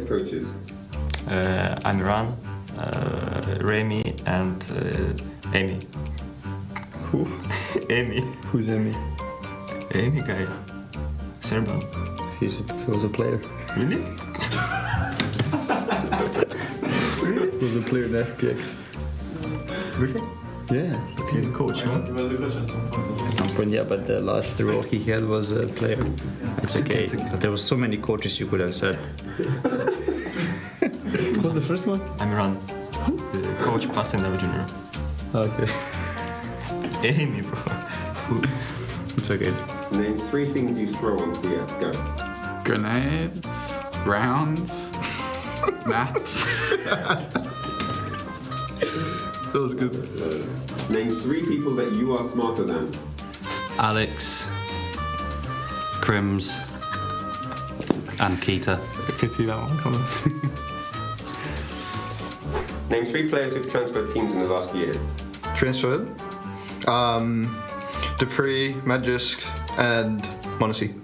coaches? I'm Ran, Remy, and Amy. Who? Amy. Who's Emi? Amy guy. Serban. He was a player. Really? He was a player in FPX. Really? Yeah. He's a coach, huh? At some point, yeah, but the last role he had was a player. It's okay. But there were so many coaches you could have said. What was the first one? I'm Ran. The coach passing level junior. Okay. Amy, bro. It's okay. Name 3 things you throw on CSGO. Grenades, rounds, maps. That was good. Name 3 people that you are smarter than. Alex, Crims, and Keita. I can see that one coming. Name 3 players who've transferred teams in the last year. Transferred. Dupree, Magisk, and Monacy.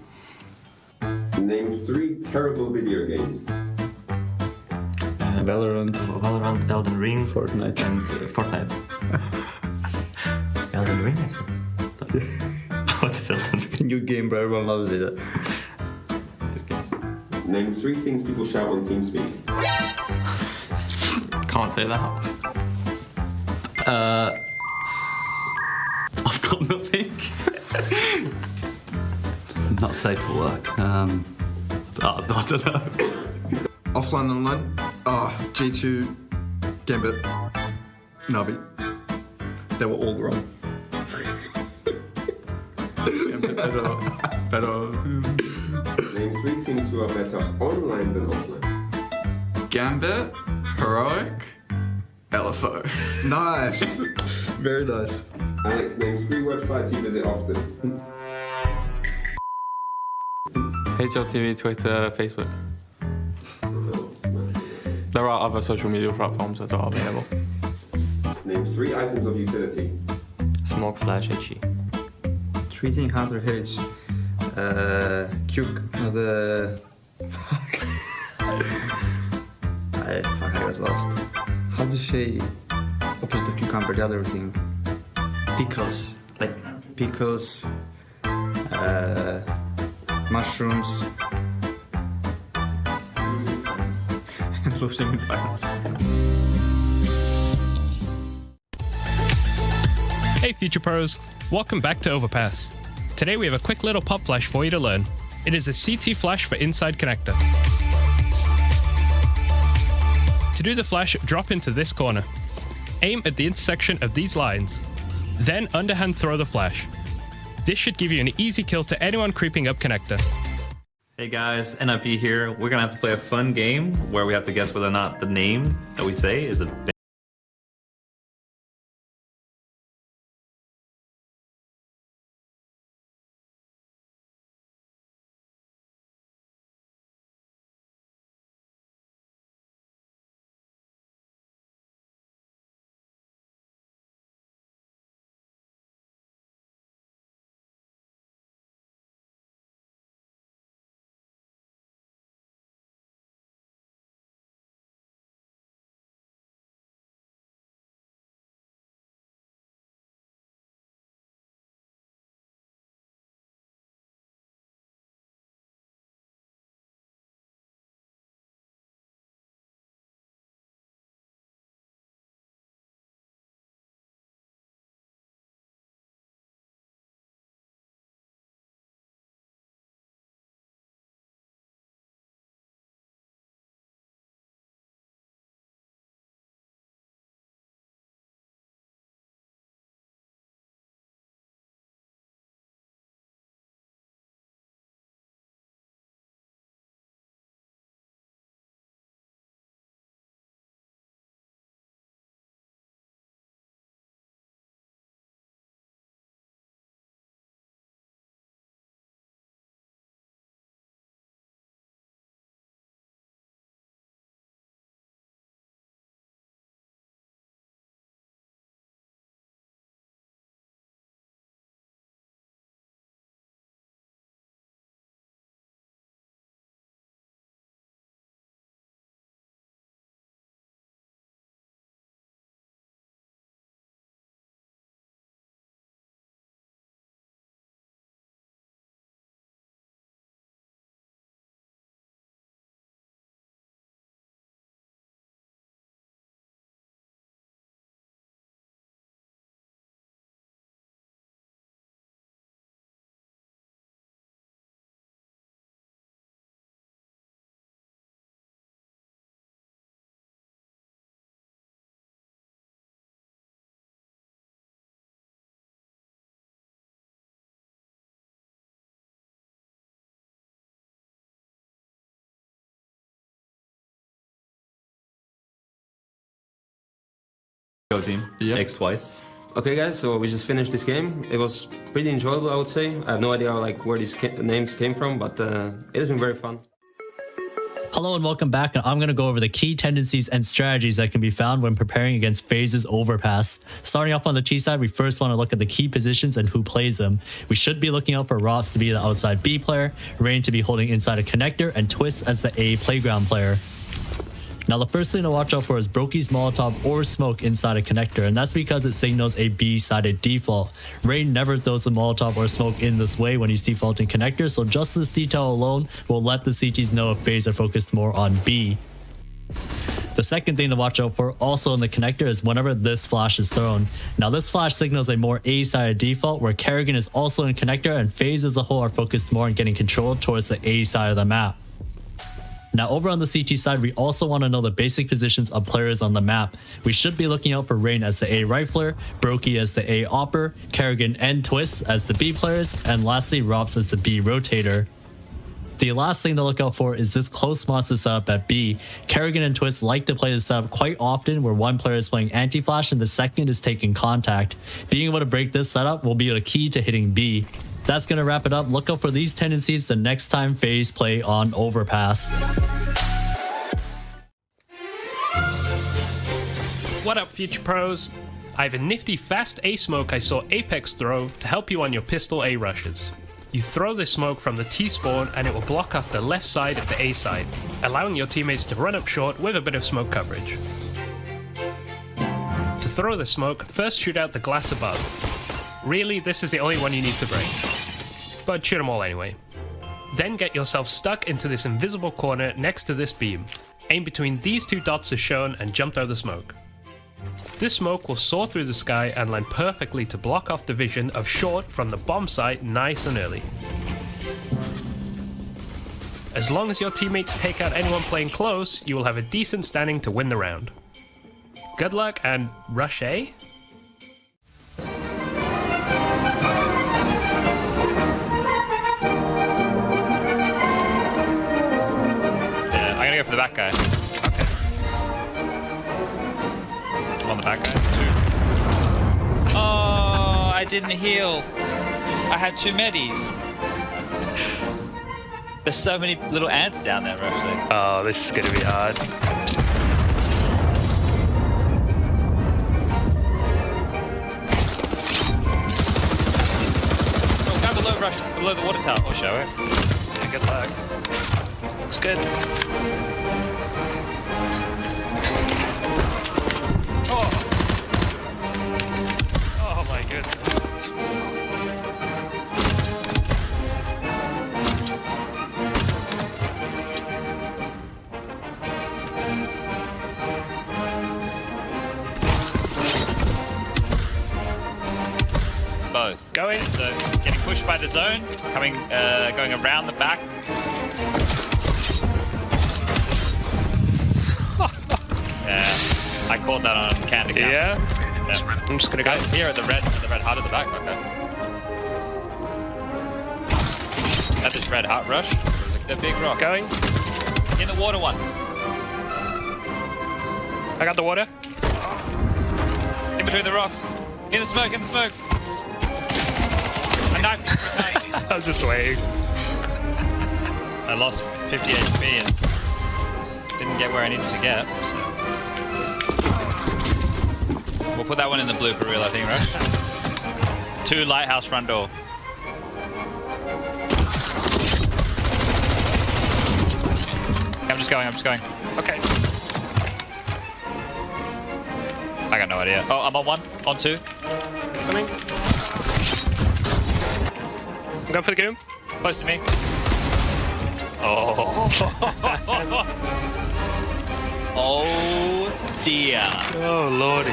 Name 3 terrible video games. Valorant. Valorant, Elden Ring, Fortnite. and Fortnite. Elden Ring, I said. What is Elden Ring? New game, bro. Everyone loves it. It's okay. Name 3 things people shout on TeamSpeak. Can't say that. I've got nothing. Not safe for work. I don't know. Offline and online. G2, Gambit, Navi. They were all wrong. Better. Name 3 teams who are better online than offline. Gambit, Heroic, LFO. Nice. Very nice. Alex, name 3 websites you visit often. HLTV, Twitter, Facebook. There are other social media platforms as well available. Name 3 items of utility. Smoke, flash, HE. 3 things Hunter hates. The... I got lost. How do you say opposite of cucumber, the other thing? Pickles. Like pickles, mushrooms, and losing in finals. Hey Future Pros, welcome back to Overpass. Today we have a quick little pop flash for you to learn. It is a CT flash for inside connector. To do the flash, drop into this corner. Aim at the intersection of these lines. Then underhand throw the flash. This should give you an easy kill to anyone creeping up connector. Hey guys, NIP here. We're gonna have to play a fun game where we have to guess whether or not the name that we say is a Go team. Yep. X twice. Okay, guys, so we just finished this game. It was pretty enjoyable, I would say. I have no idea like where these names came from, but it has been very fun. Hello and welcome back, and I'm going to go over the key tendencies and strategies that can be found when preparing against FaZe's Overpass. Starting off on the T side, we first want to look at the key positions and who plays them. We should be looking out for Ross to be the outside B player, Rain to be holding inside a connector, and Twist as the A playground player. Now the first thing to watch out for is Brokey's Molotov or Smoke inside a connector, and that's because it signals a B-sided default. Rain never throws a Molotov or Smoke in this way when he's defaulting connector, so just this detail alone will let the CTs know if FaZe are focused more on B. The second thing to watch out for also in the connector is whenever this flash is thrown. Now this flash signals a more A-sided default where Kerrigan is also in connector and FaZe as a whole are focused more on getting control towards the A side of the map. Now over on the CT side, we also want to know the basic positions of players on the map. We should be looking out for Rain as the A rifler, Brokey as the A opper, Kerrigan and Twist as the B players, and lastly Robs as the B rotator. The last thing to look out for is this close monster setup at B. Kerrigan and Twist like to play this setup quite often where one player is playing anti-flash and the second is taking contact. Being able to break this setup will be the key to hitting B. That's going to wrap it up. Look out for these tendencies the next time FaZe play on Overpass. What up, future pros? I have a nifty fast A smoke I saw Apex throw to help you on your pistol A rushes. You throw this smoke from the T spawn and it will block off the left side of the A side, allowing your teammates to run up short with a bit of smoke coverage. To throw the smoke, first shoot out the glass above. Really, this is the only one you need to break, but shoot them all anyway. Then get yourself stuck into this invisible corner next to this beam. Aim between these two dots as shown and jump out the smoke. This smoke will soar through the sky and land perfectly to block off the vision of short from the bomb site nice and early. As long as your teammates take out anyone playing close, you will have a decent standing to win the round. Good luck and rush A? For the back guy. Okay. I'm on the back guy. Oh, I didn't heal. I had 2 medis. There's so many little ants down there, actually. Oh, this is gonna be hard. Oh, down below, rush below the water tower. I'll show it. Yeah, good luck. Looks good. Oh my goodness. Both. Going. So, getting pushed by the zone, coming, going around the back. Yeah, I caught that on candy cam. Yeah. I'm just gonna go. Here at the red hut at the back. Okay. At this red hut rush. There's a big rock. Going. In the water one. I got the water. In between the rocks. In the smoke. In the smoke. I knifed him. I was just waiting. I lost 50 HP and didn't get where I needed to get. So. We'll put that one in the blooper reel, I think, right? 2 lighthouse front door. I'm just going. Okay. I got no idea. Oh, I'm on 1, on 2. Coming. I'm going for the goon. Close to me. Oh. Oh dear. Oh lordy.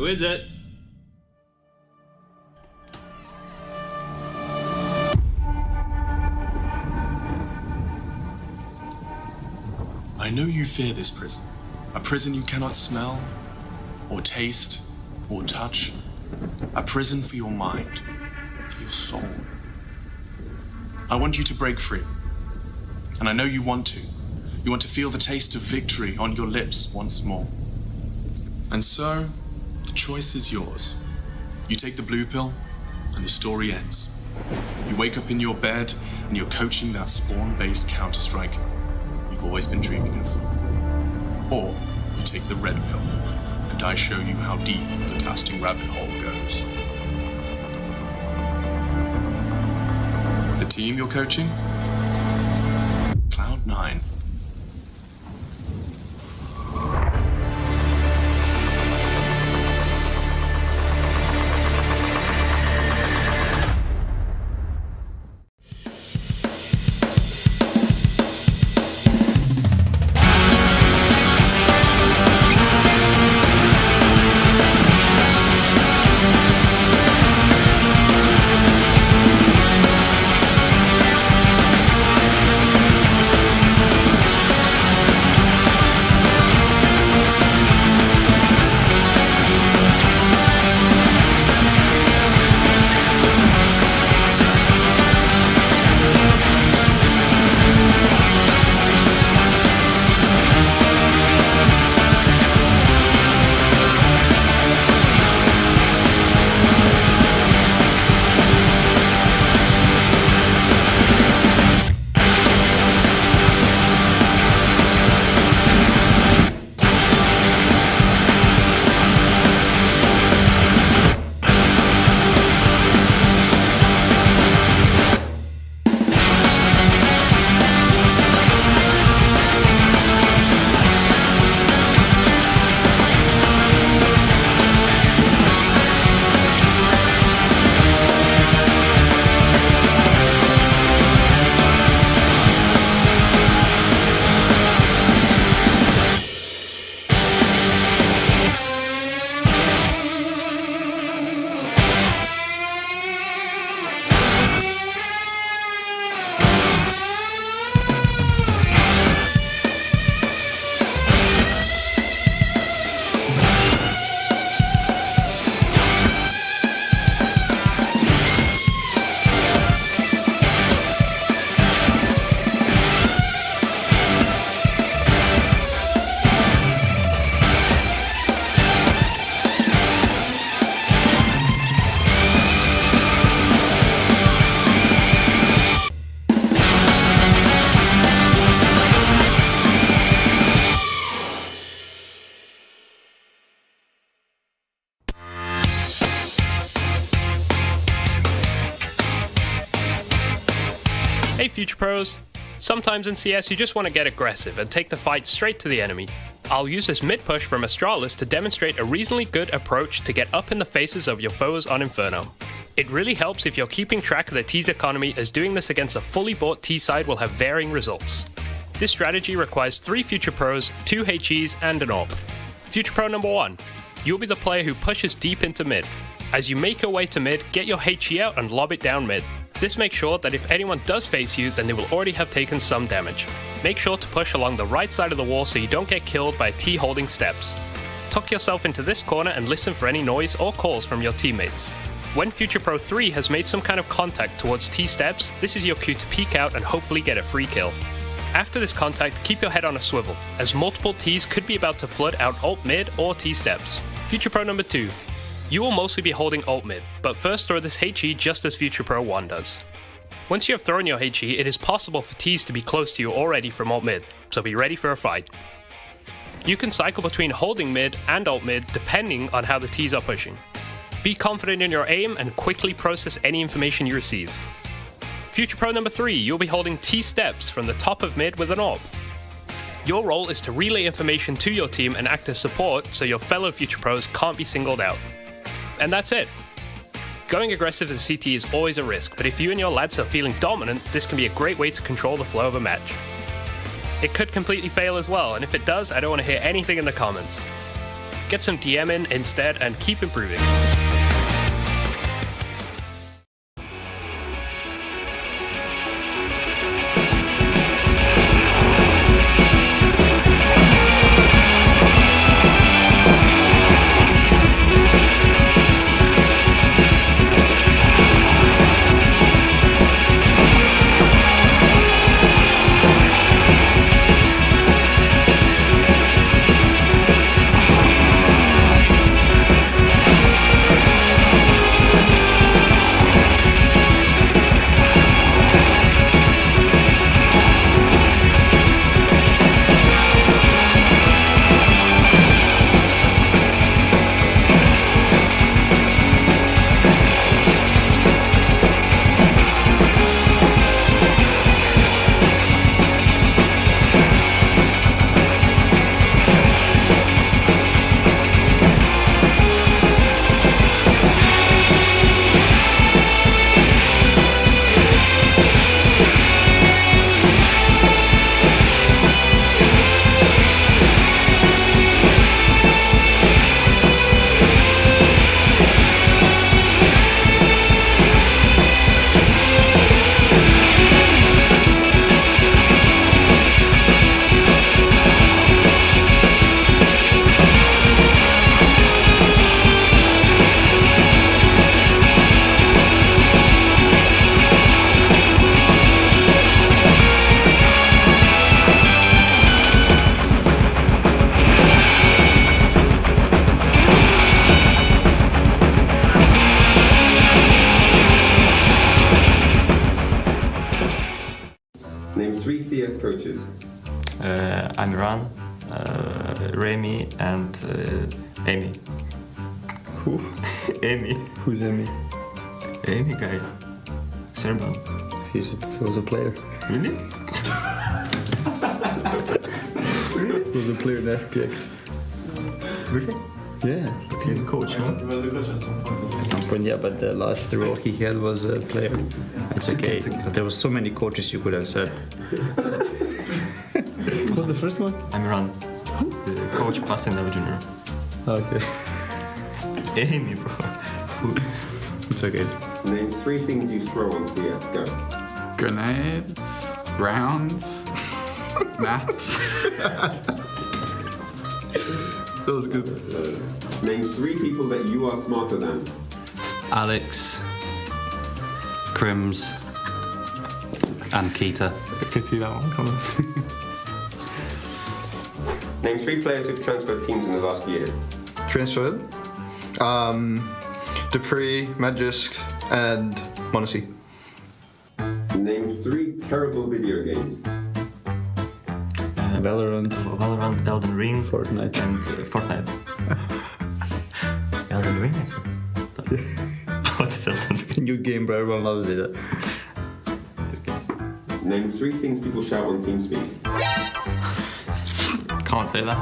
Who is it? I know you fear this prison. A prison you cannot smell, or taste, or touch. A prison for your mind, for your soul. I want you to break free. And I know you want to. You want to feel the taste of victory on your lips once more. And so, the choice is yours. You take the blue pill, and the story ends. You wake up in your bed, and you're coaching that spawn-based Counter-Strike you've always been dreaming of. Or you take the red pill, and I show you how deep the casting rabbit hole goes. The team you're coaching? Cloud9. Hey Future Pros! Sometimes in CS you just want to get aggressive and take the fight straight to the enemy. I'll use this mid push from Astralis to demonstrate a reasonably good approach to get up in the faces of your foes on Inferno. It really helps if you're keeping track of the T's economy, as doing this against a fully bought T side will have varying results. This strategy requires 3 Future Pros, 2 HEs and an AWP. Future Pro number 1. You'll be the player who pushes deep into mid. As you make your way to mid, get your HE out and lob it down mid. This makes sure that if anyone does face you, then they will already have taken some damage. Make sure to push along the right side of the wall so you don't get killed by a T holding steps. Tuck yourself into this corner and listen for any noise or calls from your teammates. When Future Pro 3 has made some kind of contact towards T steps, this is your cue to peek out and hopefully get a free kill. After this contact, keep your head on a swivel, as multiple Ts could be about to flood out ult mid or T steps. Future Pro number 2. You will mostly be holding ult mid, but first throw this HE just as Future Pro 1 does. Once you have thrown your HE, it is possible for Ts to be close to you already from ult mid, so be ready for a fight. You can cycle between holding mid and ult mid depending on how the Ts are pushing. Be confident in your aim and quickly process any information you receive. Future Pro number 3, you'll be holding T steps from the top of mid with an AWP. Your role is to relay information to your team and act as support so your fellow Future Pros can't be singled out. And that's it. Going aggressive as CT is always a risk, but if you and your lads are feeling dominant, this can be a great way to control the flow of a match. It could completely fail as well, and if it does, I don't want to hear anything in the comments. get some DM in instead and keep improving. Name 3 CS coaches. Amiran, Remy, and Amy. Who? Amy. Who's Amy? Amy guy. Serban. He was a player. Really? He was a player in FPX. Really? Yeah. He's a coach, no? At some point, yeah, but the last role he had was a player. It's okay, but there were so many coaches you could have said. What was the first one? Amiran. The coach passing level junior. Okay. Amy, bro. It's okay. Name 3 things you throw on CS. Go. Grenades, rounds, maps. That was good. Name 3 people that you are smarter than. Alex, Crims, and Keita. I can see that one coming. Name 3 players who've transferred teams in the last year. Transferred. Dupree, Magisk, and Monacy. Name 3 terrible video games. Valorant, Elden Ring, Fortnite. and Fortnite. Elden Ring, I said. What is Elden Ring? New game, bro. Everyone loves it. It's okay. Name 3 things people shout on TeamSpeak. Can't say that.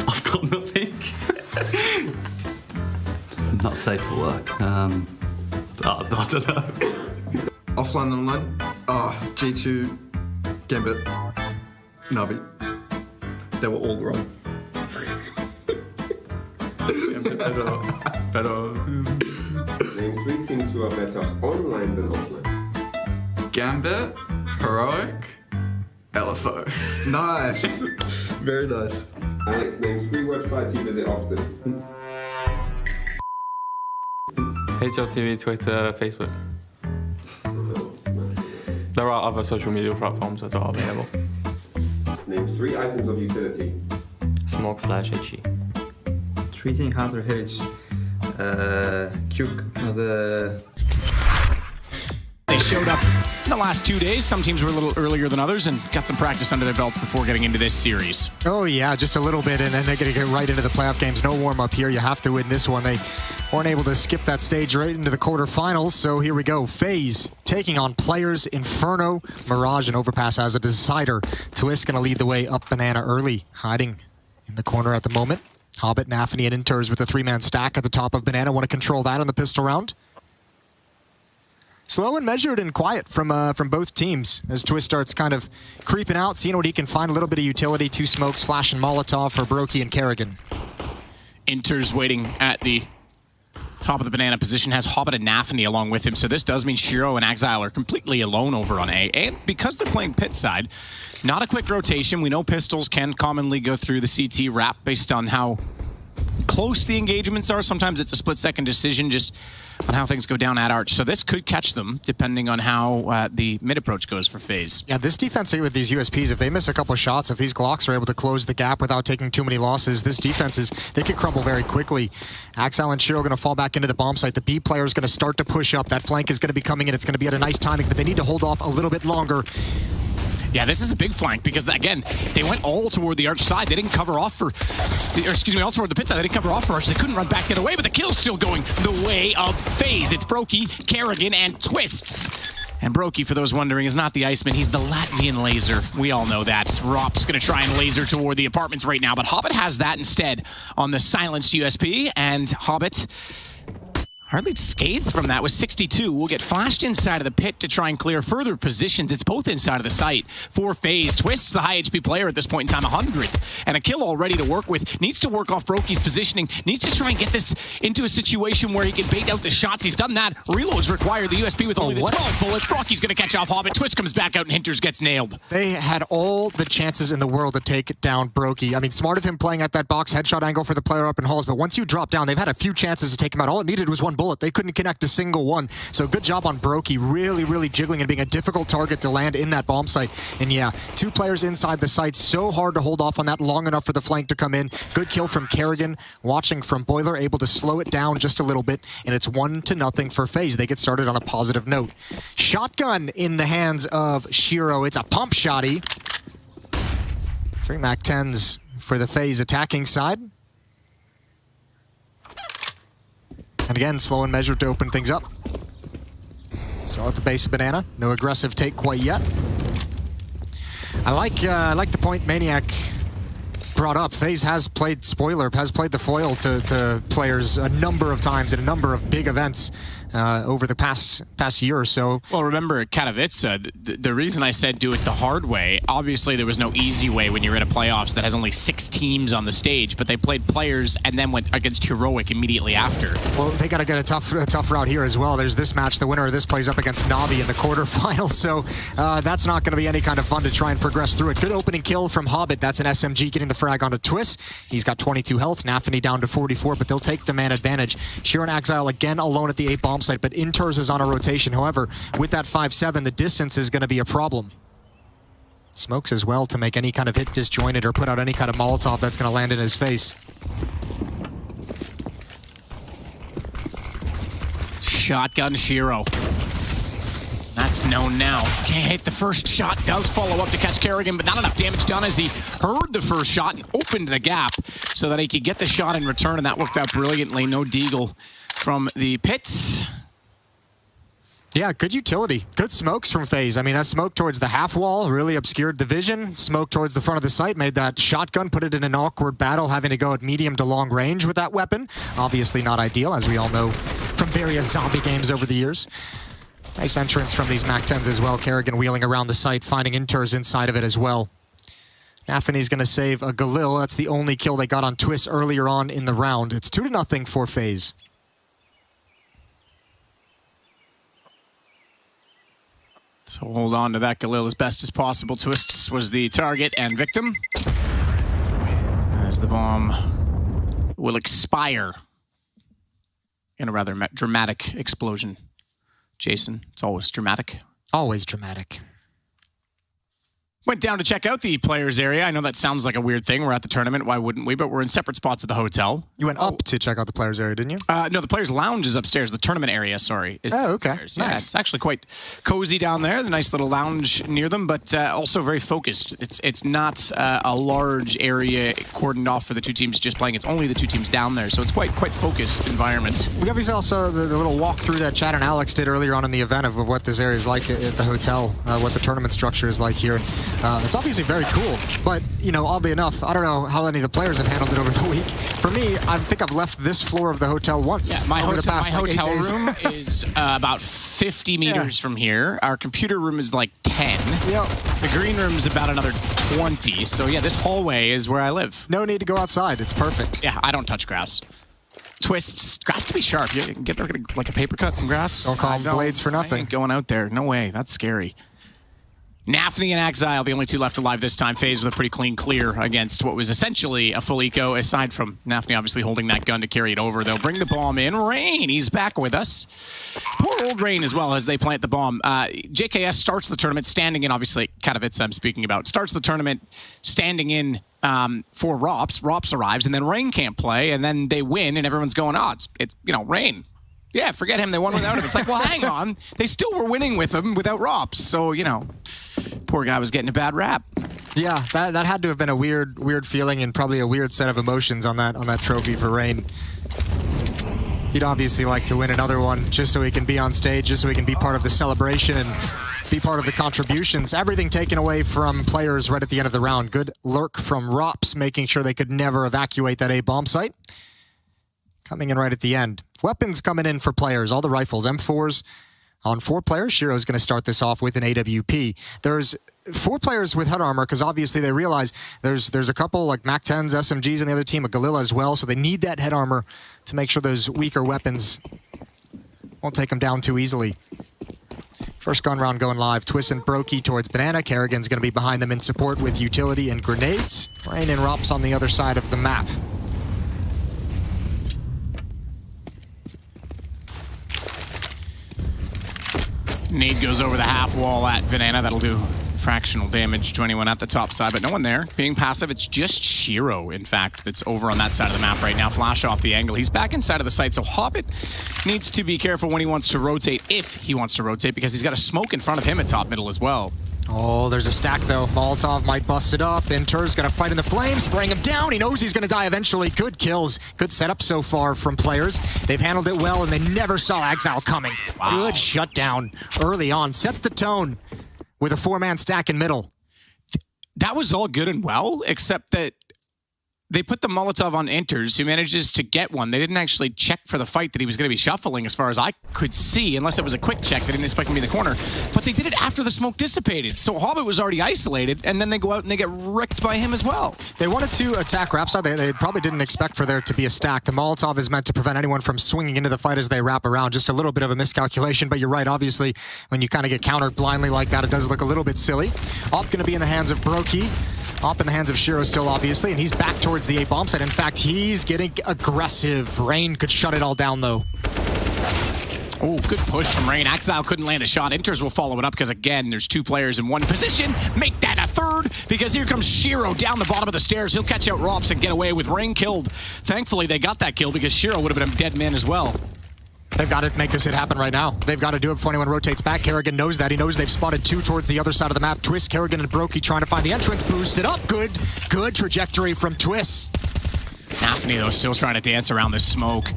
I've got nothing. Not safe for work. I don't know. Offline and online. G2, Gambit, Navi. They were all wrong. Name 3 teams who are better online than offline. Gambit, Heroic, LFO. Nice. Very nice. Alex, name 3 websites you visit often. HLTV, Twitter, Facebook. There are other social media platforms as well available. Name 3 items of utility. Smoke, flash, HE. 3 things Hunter hates. Cuke, the... They showed up in the last 2 days. Some teams were a little earlier than others and got some practice under their belts before getting into this series. Oh yeah, just a little bit, and then they're going to get right into the playoff games. No warm-up here. You have to win this one. They weren't able to skip that stage right into the quarterfinals, so here we go. FaZe taking on Players, Inferno, Mirage, and Overpass as a decider. Twist going to lead the way up Banana early, hiding in the corner at the moment. Hobbit, Nafany, and Inters with a 3-man stack at the top of Banana. Want to control that on the pistol round. Slow and measured and quiet from both teams as Twist starts kind of creeping out, seeing what he can find, a little bit of utility. 2 smokes, flash and Molotov for Brokey and Kerrigan. Inter's waiting at the top of the banana position, has Hobbit and Nafany along with him, so this does mean Shiro and Exile are completely alone over on A. And because they're playing pit side, not a quick rotation. We know pistols can commonly go through the CT wrap based on how close the engagements are. Sometimes it's a split-second decision just on how things go down at Arch. So this could catch them, depending on how the mid-approach goes for FaZe. Yeah, this defense with these USPs, if they miss a couple of shots, if these Glocks are able to close the gap without taking too many losses, this defense they could crumble very quickly. Axel and Shiro going to fall back into the bomb site. The B player is going to start to push up. That flank is going to be coming in. It's going to be at a nice timing, but they need to hold off a little bit longer. Yeah, this is a big flank because, again, they went all toward the Arch side. They didn't cover off for, all toward the pit side. They didn't cover off for Arch. They couldn't run back the other way, but the kill's still going the way of FaZe. It's Brokey, Kerrigan, and Twists. And Brokey, for those wondering, is not the Iceman. He's the Latvian laser. We all know that. Rop's going to try and laser toward the apartments right now, but Hobbit has that instead on the silenced USP, and Hobbit hardly scathed from that with 62. Will get flashed inside of the pit to try and clear further positions. It's both inside of the site for FaZe. Twists, the high HP player at this point in time, 100. And a kill already to work with. Needs to work off Brokey's positioning. Needs to try and get this into a situation where he can bait out the shots. He's done that. Reloads required. The USP with only the 12 bullets. Brokey's going to catch off Hobbit. Twist comes back out and Hinters gets nailed. They had all the chances in the world to take down Brokey. I mean, smart of him playing at that box headshot angle for the player up in halls, but once you drop down, they've had a few chances to take him out. All it needed was one bullet. They couldn't connect a single one. So good job on Brokey, really jiggling and being a difficult target to land in that bomb site. And yeah, 2 players inside the site, so hard to hold off on that long enough for the flank to come in. Good kill from Kerrigan, watching from Boiler, able to slow it down just a little bit, and it's 1-0 for FaZe. They get started on a positive note. Shotgun in the hands of Shiro. It's a pump shotty. 3 MAC-10s for the FaZe attacking side. And again, slow and measured to open things up. Still at the base of Banana. No aggressive take quite yet. I like the point Maniac brought up. FaZe has played Spoiler, has played the foil to players a number of times in a number of big events over the past year or so. Well, remember at Katowice, the reason I said do it the hard way, obviously there was no easy way when you're in a playoffs that has only 6 teams on the stage, but they played Players and then went against Heroic immediately after. Well, they got to get a tough route here as well. There's this match. The winner of this plays up against Navi in the quarterfinals, so that's not going to be any kind of fun to try and progress through it. Good opening kill from Hobbit. That's an SMG getting the frag onto Twist. He's got 22 health. Nafany down to 44, but they'll take the man advantage. Shiro and Exile again alone at the 8 bomb site, but Inters is on a rotation. However, with that 5-7, the distance is going to be a problem. Smokes as well to make any kind of hit disjointed or put out any kind of Molotov that's going to land in his face. Shotgun Shiro. That's known now. Can't hit the first shot. Does follow up to catch Kerrigan, but not enough damage done as he heard the first shot and opened the gap so that he could get the shot in return, and that worked out brilliantly. No deagle from the pits. Yeah, good utility. Good smokes from FaZe. I mean, that smoke towards the half wall really obscured the vision. Smoke towards the front of the site made that shotgun, put it in an awkward battle, having to go at medium to long range with that weapon. Obviously not ideal, as we all know from various zombie games over the years. Nice entrance from these MAC-10s as well. Kerrigan wheeling around the site, finding Inters inside of it as well. Nafany's going to save a Galil. That's the only kill they got on Twist earlier on in the round. It's 2-0 for FaZe. So hold on to that Galil as best as possible. Twists was the target and victim, as the bomb will expire in a rather dramatic explosion. Jason, it's always dramatic. Always dramatic. Went down to check out the players area. I know that sounds like a weird thing. We're at the tournament. Why wouldn't we? But we're in separate spots at the hotel. You went up to check out the players area, didn't you? No, the players lounge is upstairs. The tournament area, sorry, is okay. upstairs. Yeah, Nice. it's actually quite cozy down there. The nice little lounge near them, but also very focused. It's not a large area cordoned off for the 2 teams just playing. It's only the 2 teams down there, so it's quite focused environment. We obviously also the little walk through that Chad and Alex did earlier on in the event of what this area is like at the hotel, what the tournament structure is like here. It's obviously very cool, but you know, oddly enough, I don't know how any of the players have handled it over the week. For me, I think I've left this floor of the hotel once. Yeah, my hotel room is about 50 meters Yeah. from here. Our computer room is like 10. Yep. The green room's about another 20. So yeah, this hallway is where I live. No need to go outside. It's perfect. Yeah, I don't touch grass. Twists. Grass can be sharp. You can get like a paper cut from grass. Don't call them blades for nothing. I ain't going out there. No way. That's scary. Nafny and Exile, the only two left alive this time. FaZe with a pretty clean clear against what was essentially a full eco, aside from Nafny obviously holding that gun to carry it over. They'll bring the bomb in. Rain, he's back with us. Poor old Rain as well as they plant the bomb. JKS starts the tournament standing in, obviously, Katowice I'm speaking about, starts the tournament standing in for Rops. Rops arrives, and then Rain can't play, and then they win, and everyone's going, oh, it's you know, Rain. Yeah, forget him. They won without him. It's like, well, hang on. They still were winning with him without Rops. So, you know, poor guy was getting a bad rap. Yeah, that had to have been a weird feeling and probably a weird set of emotions on that trophy for Rain. He'd obviously like to win another one just so he can be on stage, just so he can be part of the celebration and be part of the contributions. Everything taken away from players right at the end of the round. Good lurk from Rops, making sure they could never evacuate that A bomb site. Coming in right at the end. Weapons coming in for players. All the rifles. M4s on 4 players. Shiro's going to start this off with an AWP. There's 4 players with head armor because obviously they realize there's a couple like MAC-10s, SMGs on the other team, a Galila as well. So they need that head armor to make sure those weaker weapons won't take them down too easily. First gun round going live. Twist and Brokey towards Banana. Kerrigan's going to be behind them in support with utility and grenades. Rain and Rops on the other side of the map. Nade goes over the half wall at Banana. That'll do fractional damage to anyone at the top side, but no one there. Being passive, it's just Shiro, in fact, that's over on that side of the map right now. Flash off the angle. He's back inside of the site, so Hobbit needs to be careful when he wants to rotate, if he wants to rotate, because he's got a smoke in front of him at top middle as well. Oh, there's a stack, though. Molotov might bust it up. Inter's going to fight in the flames, spraying him down. He knows he's going to die eventually. Good kills. Good setup so far from players. They've handled it well, and they never saw Exile coming. Wow. Good shutdown early on. Set the tone with a 4-man stack in middle. That was all good and well, except that they put the Molotov on Enters, who manages to get one. They didn't actually check for the fight that he was going to be shuffling, as far as I could see, unless it was a quick check. They didn't expect him to be in the corner. But they did it after the smoke dissipated. So Hobbit was already isolated, and then they go out and they get wrecked by him as well. They wanted to attack Rapside. They probably didn't expect for there to be a stack. The Molotov is meant to prevent anyone from swinging into the fight as they wrap around. Just a little bit of a miscalculation, but you're right. Obviously, when you kind of get countered blindly like that, it does look a little bit silly. Op going to be in the hands of Brokey. Up in the hands of Shiro still, obviously, and he's back towards the A bomb site. In fact, he's getting aggressive. Rain could shut it all down, though. Oh, good push from Rain. Exile couldn't land a shot. Inters will follow it up because, again, there's 2 players in one position. Make that a third, because here comes Shiro down the bottom of the stairs. He'll catch out Rops and get away with Rain killed. Thankfully, they got that kill because Shiro would have been a dead man as well. They've got to make this hit happen right now. They've got to do it before anyone rotates back. Kerrigan knows that. He knows they've spotted 2 towards the other side of the map. Twist, Kerrigan, and Brokey trying to find the entrance. Boost it up. Good trajectory from Twist. Nafny, though, still trying to dance around this smoke.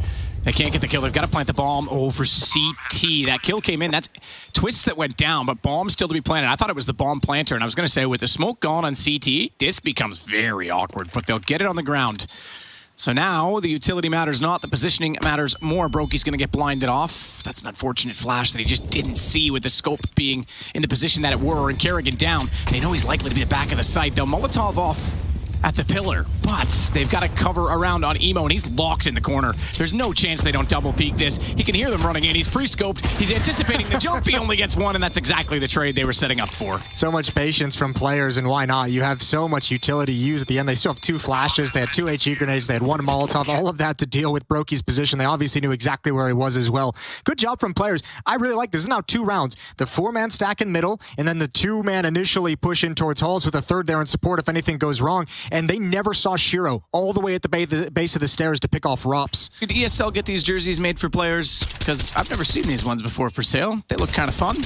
They can't get the kill. They've got to plant the bomb. Oh, for CT. That kill came in. That's Twists that went down, but bomb still to be planted. I thought it was the bomb planter, and I was going to say, with the smoke gone on CT, this becomes very awkward, but they'll get it on the ground. So now the utility matters not, the positioning matters more. Brokey's going to get blinded off. That's an unfortunate flash that he just didn't see with the scope being in the position that it were, and Kerrigan down. They know he's likely to be the back of the site, though. Molotov off at the pillar, but they've got to cover around on Emo, and he's locked in the corner. There's no chance they don't double peek this. He can hear them running in. He's pre-scoped. He's anticipating the jump. He only gets one, and that's exactly the trade they were setting up for. So much patience from players, and why not? You have so much utility used at the end. They still have 2 flashes. They had 2 HE grenades. They had 1 Molotov. All of that to deal with Brokey's position. They obviously knew exactly where he was as well. Good job from players. I really like this. This is now 2 rounds. The 4-man stack in middle, and then the 2-man initially push in towards Halls with a 3rd there in support if anything goes wrong. And they never saw Shiro all the way at the base of the stairs to pick off Rops. Did ESL get these jerseys made for players? Because I've never seen these ones before for sale. They look kind of fun.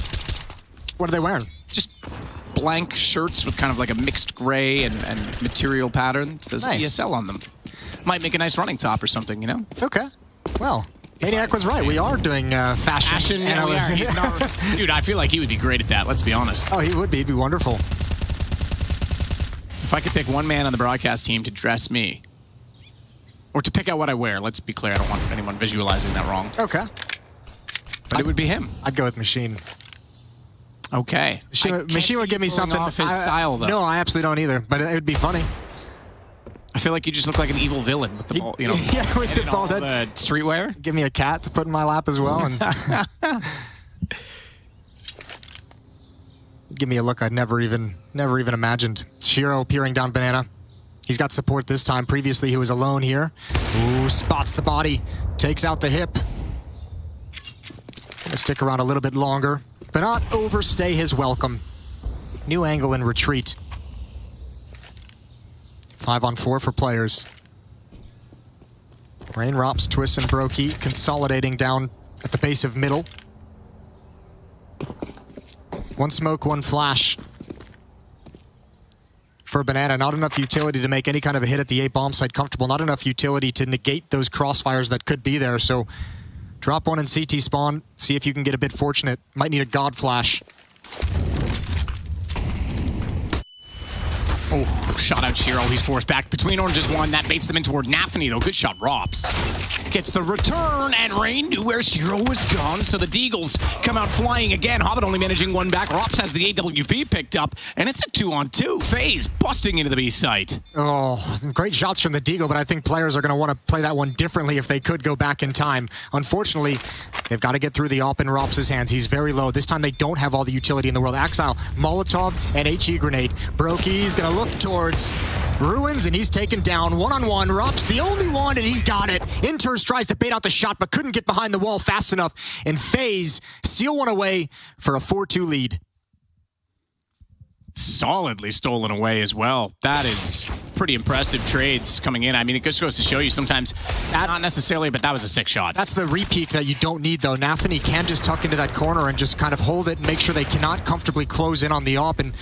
What are they wearing? Just blank shirts with kind of like a mixed gray and material pattern. It says nice. ESL on them. Might make a nice running top or something, you know? Okay. Well, Maniac was right. We are doing fashion analysis. Dude, I feel like he would be great at that, let's be honest. Oh, he would be. He'd be wonderful. If I could pick one man on the broadcast team to dress me, or to pick out what I wear, let's be clear, I don't want anyone visualizing that wrong. Okay. But it would be him. I'd go with Machine. Okay. Machine would give me something. Off his style, though. No, I absolutely don't either, but it would be funny. I feel like you just look like an evil villain with the ball, you know. Yeah, with the ball. The streetwear. Give me a cat to put in my lap as well, and give me a look I'd never even imagined. Shiro peering down Banana. He's got support this time. Previously, he was alone here. Ooh, spots the body, takes out the hip. Gonna stick around a little bit longer, but not overstay his welcome. New angle and retreat. 5-on-4 for players. Rain, Rops, Twist, and Brokey consolidating down at the base of middle. One smoke, one flash. For Banana, not enough utility to make any kind of a hit at the A bomb site comfortable. Not enough utility to negate those crossfires that could be there. So drop one in CT spawn. See if you can get a bit fortunate. Might need a God flash. Oh, shot out Shiro. He's forced back between oranges one. That baits them in toward Nafany, though. Good shot, Rops. Gets the return, and Rain knew where Shiro was gone, so the Deagles come out flying again. Hobbit only managing one back. Rops has the AWP picked up, and it's a 2-on-2. FaZe busting into the B site. Oh, great shots from the Deagle, but I think players are going to want to play that one differently if they could go back in time. Unfortunately, they've got to get through the AWP in Rops' hands. He's very low. This time they don't have all the utility in the world. Exile, Molotov, and HE grenade. Brokey's going to look towards Ruins, and he's taken down one-on-one. Rops the only one, and he's got it. Inters tries to bait out the shot, but couldn't get behind the wall fast enough. And FaZe steal one away for a 4-2 lead. Solidly stolen away as well. That is pretty impressive trades coming in. I mean, it just goes to show you sometimes, not necessarily, but that was a sick shot. That's the repeat that you don't need, though. Nafany can just tuck into that corner and just kind of hold it and make sure they cannot comfortably close in on the AWP. And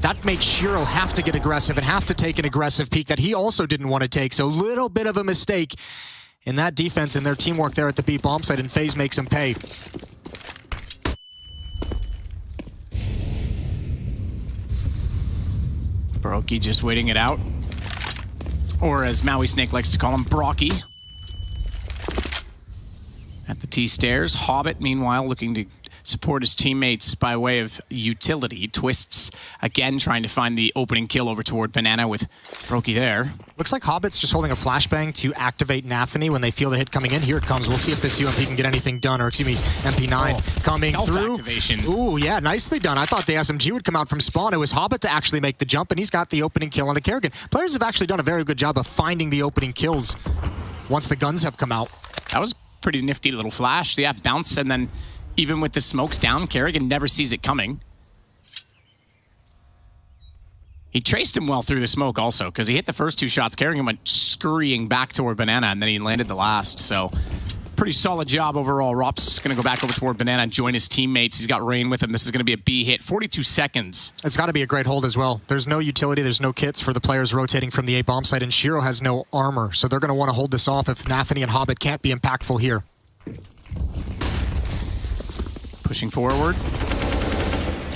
that made Shiro have to get aggressive and have to take an aggressive peek that he also didn't want to take. So a little bit of a mistake in that defense and their teamwork there at the B bomb site, and FaZe makes him pay. Brokey just waiting it out. Or as Maui Snake likes to call him, Brocky. At the T-stairs. Hobbit, meanwhile, looking to support his teammates by way of utility. Twists, again, trying to find the opening kill over toward Banana with Brokey there. Looks like Hobbit's just holding a flashbang to activate Nafany when they feel the hit coming in. Here it comes. We'll see if this UMP can get anything done, or excuse me, MP9 coming through. Self-activation. Ooh, yeah, nicely done. I thought the SMG would come out from spawn. It was Hobbit to actually make the jump, and he's got the opening kill on a Kerrigan. Players have actually done a very good job of finding the opening kills once the guns have come out. That was pretty nifty little flash. Yeah, bounce, and then even with the smokes down, Kerrigan never sees it coming. He traced him well through the smoke also, because he hit the first two shots. Kerrigan went scurrying back toward Banana, and then he landed the last. So pretty solid job overall. Rops is going to go back over toward Banana and join his teammates. He's got Rain with him. This is going to be a B hit. 42 seconds. It's got to be a great hold as well. There's no utility. There's no kits for the players rotating from the A bomb site, and Shiro has no armor. So they're going to want to hold this off if Nafany and Hobbit can't be impactful here. Pushing forward.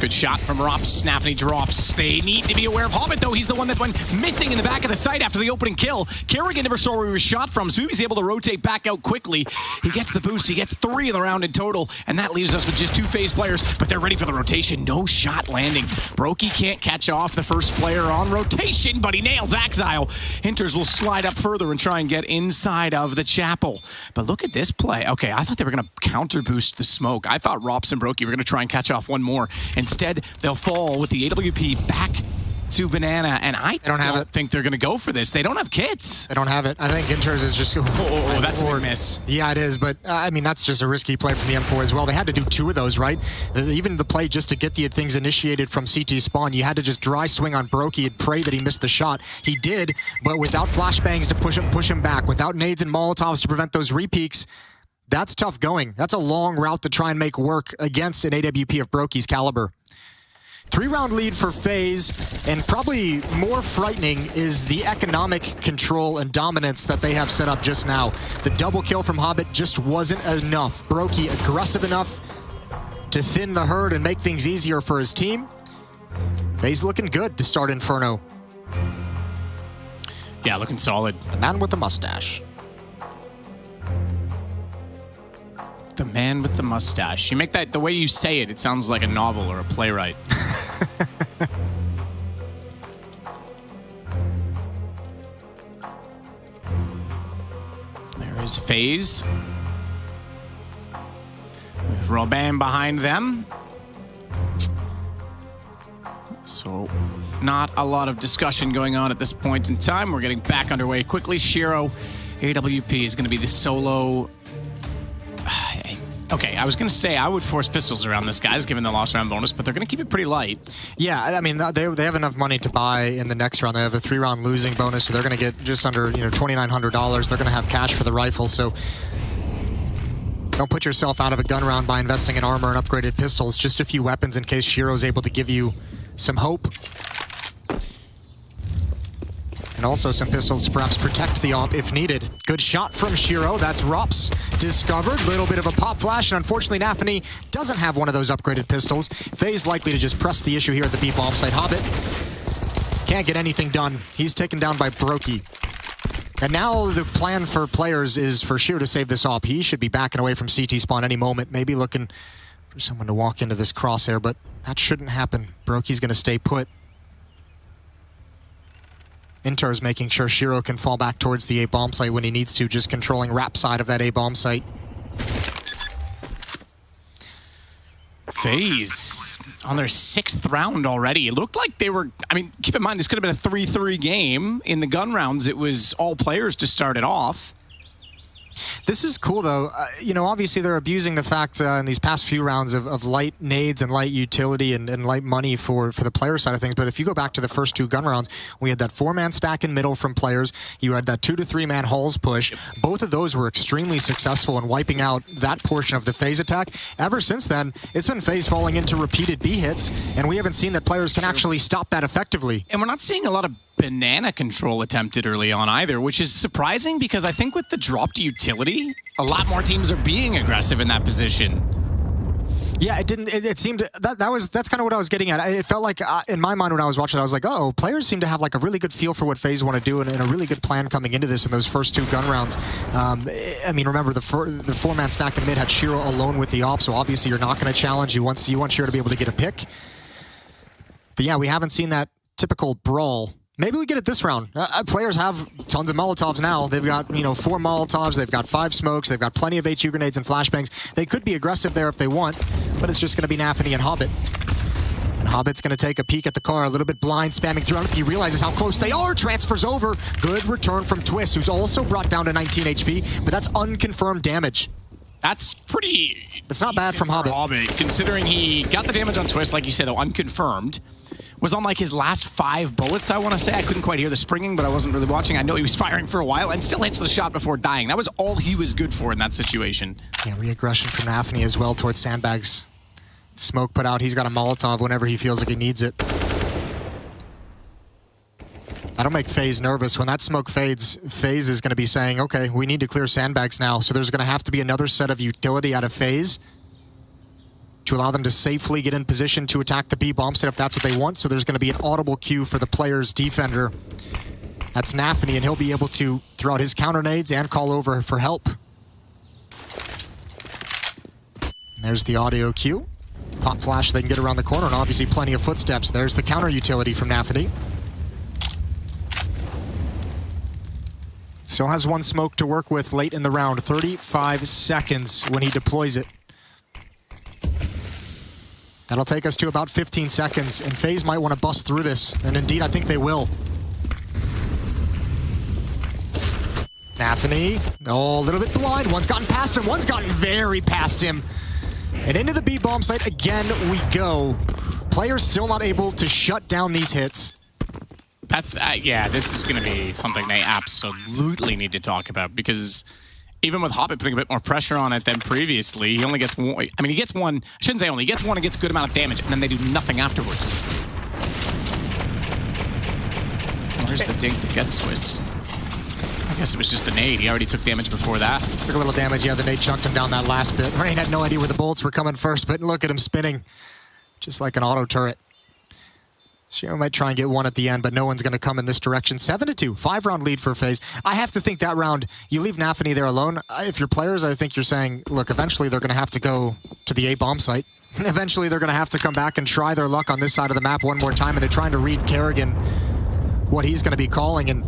Good shot from Rops. Nafany drops. They need to be aware of Hobbit, though. He's the one that went missing in the back of the site after the opening kill. Kerrigan never saw where he was shot from, so he was able to rotate back out quickly. He gets the boost. He gets 3 in the round in total, and that leaves us with just 2 FaZe players, but they're ready for the rotation. No shot landing. Brokey can't catch off the first player on rotation, but he nails Exile. Hinters will slide up further and try and get inside of the chapel. But look at this play. Okay, I thought they were going to counter boost the smoke. I thought Rops and Brokey were going to try and catch off one more. Instead, they'll fall with the AWP back to Banana, and I don't think they're going to go for this. They don't have kits. They don't have it. I think Inters is just... Oh, that's a big miss. Yeah, it is, but I mean, that's just a risky play from the M4 as well. They had to do 2 of those, right? Even the play just to get the things initiated from CT spawn, you had to just dry swing on Brokey and pray that he missed the shot. He did, but without flashbangs to push him back, without nades and Molotovs to prevent those repeaks, that's tough going. That's a long route to try and make work against an AWP of Brokey's caliber. 3-round lead for FaZe, and probably more frightening is the economic control and dominance that they have set up just now. The double kill from Hobbit just wasn't enough. Brokey aggressive enough to thin the herd and make things easier for his team. FaZe looking good to start Inferno. Yeah, looking solid. The man with the mustache. The man with the mustache. You make that, the way you say it, it sounds like a novel or a playwright. There is FaZe. With Robin behind them. So, not a lot of discussion going on at this point in time. We're getting back underway quickly. Shiro, AWP is going to be the solo. Okay, I was going to say I would force pistols around this guys, given the lost round bonus, but they're going to keep it pretty light. Yeah, I mean, they have enough money to buy in the next round. They have a 3-round losing bonus, so they're going to get just under $2,900. They're going to have cash for the rifle, so don't put yourself out of a gun round by investing in armor and upgraded pistols. Just a few weapons in case Shiro's able to give you some hope. And also some pistols to perhaps protect the op if needed. Good shot from Shiro. That's Rops discovered. Little bit of a pop flash, and unfortunately Nafany doesn't have one of those upgraded pistols. FaZe likely to just press the issue here at the B bomb site. Hobbit can't get anything done. He's taken down by Brokey. And now the plan for players is for Shiro to save this op. He should be backing away from CT spawn any moment, maybe looking for someone to walk into this crosshair, but that shouldn't happen. Brokey's going to stay put. Inter is making sure Shiro can fall back towards the A-bomb site when he needs to, just controlling rap side of that A-bomb site. FaZe on their 6th round already. It looked like they were, I mean, keep in mind, this could have been a 3-3 game. In the gun rounds, it was all players to start it off. This is cool, though. Obviously they're abusing the fact in these past few rounds of light nades and light utility and light money for the player side of things. But if you go back to the first 2 gun rounds, we had that 4-man stack in middle from players. You had that 2 to 3-man halls push. Both of those were extremely successful in wiping out that portion of the FaZe attack. Ever since then, it's been FaZe falling into repeated B hits, and we haven't seen that players can actually stop that effectively. And we're not seeing a lot of banana control attempted early on either, which is surprising because I think with the drop to utility, a lot more teams are being aggressive in that position. Yeah, it seemed that's kind of what I was getting at. It felt like in my mind when I was watching, I was like, oh, players seem to have like a really good feel for what FaZe want to do and a really good plan coming into this in those first 2 gun rounds. I mean, remember the 4-man stack in mid had Shiro alone with the op, so obviously you're not going to challenge. You want Shiro to be able to get a pick. But yeah, we haven't seen that typical brawl. Maybe we get it this round. Players have tons of Molotovs now. They've got, 4 Molotovs, they've got 5 smokes, they've got plenty of HU grenades and flashbangs. They could be aggressive there if they want, but it's just going to be Nafany and Hobbit. And Hobbit's going to take a peek at the car, a little bit blind, spamming through. He realizes how close they are, transfers over. Good return from Twist, who's also brought down to 19 HP, but that's unconfirmed damage. That's pretty... It's not bad from Hobbit. Considering he got the damage on Twist, like you said, though, unconfirmed. Was on like his last 5 bullets, I want to say. I couldn't quite hear the springing, but I wasn't really watching. I know he was firing for a while and still hits the shot before dying. That was all he was good for in that situation. Yeah, re-aggression from Nafany as well towards sandbags. Smoke put out. He's got a Molotov whenever he feels like he needs it. That'll make FaZe nervous. When that smoke fades, FaZe is going to be saying, okay, we need to clear sandbags now. So there's going to have to be another set of utility out of FaZe to allow them to safely get in position to attack the B bomb set if that's what they want. So there's going to be an audible cue for the player's defender. That's Nafany, and he'll be able to throw out his counter nades and call over for help. There's the audio cue. Pop flash, they can get around the corner, and obviously plenty of footsteps. There's the counter utility from Nafany. Still has 1 smoke to work with late in the round. 35 seconds when he deploys it. That'll take us to about 15 seconds, and FaZe might want to bust through this, and indeed, I think they will. Nafany, a little bit blind. One's gotten past him, one's gotten very past him. And into the B-bomb site again we go. Players still not able to shut down these hits. That's, yeah, this is going to be something they absolutely need to talk about, because even with Hobbit putting a bit more pressure on it than previously, he only gets 1. I mean, he gets 1. I shouldn't say only. He gets 1 and gets a good amount of damage, and then they do nothing afterwards. Well, here's the dink that gets Swiss. I guess it was just the nade. He already took damage before that. Took a little damage. Yeah, the nade chunked him down that last bit. Rain had no idea where the bullets were coming first, but look at him spinning. Just like an auto turret. Shiro might try and get one at the end, but no one's going to come in this direction. 7-2, 5-round lead for FaZe. I have to think that round, you leave Nafany there alone. If you're players, I think you're saying, look, eventually they're going to have to go to the A bomb site. Eventually they're going to have to come back and try their luck on this side of the map one more time, and they're trying to read Kerrigan, what he's going to be calling, and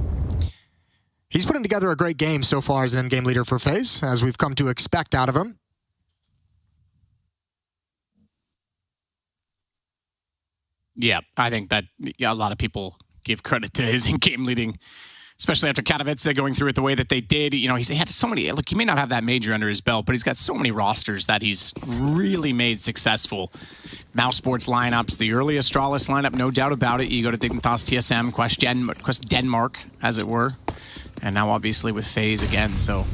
he's putting together a great game so far as an in-game leader for FaZe, as we've come to expect out of him. Yeah, I think that a lot of people give credit to his in-game leading, especially after Katowice going through it the way that they did. You know, he had so many, look, he may not have that major under his belt, but he's got so many rosters that he's really made successful. Mouse Sports lineups, the early Astralis lineup, no doubt about it. You go to Dignitas, TSM, Quest Denmark, as it were. And now obviously with FaZe again, so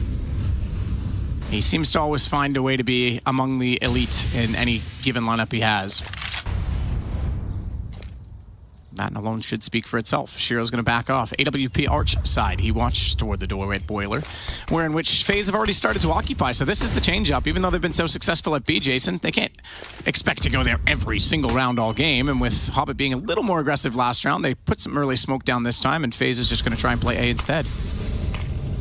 he seems to always find a way to be among the elite in any given lineup he has. That alone should speak for itself. Shiro's going to back off. AWP Arch side. He watched toward the doorway at Boiler, where in which FaZe have already started to occupy. So this is the change-up. Even though they've been so successful at B, Jason, they can't expect to go there every single round all game. And with Hobbit being a little more aggressive last round, they put some early smoke down this time, and FaZe is just going to try and play A instead.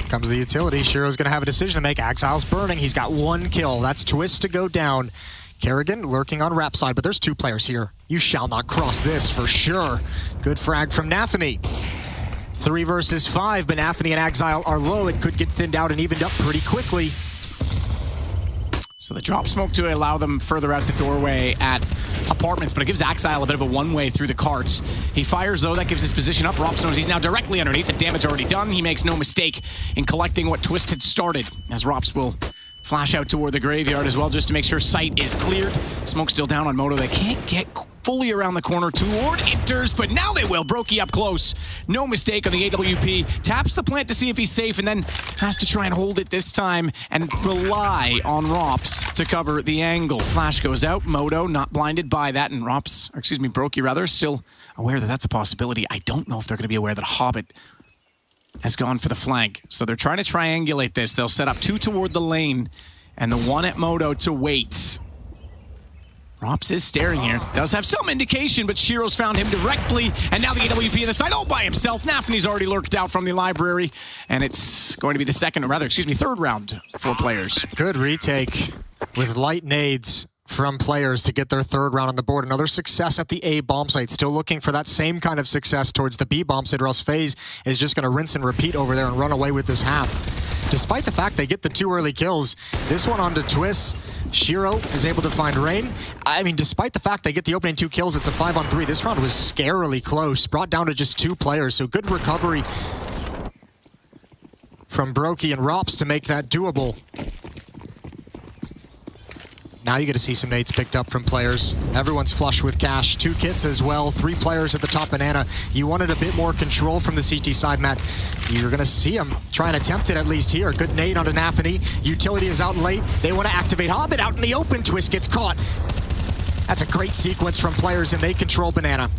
Comes the utility. Shiro's going to have a decision to make. Exile's burning. He's got one kill. That's Twist to go down. Kerrigan lurking on Rap side, but there's two players here. You shall not cross this for sure. Good frag from Nafany. 3 versus 5, but Nafany and Exile are low. It could get thinned out and evened up pretty quickly. So the drop smoke to allow them further out the doorway at apartments, but it gives Exile a bit of a one-way through the carts. He fires, though. That gives his position up. Rops knows he's now directly underneath. The damage already done. He makes no mistake in collecting what Twist had started, as Rops will flash out toward the graveyard as well, just to make sure sight is cleared. Smoke still down on Moto. They can't get fully around the corner toward Inters, but now they will. Brokey up close. No mistake on the AWP. Taps the plant to see if he's safe, and then has to try and hold it this time and rely on Rops to cover the angle. Flash goes out. Moto not blinded by that, and Rops, or excuse me, Brokey rather, still aware that that's a possibility. I don't know if they're going to be aware that Hobbit has gone for the flank. So they're trying to triangulate this. They'll set up 2 toward the lane and the 1 at Moto to wait. Rops is staring here. Does have some indication, but Shiro's found him directly. And now the AWP on the side all by himself. Nafany's already lurked out from the library. And it's going to be the third round for players. Good retake with light nades from players to get their 3rd round on the board. Another success at the A bomb site. Still looking for that same kind of success towards the B bomb site, or else FaZe is just going to rinse and repeat over there and run away with this half. Despite the fact they get the 2 early kills, this one onto Twist. Shiro is able to find Rain. I mean, despite the fact they get the opening 2 kills, it's a 5-on-3. This round was scarily close, brought down to just 2 players. So good recovery from Brokey and Rops to make that doable. Now you get to see some nades picked up from players. Everyone's flush with cash. 2 kits as well. 3 players at the top banana. You wanted a bit more control from the CT side, Matt. You're going to see him try and attempt it at least here. Good nade onto Nafany. Utility is out late. They want to activate Hobbit out in the open. Twist gets caught. That's a great sequence from players, and they control banana.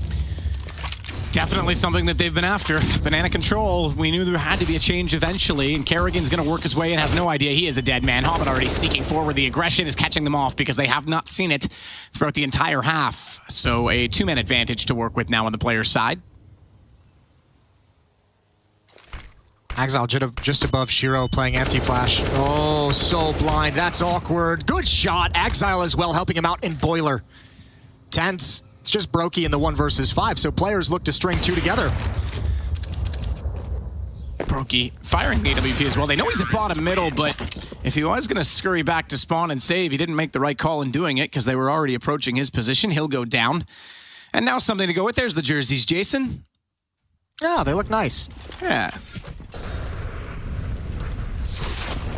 Definitely something that they've been after. Banana control. We knew there had to be a change eventually, and Kerrigan's going to work his way in. Has no idea he is a dead man. Hobbit already sneaking forward. The aggression is catching them off because they have not seen it throughout the entire half. So a 2-man advantage to work with now on the player's side. Exile just above Shiro playing anti-flash. Oh, so blind. That's awkward. Good shot. Exile as well helping him out in Boiler. Tense. It's just Brokey in the 1 versus 5, so players look to string 2 together. Brokey firing the AWP as well. They know he's at bottom middle, but if he was going to scurry back to spawn and save, he didn't make the right call in doing it because they were already approaching his position. He'll go down. And now something to go with. There's the jerseys, Jason. Yeah, they look nice. Yeah.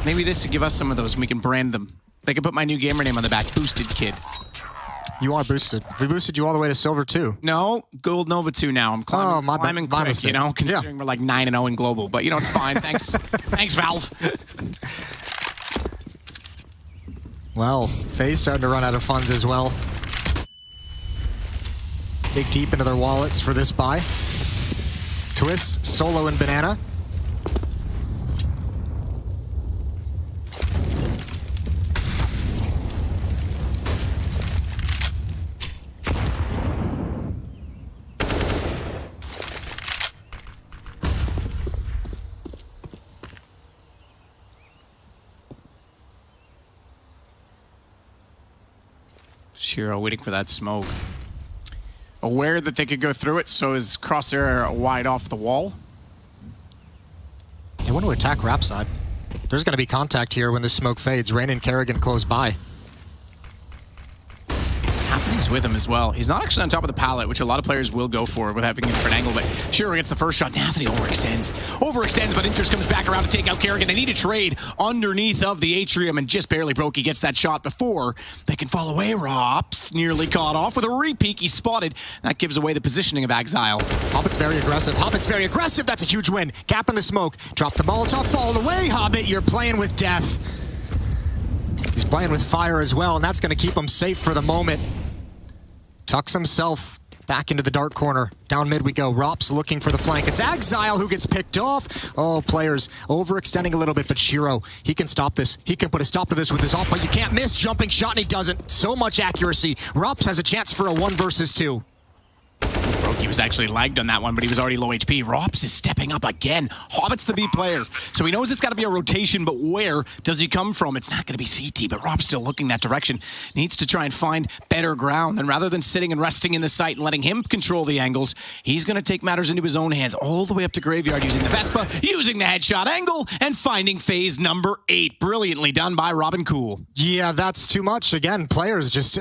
Maybe this would give us some of those and we can brand them. They could put my new gamer name on the back, Boosted Kid. You are boosted. We boosted you all the way to silver, too. No, gold Nova 2 now. I'm climbing quick, you know, considering we're like 9-0 in global. But, you know, it's fine. Thanks. Thanks, Valve. Well, FaZe starting to run out of funds as well. Dig deep into their wallets for this buy. Twist, Solo, and Banana. Shiro waiting for that smoke. Aware that they could go through it, so is Crosshair wide off the wall. They want to attack Rap side. There's going to be contact here when the smoke fades. Rain and Kerrigan close by. He's with him as well. He's not actually on top of the pallet, which a lot of players will go for with having a different angle, but Shiro gets the first shot. Nathany overextends, but Inters comes back around to take out Kerrigan. They need to trade underneath of the atrium, and just barely Brokey gets that shot before they can fall away. Rops nearly caught off with a repeat. He's spotted. That gives away the positioning of Exile. Hobbit's very aggressive. That's a huge win. Gap in the smoke. Drop the Molotov. Fall away, Hobbit. You're playing with death. He's playing with fire as well, and that's going to keep him safe for the moment. Tucks himself back into the dark corner. Down mid we go. Rops looking for the flank. It's Exile who gets picked off. Oh, players overextending a little bit, but Shiro, he can stop this. He can put a stop to this with his off, but you can't miss. Jumping shot, and he doesn't. So much accuracy. Rops has a chance for a 1 versus 2. Brokey was actually lagged on that one, but he was already low HP. Rops is stepping up again. Hobbit's the B player, so he knows it's got to be a rotation, but where does he come from? It's not going to be CT, but Rops still looking that direction. Needs to try and find better ground, and rather than sitting and resting in the site and letting him control the angles, he's going to take matters into his own hands all the way up to Graveyard using the Vespa, using the headshot angle, and finding phase number 8. Brilliantly done by Robin Cool. Yeah, that's too much. Again, players just...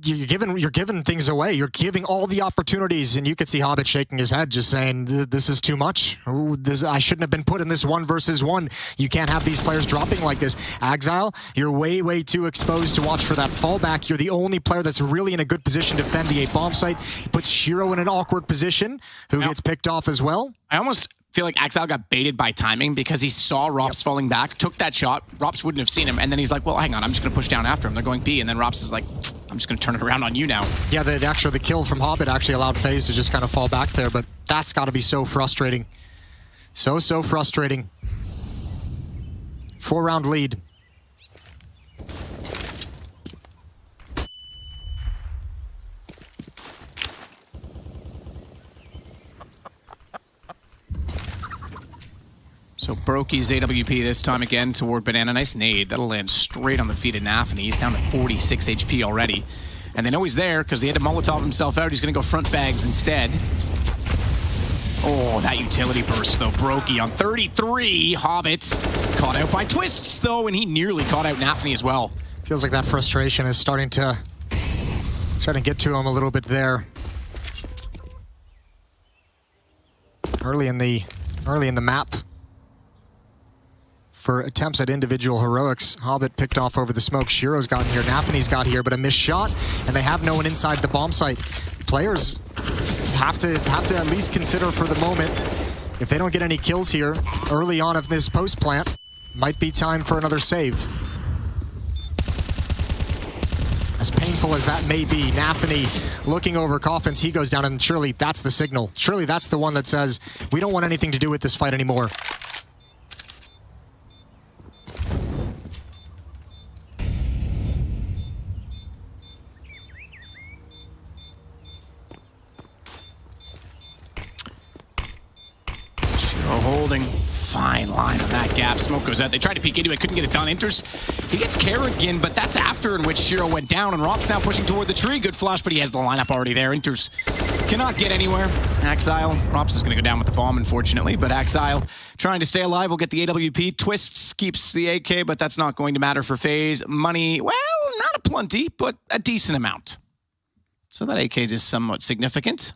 You're giving things away. You're giving all the opportunities, and you could see Hobbit shaking his head, just saying, "This is too much. I shouldn't have been put in this 1 versus 1. You can't have these players dropping like this." Exile, you're way too exposed to watch for that fallback. You're the only player that's really in a good position to defend the A bomb site. It puts Shiro in an awkward position, who gets picked off as well. I almost feel like Exile got baited by timing because he saw Rops falling back, took that shot. Rops wouldn't have seen him, and then he's like, well, hang on, I'm just going to push down after him. They're going B, and then Rops is like, I'm just going to turn it around on you now. Yeah, the kill from Hobbit actually allowed FaZe to just kind of fall back there, but that's got to be so frustrating. So frustrating. 4-round lead. So Brokey's AWP this time again toward Banana. Nice nade. That'll land straight on the feet of Nathany. He's down to 46 HP already. And they know he's there because he had to Molotov himself out. He's going to go front bags instead. Oh, that utility burst, though. Brokey on 33. Hobbit caught out by Twists, though, and he nearly caught out Nathany as well. Feels like that frustration is starting to get to him a little bit there. Early in the map. For attempts at individual heroics, Hobbit picked off over the smoke. Shiro's gotten here, Nathany's got here, but a missed shot, and they have no one inside the bomb site. Players have to at least consider for the moment, if they don't get any kills here early on of this post plant, might be time for another save. As painful as that may be, Nathany looking over coffins, he goes down, and surely that's the signal. Surely that's the one that says, we don't want anything to do with this fight anymore. Holding fine line on that gap. Smoke goes out. They tried to peek into it, couldn't get it done. Inters, he gets Kerrigan, but that's after in which Shiro went down, and Rob's now pushing toward the tree. Good flash, but he has the lineup already there. Inters cannot get anywhere. Exile, Rob's is going to go down with the bomb, unfortunately, but Exile trying to stay alive will get the AWP. Twists keeps the AK, but that's not going to matter for FaZe. Money, well, not a plenty, but a decent amount. So that AK is somewhat significant.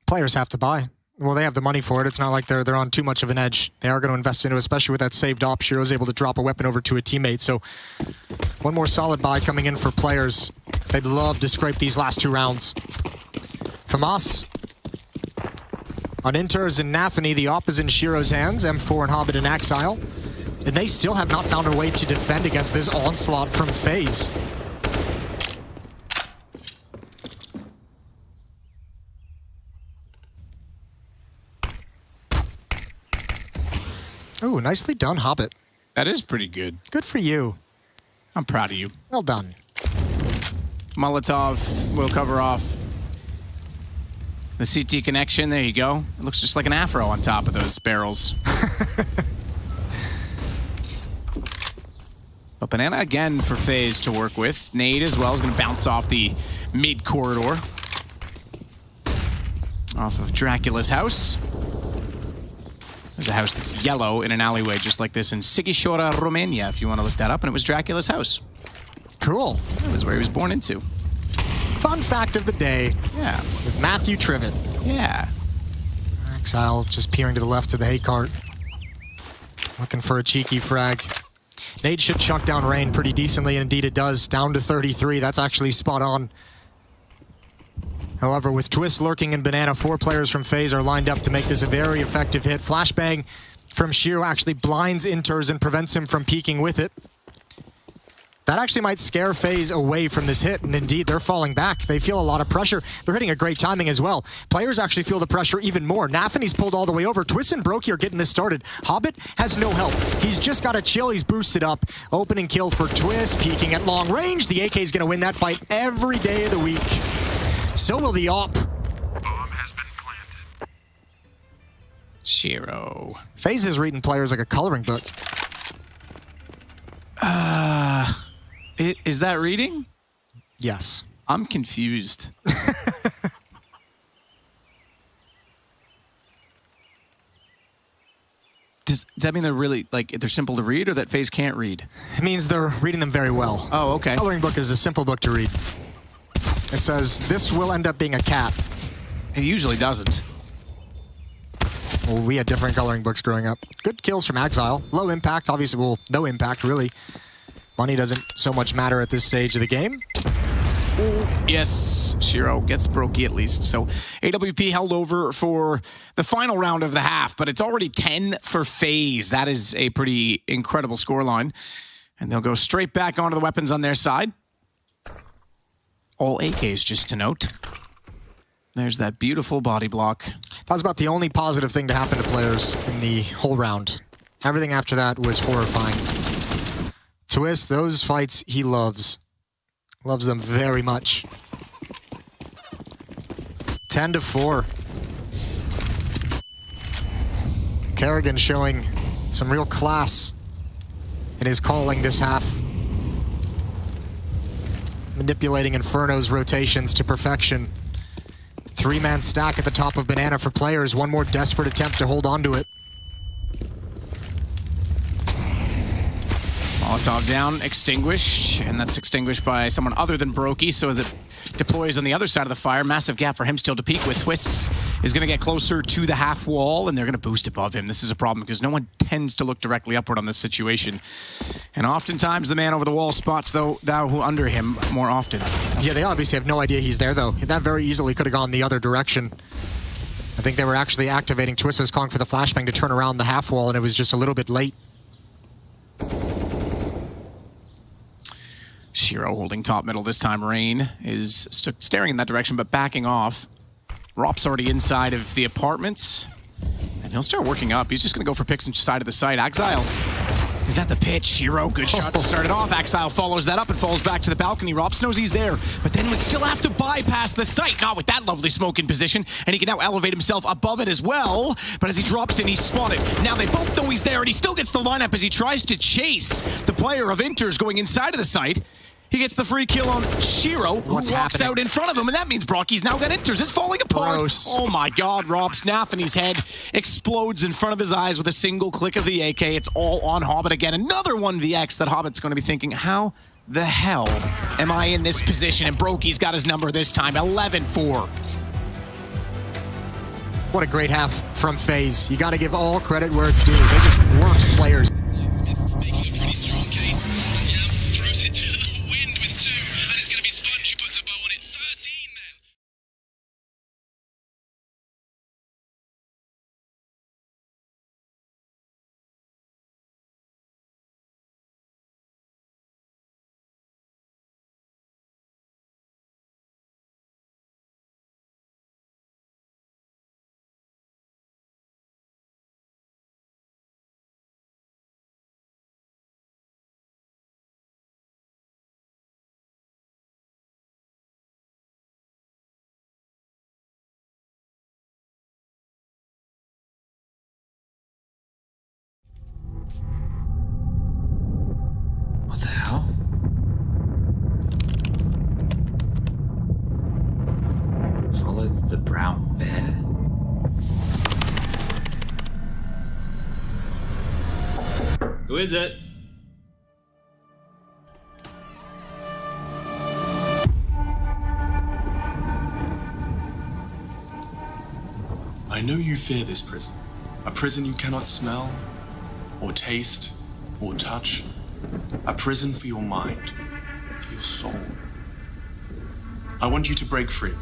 Players have to buy. Well, they have the money for it. It's not like they're on too much of an edge. They are going to invest into it, especially with that saved op. Shiro's able to drop a weapon over to a teammate. So one more solid buy coming in for players. They'd love to scrape these last 2 rounds. FAMAS on Inters and Nathany. The op is in Shiro's hands. M4 and Hobbit and Exile. And they still have not found a way to defend against this onslaught from FaZe. Oh, nicely done, Hobbit. That is pretty good. Good for you. I'm proud of you. Well done. Molotov will cover off the CT connection. There you go. It looks just like an afro on top of those barrels. But But Banana again for FaZe to work with. Nade as well is going to bounce off the mid corridor. Off of Dracula's house. There's a house that's yellow in an alleyway just like this in Sighișoara, Romania, if you want to look that up. And it was Dracula's house. Cool. It was where he was born into. Fun fact of the day. Yeah. With Matthew Trivet. Yeah. Exile just peering to the left of the hay cart. Looking for a cheeky frag. Nade should chunk down Rain pretty decently, and indeed it does. Down to 33. That's actually spot on. However, with Twist lurking in Banana, 4 players from FaZe are lined up to make this a very effective hit. Flashbang from Shiro actually blinds Inters and prevents him from peeking with it. That actually might scare FaZe away from this hit, and indeed, they're falling back. They feel a lot of pressure. They're hitting a great timing as well. Players actually feel the pressure even more. Nafany's pulled all the way over. Twist and Brokey are getting this started. Hobbit has no help. He's just got to chill. He's boosted up. Opening kill for Twist, peeking at long range. The AK is going to win that fight every day of the week. So will the op. Bomb has been planted. Shiro. FaZe is reading players like a coloring book. Is that reading? Yes. I'm confused. Does that mean they're really, like, they're simple to read or that FaZe can't read? It means they're reading them very well. Oh, okay. Coloring book is a simple book to read. It says, this will end up being a cat. It usually doesn't. Well, we had different coloring books growing up. Good kills from Exile. Low impact, obviously, well, no impact, really. Money doesn't so much matter at this stage of the game. Ooh, yes, Shiro gets Brokey at least. So AWP held over for the final round of the half, but it's already 10 for FaZe. That is a pretty incredible scoreline. And they'll go straight back onto the weapons on their side. All AKs, just to note. There's that beautiful body block. That was about the only positive thing to happen to players in the whole round. Everything after that was horrifying. Twist, those fights he loves. Loves them very much. 10-4. Kerrigan showing some real class in his calling this half. Manipulating Inferno's rotations to perfection. 3-man stack at the top of Banana for players. One more desperate attempt to hold on to it. Molotov down, extinguished, and that's extinguished by someone other than Brokey, so as it deploys on the other side of the fire, massive gap for him still to peek with. Twists is going to get closer to the half wall, and they're going to boost above him. This is a problem because no one tends to look directly upward on this situation. And oftentimes the man over the wall spots thou who under him more often. Yeah, they obviously have no idea he's there, though. That very easily could have gone the other direction. I think they were actually activating. Twist was calling for the flashbang to turn around the half wall, and it was just a little bit late. Shiro holding top middle this time. Rain is staring in that direction, but backing off. Rop's already inside of the apartments, and he'll start working up. He's just going to go for picks inside of the site. Exile is at the pitch. Shiro, good shot to start it off. Exile follows that up and falls back to the balcony. Rops knows he's there, but then would still have to bypass the site. Not with that lovely smoke in position, and he can now elevate himself above it as well. But as he drops in, he's spotted. Now they both know he's there, and he still gets the lineup as he tries to chase the player of Inters going inside of the site. He gets the free kill on Shiro, who walks out in front of him, and that means Brocky's now got Inters. It's falling apart. Gross. Oh my God, Rops. Nafany's head explodes in front of his eyes with a single click of the AK. It's all on Hobbit again. Another 1vx that Hobbit's going to be thinking, how the hell am I in this position? And Brokey's got his number this time, 11-4. What a great half from FaZe. You got to give all credit where it's due. They just worked players. Who is it? I know you fear this prison. A prison you cannot smell, or taste, or touch. A prison for your mind, for your soul. I want you to break free.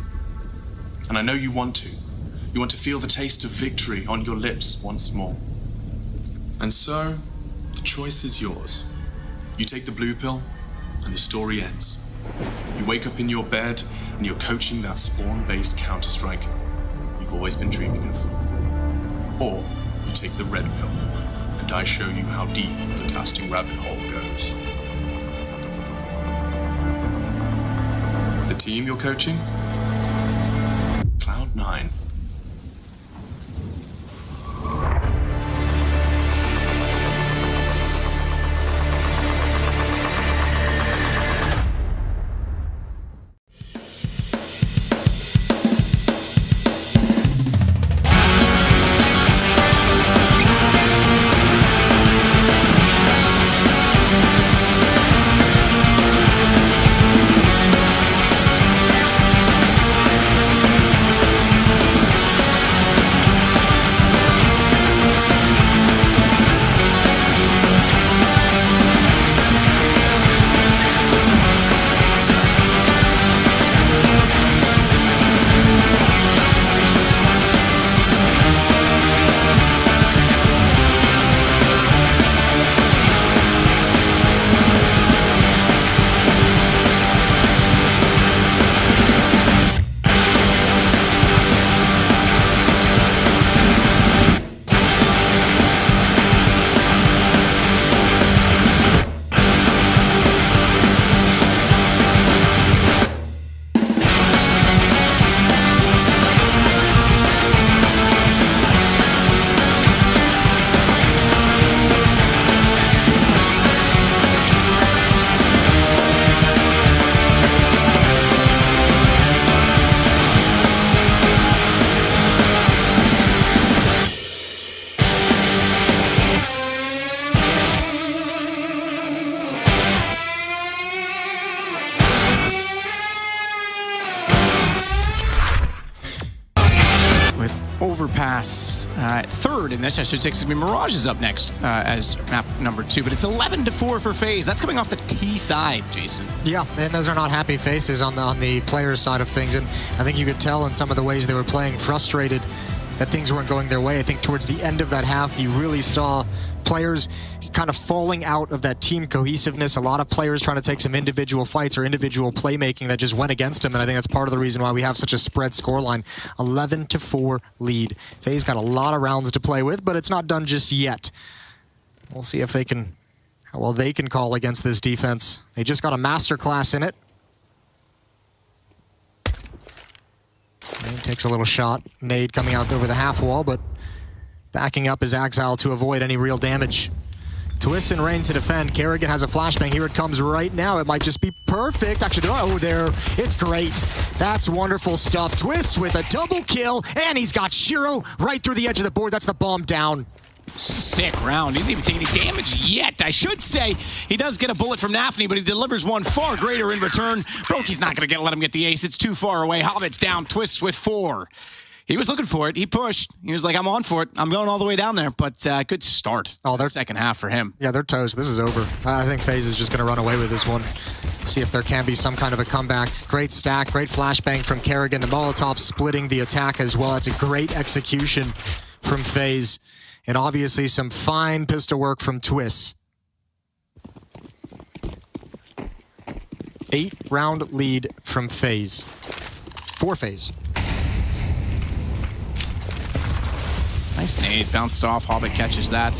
And I know you want to. You want to feel the taste of victory on your lips once more. And so, the choice is yours. You take the blue pill, and the story ends. You wake up in your bed, and you're coaching that spawn-based Counter-Strike you've always been dreaming of. Or you take the red pill, and I show you how deep the casting rabbit hole goes. The team you're coaching? Cloud9. Overpass third in this, I should say. Excuse me, Mirage is up next as map number 2, but it's 11-4 for FaZe. That's coming off the T side, Jason. Yeah, and those are not happy faces on the players' side of things, and I think you could tell in some of the ways they were playing, frustrated that things weren't going their way. I think towards the end of that half, you really saw players kind of falling out of that team cohesiveness. A lot of players trying to take some individual fights or individual playmaking that just went against them, and I think that's part of the reason why we have such a spread scoreline. 11-4 lead. FaZe got a lot of rounds to play with, but it's not done just yet. We'll see if they can, how well they can call against this defense. They just got a masterclass in it. And takes a little shot. Nade coming out over the half wall, but backing up his Exile to avoid any real damage. Twist and Rain to defend. Kerrigan has a flashbang. Here it comes right now. It might just be perfect. Actually, there. It's great. That's wonderful stuff. Twist with a double kill, and he's got Shiro right through the edge of the board. That's the bomb down. Sick round. He didn't even take any damage yet. I should say he does get a bullet from Nafny, but he delivers one far greater in return. Broky's not going to let him get the ace. It's too far away. Hobbit's down. Twist with 4. He was looking for it. He pushed. He was like, I'm on for it. I'm going all the way down there. But good start. Oh, their second half for him. Yeah, they're toast. This is over. I think FaZe is just going to run away with this one. See if there can be some kind of a comeback. Great stack. Great flashbang from Kerrigan. The Molotov splitting the attack as well. That's a great execution from FaZe. And obviously some fine pistol work from Twist. 8-round lead from FaZe. For FaZe. Nice nade, bounced off. Hobbit catches that.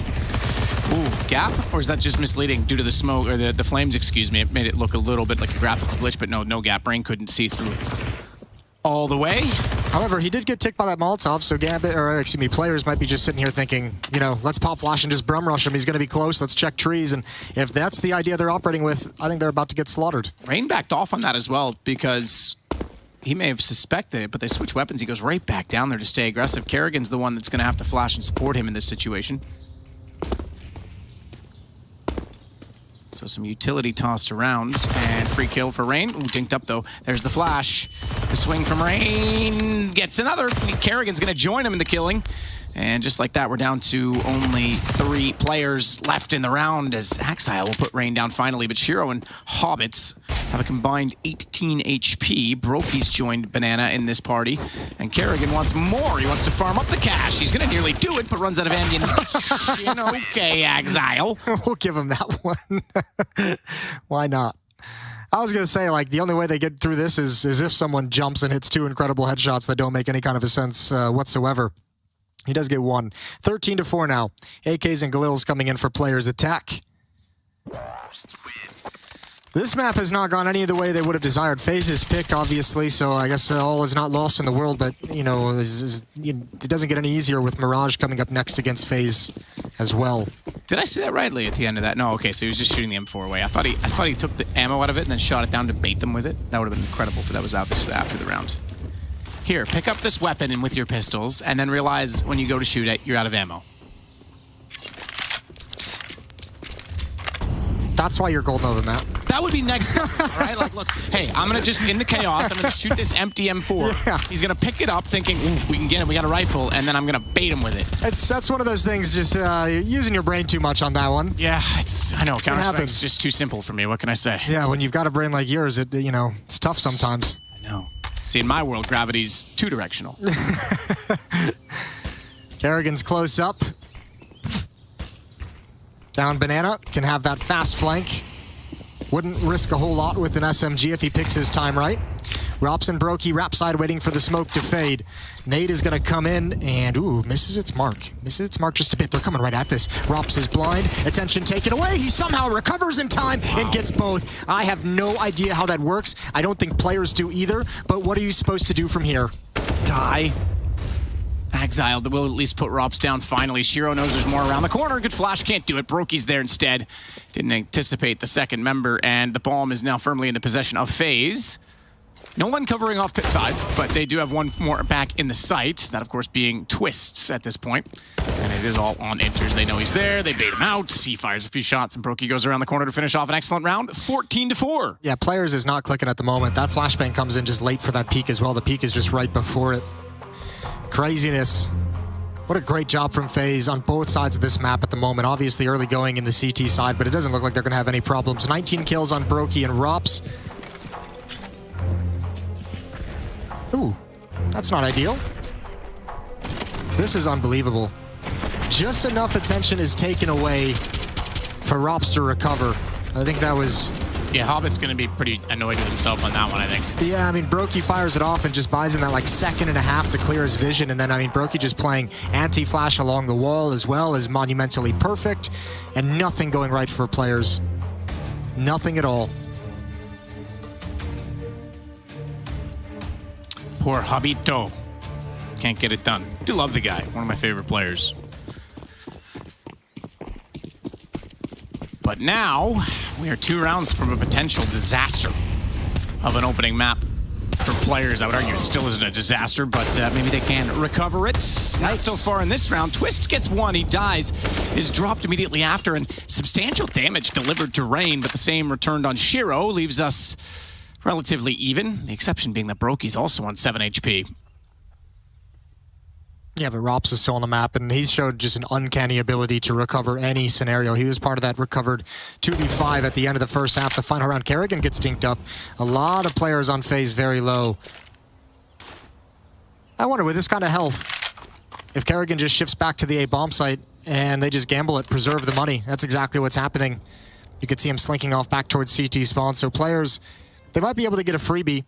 Ooh, gap? Or is that just misleading due to the smoke, or the flames, excuse me? It made it look a little bit like a graphical glitch, but no gap. Brain couldn't see through all the way. However, he did get ticked by that Molotov, so Gambit, or excuse me, players might be just sitting here thinking, you know, let's pop flash and just brum rush him. He's going to be close. Let's check trees. And if that's the idea they're operating with, I think they're about to get slaughtered. Rain backed off on that as well because he may have suspected it, but they switch weapons. He goes right back down there to stay aggressive. Kerrigan's the one that's going to have to flash and support him in this situation. So some utility tossed around, and free kill for Rain. Ooh, dinked up though. There's the flash. The swing from Rain gets another. Kerrigan's gonna join him in the killing. And just like that, we're down to only 3 players left in the round as Exile will put Rain down finally. But Shiro and Hobbits have a combined 18 HP. Brokey's joined Banana in this party. And Kerrigan wants more. He wants to farm up the cash. He's going to nearly do it, but runs out of ammunition. Okay, Exile. We'll give him that one. Why not? I was going to say, like, the only way they get through this is if someone jumps and hits 2 incredible headshots that don't make any kind of a sense whatsoever. He does get 1. 13-4 now. AKs and Galil's coming in for players attack. This map has not gone any of the way they would have desired. FaZe's pick, obviously, so I guess all is not lost in the world, but, you know, it doesn't get any easier with Mirage coming up next against FaZe as well. Did I see that rightly at the end of that? No, okay, so he was just shooting the M4 away. I thought he took the ammo out of it and then shot it down to bait them with it. That would have been incredible, but that was obviously after the round. Here, pick up this weapon and with your pistols, and then realize when you go to shoot it, you're out of ammo. That's why you're golden over, Matt. That would be next level, right? Like, look, hey, I'm going to just, in the chaos, I'm going to shoot this empty M4. Yeah. He's going to pick it up thinking, ooh, we can get it, we got a rifle, and then I'm going to bait him with it. That's one of those things, just you're using your brain too much on that one. Yeah, I know, Counter-Strike's just too simple for me, what can I say? Yeah, when you've got a brain like yours, it's tough sometimes. I know. See, in my world, gravity's 2-directional. Kerrigan's close up. Down Banana, can have that fast flank. Wouldn't risk a whole lot with an SMG if he picks his time right. Rops and Brokey, wrap side waiting for the smoke to fade. Nade is going to come in and, ooh, misses its mark. Misses its mark just a bit. They're coming right at this. Rops is blind. Attention taken away. He somehow recovers in time and gets both. I have no idea how that works. I don't think players do either. But what are you supposed to do from here? Die. Exiled will at least put Rops down finally. Shiro knows there's more around the corner. Good flash, can't do it. Brokey's there instead. Didn't anticipate the second member, and the bomb is now firmly in the possession of FaZe. No one covering off pit side, but they do have one more back in the site. That, of course, being Twists at this point. And it is all on enters. They know he's there. They bait him out. C fires a few shots, and Brokey goes around the corner to finish off an excellent round. 14-4. Yeah, players is not clicking at the moment. That flashbang comes in just late for that peak as well. The peak is just right before it. Craziness. What a great job from FaZe on both sides of this map at the moment. Obviously early going in the CT side, but it doesn't look like they're going to have any problems. 19 kills on Brokey and Rops. Ooh, that's not ideal. This is unbelievable. Just enough attention is taken away for Rops to recover. I think that was... Yeah, Hobbit's going to be pretty annoyed with himself on that one, I think. Yeah, I mean, Brokey fires it off and just buys him that, like, second and a half to clear his vision. And then, I mean, Brokey just playing anti-flash along the wall as well is monumentally perfect. And nothing going right for players. Nothing at all. Poor Hobbito. Can't get it done. Do love the guy. One of my favorite players. But now, we are 2 rounds from a potential disaster of an opening map for players. I would argue it still isn't a disaster, but maybe they can recover it. Not so far in this round. Twist gets 1, he dies, is dropped immediately after, and substantial damage delivered to Rain, but the same returned on Shiro, leaves us relatively even. The exception being that Brokey's also on 7 HP. Yeah, but Rops is still on the map, and he's showed just an uncanny ability to recover any scenario. He was part of that recovered 2v5 at the end of the first half. The final round, Kerrigan gets dinked up. A lot of players on FaZe very low. I wonder, with this kind of health, if Kerrigan just shifts back to the A bomb site and they just gamble it, preserve the money. That's exactly what's happening. You could see him slinking off back towards CT spawn. So players, they might be able to get a freebie.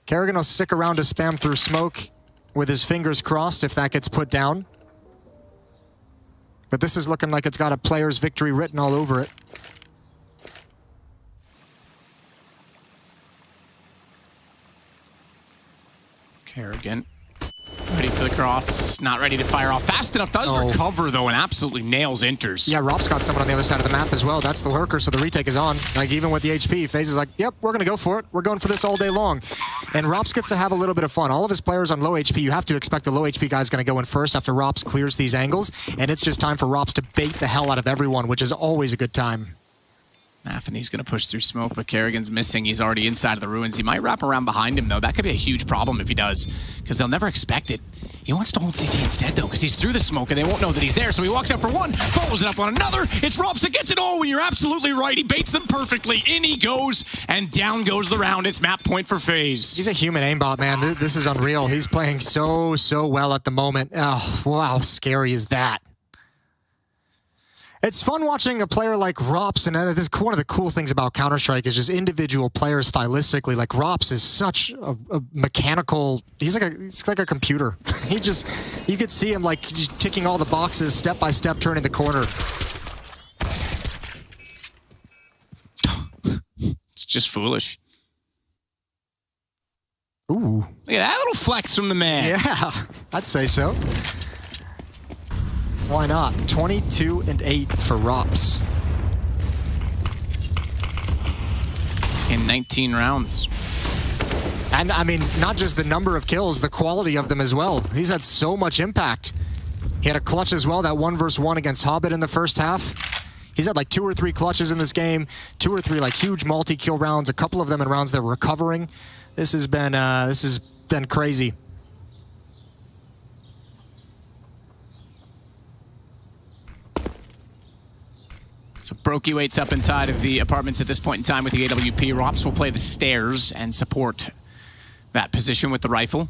Kerrigan will stick around to spam through smoke, with his fingers crossed if that gets put down. But this is looking like it's got a player's victory written all over it. Kerrigan, ready for the cross, not ready to fire off fast enough. Does recover though and absolutely nails enters. Yeah, Rob's got someone on the other side of the map as well. That's the lurker, so the retake is on. Like, even with the HP, FaZe is like, yep, we're gonna go for it. We're going for this all day long. And Rops gets to have a little bit of fun. All of his players on low HP, you have to expect the low HP guy's going to go in first after Rops clears these angles. And it's just time for Rops to bait the hell out of everyone, which is always a good time. Anthony's going to push through smoke, but Kerrigan's missing. He's already inside of the ruins. He might wrap around behind him, though. That could be a huge problem if he does, because they'll never expect it. He wants to hold CT instead, though, because he's through the smoke, and they won't know that he's there. So he walks out for one, follows it up on another. It's Rops that gets it all, and you're absolutely right. He baits them perfectly. In he goes, and down goes the round. It's map point for FaZe. He's a human aimbot, man. This is unreal. He's playing so well at the moment. Oh, wow, how scary is that? It's fun watching a player like Rops, and this is one of the cool things about Counter-Strike is just individual players stylistically. Like Rops is such a mechanical. He's like a computer. You could see him like ticking all the boxes step by step, turning the corner. It's just foolish. Ooh, look at that little flex from the man. Yeah, I'd say so. Why not? 22-8 for Rops. In 19 rounds. And I mean, not just the number of kills, the quality of them as well. He's had so much impact. He had a clutch as well, that 1v1 against Hobbit in the first half. He's had like 2 or 3 clutches in this game, 2 or 3 like huge multi-kill rounds, a couple of them in rounds that were recovering. This has been crazy. So Brokey waits up inside of the apartments at this point in time with the AWP. Rops will play the stairs and support that position with the rifle.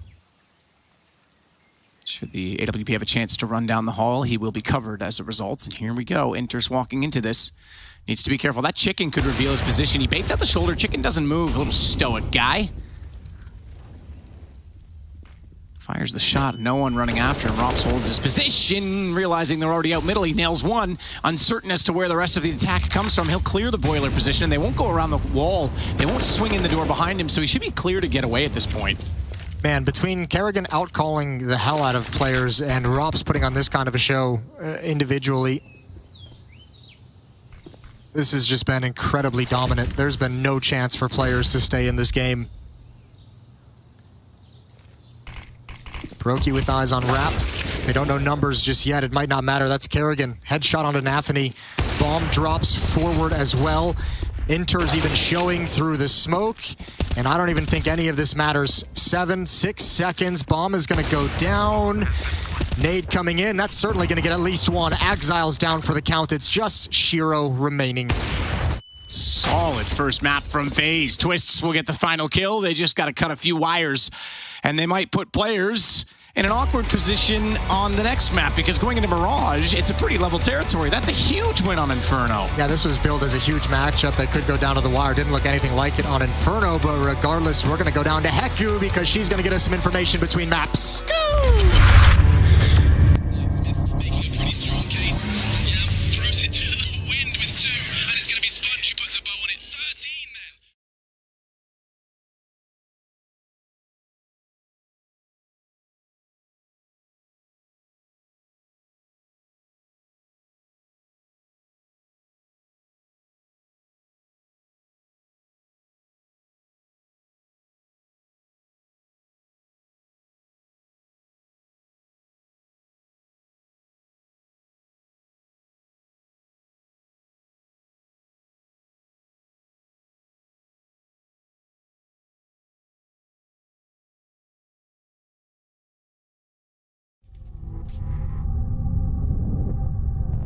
Should the AWP have a chance to run down the hall, he will be covered as a result. And here we go. Inter's walking into this. Needs to be careful. That Chicken could reveal his position. He baits out the shoulder. Chicken doesn't move. A little stoic guy. Fires the shot, no one running after him. Rops holds his position, realizing they're already out middle. He nails one, uncertain as to where the rest of the attack comes from. He'll clear the boiler position. They won't go around the wall. They won't swing in the door behind him, so he should be clear to get away at this point. Man, between Kerrigan outcalling the hell out of players and Rops putting on this kind of a show individually, this has just been incredibly dominant. There's been no chance for players to stay in this game. Brokey with eyes on Rap. They don't know numbers just yet. It might not matter. That's Kerrigan. Headshot onto Nathany. Bomb drops forward as well. Inter's even showing through the smoke. And I don't even think any of this matters. 6 seconds. Bomb is going to go down. Nade coming in. That's certainly going to get at least one. Exile's down for the count. It's just Shiro remaining. Solid first map from FaZe. Twists will get the final kill. They just got to cut a few wires. And they might put players in an awkward position on the next map, because going into Mirage, it's a pretty level territory. That's a huge win on Inferno. Yeah, this was billed as a huge matchup that could go down to the wire. Didn't look anything like it on Inferno, but regardless, we're going to go down to Heku because she's going to get us some information between maps. Go!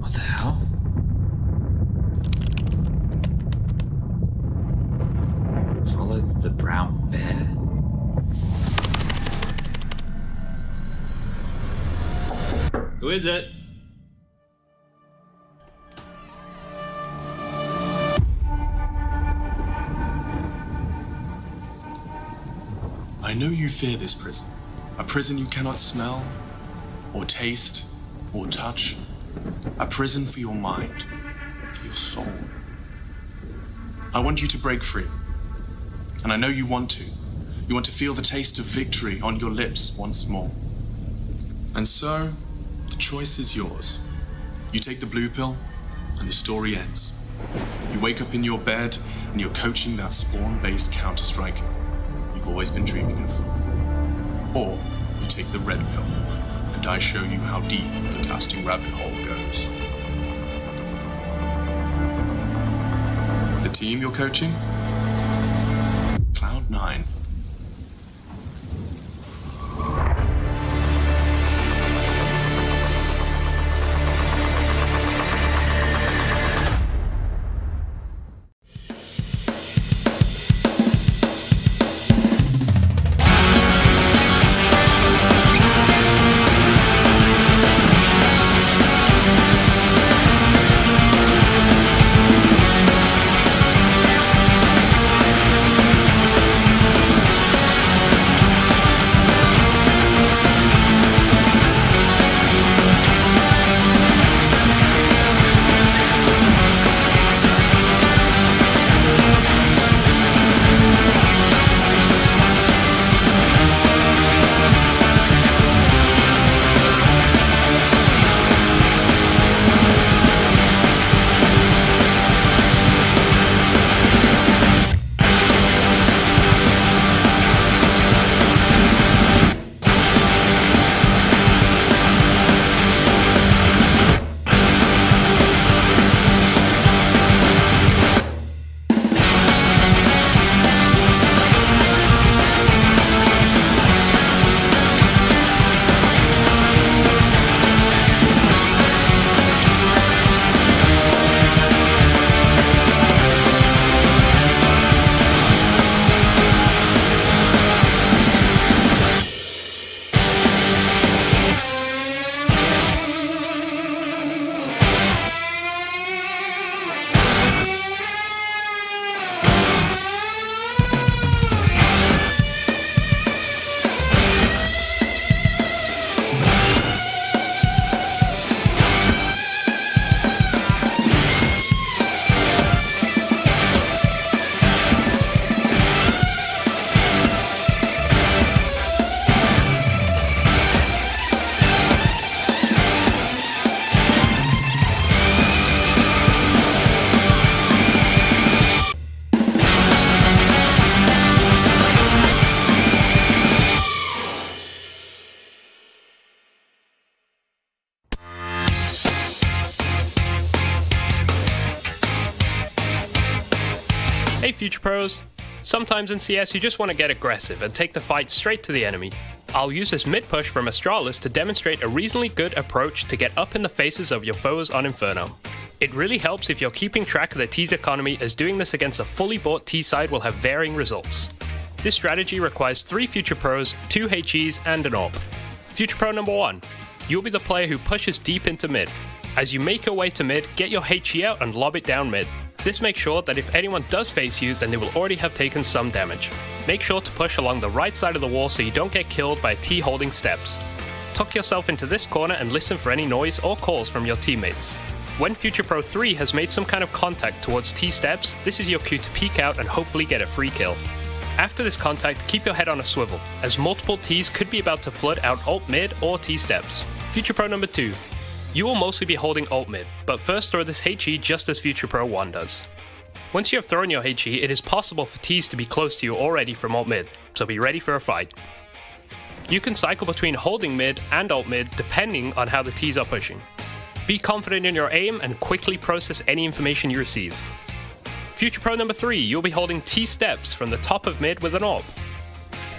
What the hell? Follow the brown bear? Who is it? I know you fear this prison. A prison you cannot smell, or taste, or touch. A prison for your mind, for your soul. I want you to break free. And I know you want to. You want to feel the taste of victory on your lips once more. And so, the choice is yours. You take the blue pill, and the story ends. You wake up in your bed, and you're coaching that spawn-based Counter-Strike. You you've always been dreaming of. Or you take the red pill, and I show you how deep the casting rabbit hole goes. The team you're coaching? Cloud9. Hey Future Pros, sometimes in CS you just want to get aggressive and take the fight straight to the enemy. I'll use this mid push from Astralis to demonstrate a reasonably good approach to get up in the faces of your foes on Inferno. It really helps if you're keeping track of the T's economy, as doing this against a fully bought T side will have varying results. This strategy requires 3 Future Pros, 2 HEs and an AWP. Future Pro number 1, you'll be the player who pushes deep into mid. As you make your way to mid, get your HE out and lob it down mid. This makes sure that if anyone does face you, then they will already have taken some damage. Make sure to push along the right side of the wall so you don't get killed by a T holding steps. Tuck yourself into this corner and listen for any noise or calls from your teammates. When Future Pro 3 has made some kind of contact towards T steps, this is your cue to peek out and hopefully get a free kill. After this contact, keep your head on a swivel, as multiple Ts could be about to flood out ult mid or T steps. Future Pro number 2. You will mostly be holding ult mid, but first throw this HE just as Future Pro 1 does. Once you have thrown your HE, it is possible for Ts to be close to you already from ult mid, so be ready for a fight. You can cycle between holding mid and ult mid depending on how the Ts are pushing. Be confident in your aim and quickly process any information you receive. Future Pro number 3, you'll be holding T steps from the top of mid with an AWP.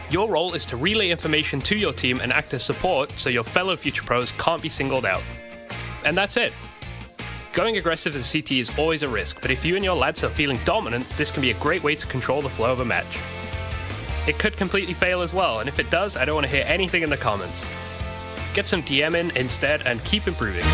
Your role is to relay information to your team and act as support so your fellow Future Pros can't be singled out. And that's it. Going aggressive as CT is always a risk, but if you and your lads are feeling dominant, this can be a great way to control the flow of a match. It could completely fail as well, and if it does, I don't want to hear anything in the comments. Get some DM in instead and keep improving.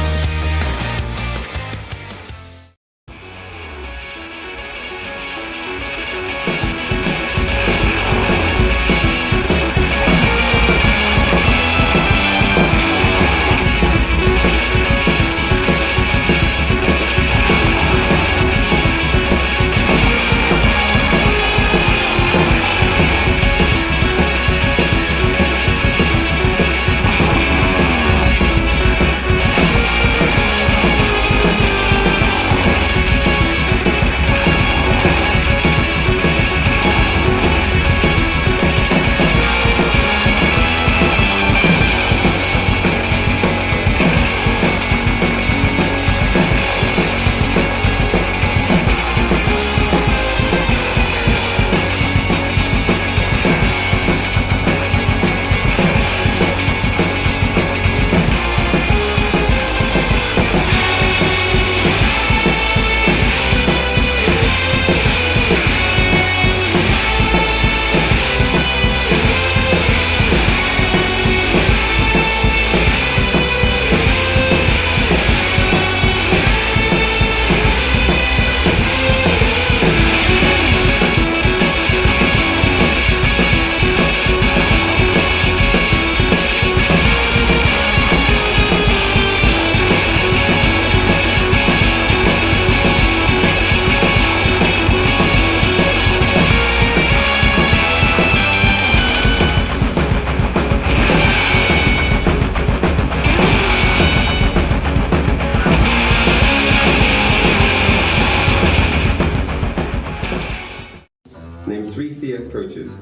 players, coaches.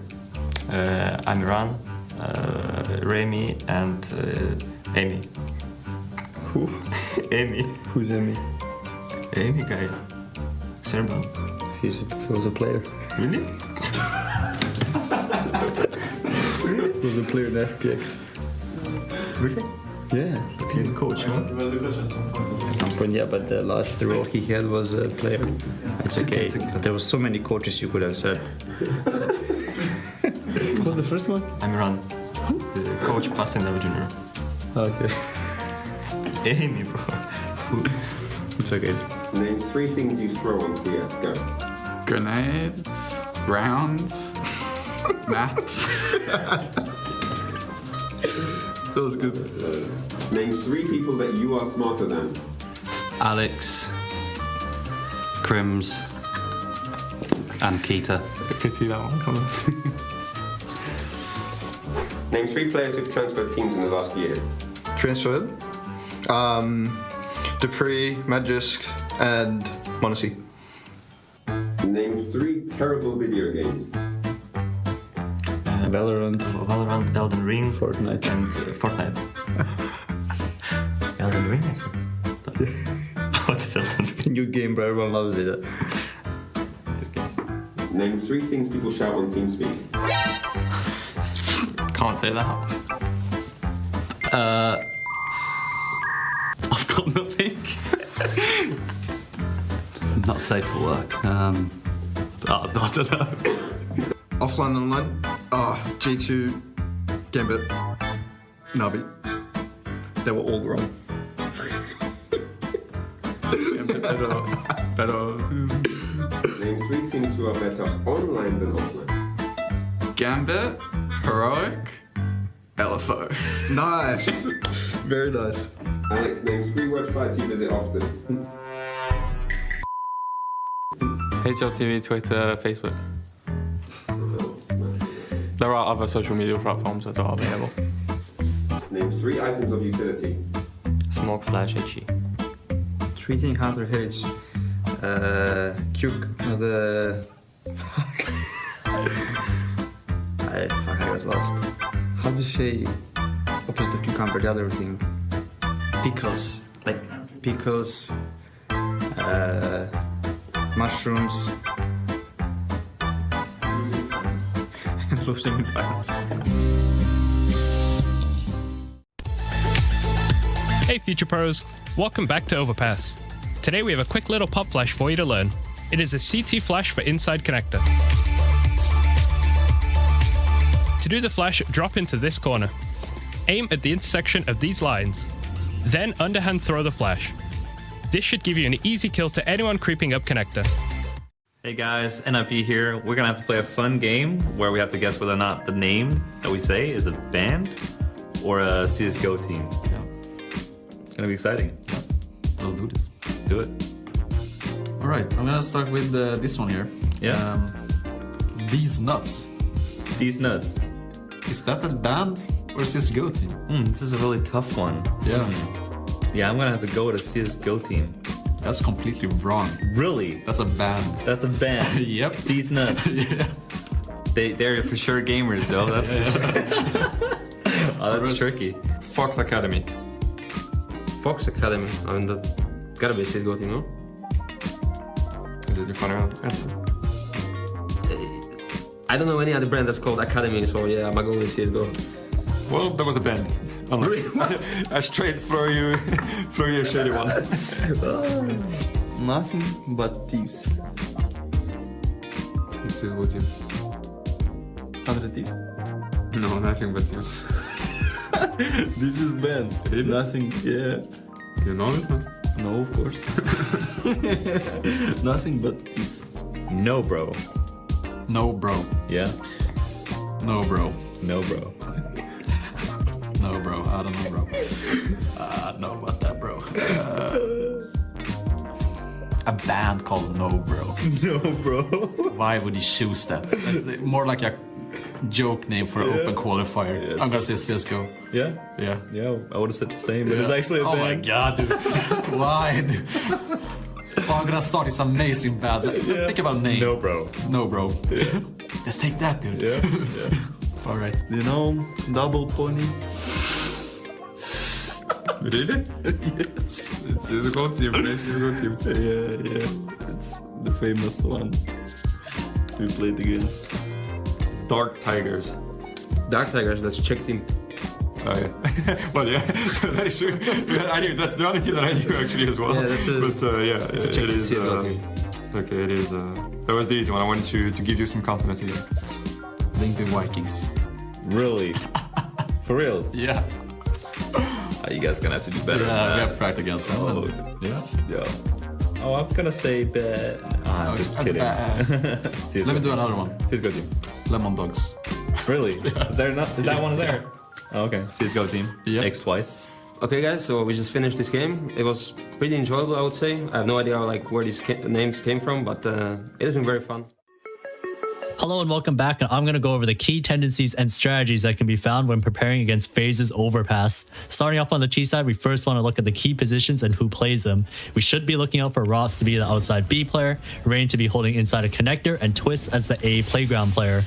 Amiran, Remy, and Amy. Who? Amy. Who's Amy? Amy guy. Serban. He was a player. Really? He was a player in FPX. Really? Yeah. He's a coach, no? At some point, yeah, but the last role he had was a player. It's okay, but there were so many coaches you could have said. What was the first one? Amiran. The coach passing level junior. Okay. Amy, bro. It's okay. Name 3 things you throw on CSGO. Grenades, rounds, maps. That was good. Name 3 people that you are smarter than. Alex, Crims, and Keita. I can see that one coming. Name 3 players who've transferred teams in the last year. Transferred. Dupree, Magisk, and Monacy. Name 3 terrible video games. Valorant, Elden Ring, Fortnite. and Fortnite. Elden Ring, I said. What is Elden Ring? New game, bro. Everyone loves it. It's okay. Name 3 things people shout on TeamSpeak. Can't say that. I've got nothing. Not safe for work. I don't know. Offline and online. G2, Gambit, Navi. They were all wrong. Name 3 teams who are better online than offline. Gambit, Heroic, LFO. Nice. Very nice. Alex, name 3 websites you visit often. HLTV, Twitter, Facebook. There are other social media platforms that are available. Name 3 items of utility. Smoke, flash, HE. 3 things Hunter hates. Fuck. I got lost. How do you say opposite of cucumber, the other thing? Pickles. Like pickles, mushrooms. Losing in finals. Hey Future Pros, welcome back to Overpass. Today we have a quick little pop flash for you to learn. It is a CT flash for inside connector. To do the flash, drop into this corner. Aim at the intersection of these lines. Then underhand throw the flash. This should give you an easy kill to anyone creeping up connector. Hey guys, NIP here. We're gonna have to play a fun game where we have to guess whether or not the name that we say is a band or a CSGO team. Yeah. It's gonna be exciting. Yeah. Let's do this. Let's do it. All right, I'm gonna start with this one here. Yeah. These Nuts. These Nuts. Is that a band or a CSGO team? This is a really tough one. Yeah. Yeah, I'm gonna have to go with a CSGO team. That's completely wrong. Really? That's a band. That's a band. Yep. These Nuts. Yeah. They're for sure gamers though. That's oh, that's tricky. Fox Academy. Fox Academy. I mean, that gotta be a CSGO team, no? Is it your final answer? I don't know any other brand that's called Academy, so yeah, I'm gonna go with CSGO. Well, there was a band. I straight throw you a shitty one. Nothing but thieves. This is what team? 100 thieves. No, nothing but teams. This is band. Really? Nothing. Yeah. You know this one? No, of course. Nothing but thieves. No, bro. No, bro. Yeah. No, bro. No, bro. No, bro. I don't know, bro. I don't know about that, bro. A band called No, Bro. No, bro. Why would you choose that? That's more like a joke name for an open qualifier. Yeah, I'm gonna say CSGO. Yeah? Yeah. Yeah, I would have said the same, but it's actually a band. Oh my god, dude. Why, dude? Oh, I'm gonna start this amazing band. Let's think about a name. No, bro. No, bro. Let's take that, dude. Yeah. All right. You know, double pony. Really? Yes. It's a good team, it's a good team. Yeah. It's the famous one we played against. Dark Tigers. Dark Tigers, that's Czech team. Oh yeah. Well, yeah, that is true. I knew that's the only team that I knew actually as well. Yeah, that's a. But yeah, it's a it Czech is. CSGO team. Okay, it is. That was the easy one. I wanted to give you some confidence again. Lincoln Vikings. Really? For reals? Yeah. You guys gonna have to do better. Yeah, we have to fight against them. Oh, Yeah. Oh, I'm gonna say bad. I'm just kidding. Let me do another one. CSGO team. Lemon Dogs. Really? Is that one there? Oh, okay. CSGO team. Yep. X twice. Okay, guys, so we just finished this game. It was pretty enjoyable, I would say. I have no idea like where these names came from, but it has been very fun. Hello and welcome back, and I'm going to go over the key tendencies and strategies that can be found when preparing against FaZe's Overpass. Starting off on the T side, we first want to look at the key positions and who plays them. We should be looking out for Ross to be the outside B player, Rain to be holding inside a connector, and Twist as the A playground player.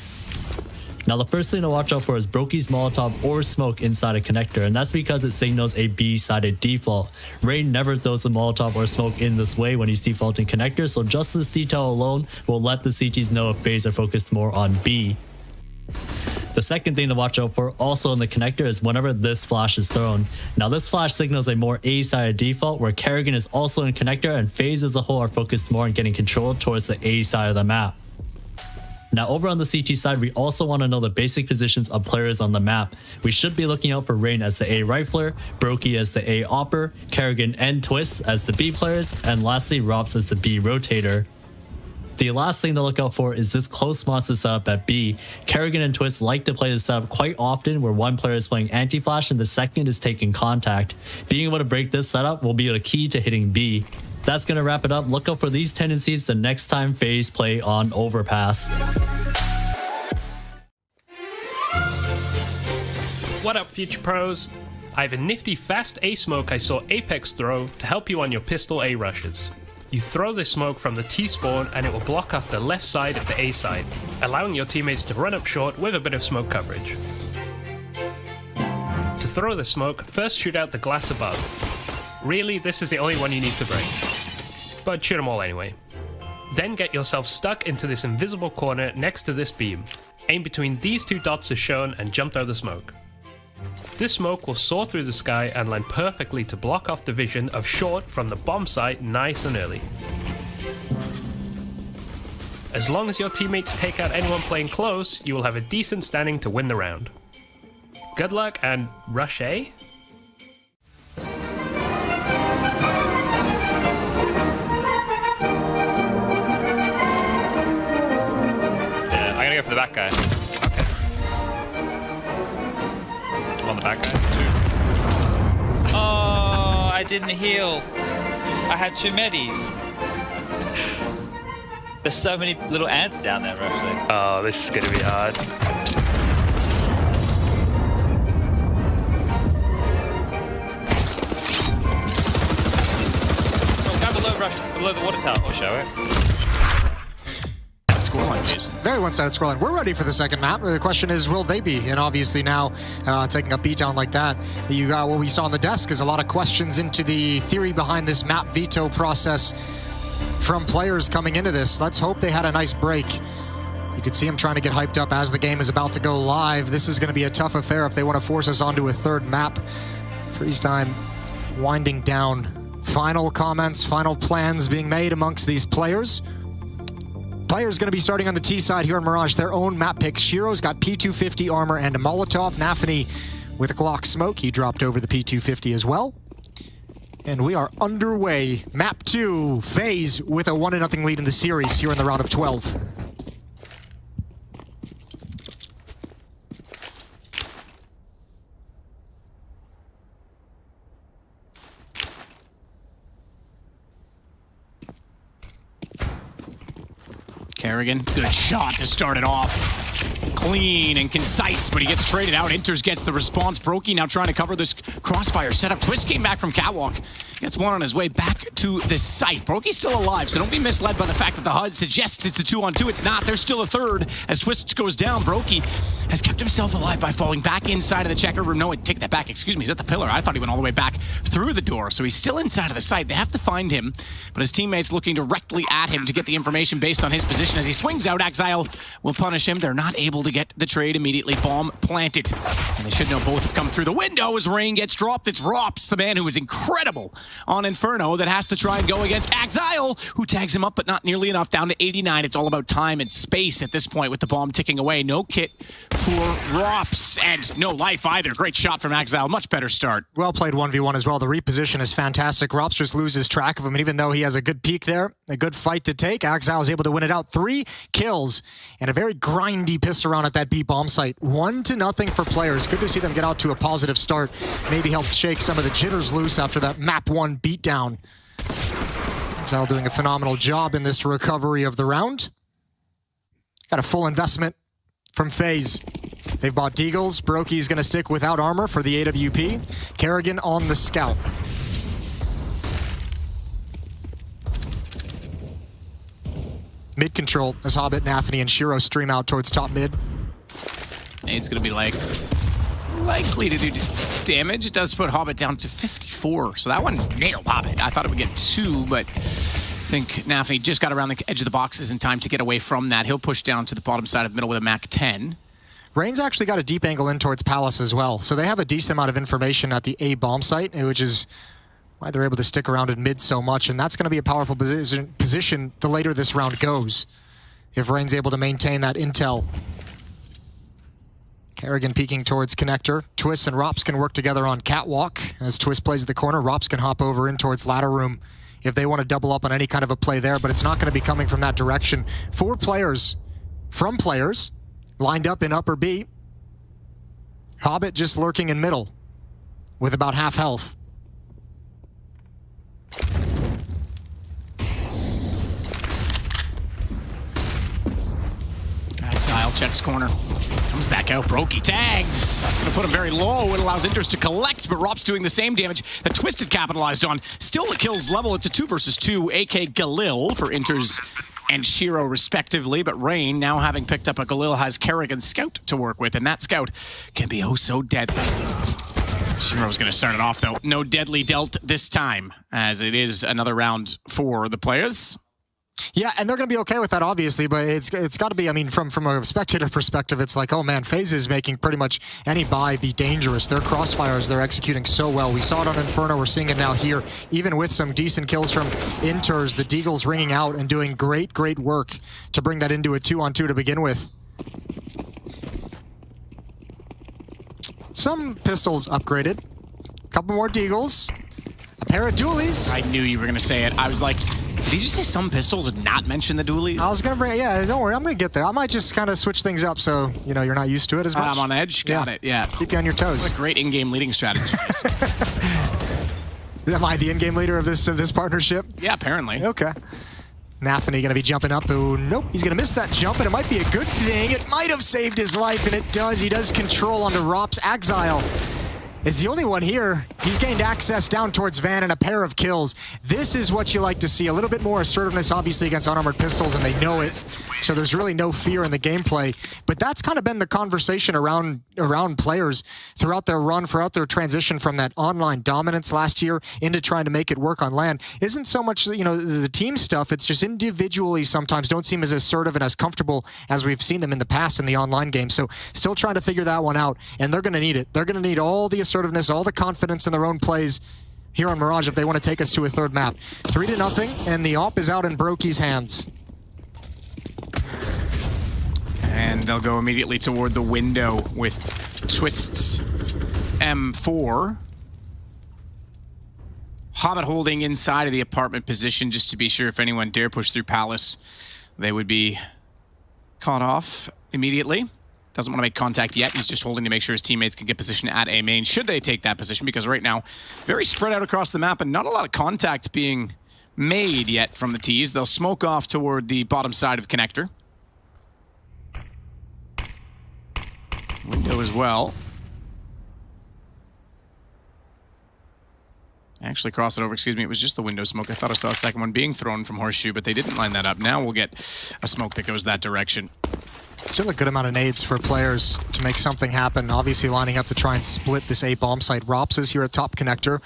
Now the first thing to watch out for is Brokey's Molotov or Smoke inside a connector, and that's because it signals a B-sided default. Rain never throws a Molotov or Smoke in this way when he's defaulting connector, so just this detail alone will let the CTs know if FaZe are focused more on B. The second thing to watch out for also in the connector is whenever this flash is thrown. Now this flash signals a more A-sided default where Kerrigan is also in connector and FaZe as a whole are focused more on getting control towards the A side of the map. Now over on the CT side, we also want to know the basic positions of players on the map. We should be looking out for Rain as the A rifler, Brokey as the A opper, Kerrigan and Twist as the B players, and lastly Robs as the B rotator. The last thing to look out for is this close monster setup at B. Kerrigan and Twist like to play this setup quite often where one player is playing anti-flash and the second is taking contact. Being able to break this setup will be the key to hitting B. That's going to wrap it up. Look out for these tendencies the next time FaZe play on Overpass. What up, future pros? I have a nifty fast A smoke I saw Apex throw to help you on your pistol A rushes. You throw this smoke from the T spawn and it will block off the left side of the A side, allowing your teammates to run up short with a bit of smoke coverage. To throw the smoke, first shoot out the glass above. Really, this is the only one you need to break. But shoot them all anyway. Then get yourself stuck into this invisible corner next to this beam. Aim between these two dots as shown and jump through the smoke. This smoke will soar through the sky and land perfectly to block off the vision of short from the bomb site nice and early. As long as your teammates take out anyone playing close, you will have a decent standing to win the round. Good luck and rush A? I'm gonna go for the back guy. Okay. I'm on the back guy. Oh, I didn't heal. I had 2 medis. There's so many little ants down there, actually. Oh, this is gonna be hard. Oh, down below, below the water tower. I'll show it. Scoreline, please. Very one-sided scoreline. We're ready for the second map. The question is, will they be? And obviously now, taking a beatdown like that, you got what we saw on the desk is a lot of questions into the theory behind this map veto process from players coming into this. Let's hope they had a nice break. You could see them trying to get hyped up as the game is about to go live. This is going to be a tough affair if they want to force us onto a third map. Freeze time winding down. Final comments, final plans being made amongst these players. Players going to be starting on the T side here in Mirage, their own map pick. Shiro's got P250 armor and a Molotov. Nafany with a Glock smoke. He dropped over the P250 as well. And we are underway. Map 2, FaZe with a 1-0 lead in the series here in the round of 12. Kerrigan, good shot to start it off. Clean and concise, but he gets traded out. Inters gets the response. Brokey now trying to cover this crossfire setup. Twist came back from Catwalk. Gets one on his way back to the site. Brokey's still alive, so don't be misled by the fact that the HUD suggests it's a 2-on-2. It's not. There's still a third. As Twists goes down, Brokey has kept himself alive by falling back inside of the checker room. No, take that back. Excuse me. He's at the pillar. I thought he went all the way back through the door, so he's still inside of the site. They have to find him, but his teammates looking directly at him to get the information based on his position. As he swings out, Exile will punish him. They're not able to get the trade immediately. Bomb planted. And they should know both have come through the window as Rain gets dropped. It's Rops, the man who is incredible on Inferno, that has to try and go against Exile, who tags him up, but not nearly enough. Down to 89. It's all about time and space at this point with the bomb ticking away. No kit for Rops, and no life either. Great shot from Exile. Much better start. Well played 1v1 as well. The reposition is fantastic. Rops just loses track of him, and even though he has a good peak there, a good fight to take, Exile is able to win it out. 3 kills and a very grindy pistol round at that B bomb site. 1-0 for Players. Good to see them get out to a positive start. Maybe help shake some of the jitters loose after that map 1 beatdown. Exile doing a phenomenal job in this recovery of the round. Got a full investment from FaZe. They've bought Deagles. Brokey's going to stick without armor for the AWP. Kerrigan on the scout. Mid control as Hobbit, Nafany, and Shiro stream out towards top mid. It's going to be likely to do damage. It does put Hobbit down to 54. So that one nailed Hobbit. I thought it would get 2, but I think Nafany just got around the edge of the boxes in time to get away from that. He'll push down to the bottom side of middle with a Mac 10. Rain's actually got a deep angle in towards Palace as well. So they have a decent amount of information at the A bomb site, which is why they're able to stick around in mid so much. And that's going to be a powerful position the later this round goes, if Rain's able to maintain that intel. Kerrigan peeking towards connector. Twist and Rops can work together on catwalk. As Twist plays the corner, Rops can hop over in towards ladder room if they want to double up on any kind of a play there, but it's not going to be coming from that direction. 4 players from Players lined up in upper B. Hobbit just lurking in middle with about half health. Exile checks corner. Comes back out. Brokey tags. That's going to put him very low. It allows Inters to collect, but Rops doing the same damage that Twisted capitalized on. Still the kills level. It's a 2 versus 2. AK Galil for Inters and Shiro respectively, but Rain, now having picked up a Galil, has Kerrigan's scout to work with, and that scout can be oh so deadly. Shiro's going to start it off, though. No deadly dealt this time, as it is another round for the Players. Yeah, and they're going to be okay with that, obviously, but it's got to be, I mean, from a spectator perspective, it's like, oh man, FaZe is making pretty much any buy be dangerous. Their crossfires, they're executing so well. We saw it on Inferno, we're seeing it now here. Even with some decent kills from Inters, the Deagles ringing out and doing great work to bring that into a 2-on-2 to begin with. Some pistols upgraded. A couple more Deagles. A pair of dualies. I knew you were going to say it. I was like, did you say some pistols and not mention the dualies? I was going to bring, yeah, don't worry, I'm going to get there. I might just kind of switch things up so, you know, you're not used to it as much. I'm on edge? Got it, yeah. Keep you on your toes. What a great in-game leading strategy. Am I the in-game leader of this partnership? Yeah, apparently. Okay. Nafany going to be jumping up. Oh, nope. He's going to miss that jump, and it might be a good thing. It might have saved his life, and it does. He does control onto Rops. Exile is the only one here. He's gained access down towards Van and a pair of kills. This is what you like to see. A little bit more assertiveness, obviously, against unarmored pistols, and they know it. So there's really no fear in the gameplay. But that's kind of been the conversation around Players throughout their run, throughout their transition from that online dominance last year into trying to make it work on LAN. Isn't so much, you know, the team stuff. It's just individually sometimes don't seem as assertive and as comfortable as we've seen them in the past in the online game. So still trying to figure that one out, and they're going to need it. They're going to need all the assertiveness, all the confidence in their own plays here on Mirage if they want to take us to a third map. 3-0, and the op is out in Brokey's hands. And they'll go immediately toward the window with Twist's M4. Hobbit holding inside of the apartment position just to be sure if anyone dare push through Palace, they would be caught off immediately. Doesn't want to make contact yet. He's just holding to make sure his teammates can get position at A main should they take that position, because right now, very spread out across the map and not a lot of contact being made yet from the T's. They'll smoke off toward the bottom side of connector. Window as well. Actually, cross it over, excuse me, it was just the window smoke. I thought I saw a second one being thrown from Horseshoe, but they didn't line that up. Now we'll get a smoke that goes that direction. Still a good amount of nades for players to make something happen. Obviously lining up to try and split this A bomb site. Rops is here at top connector.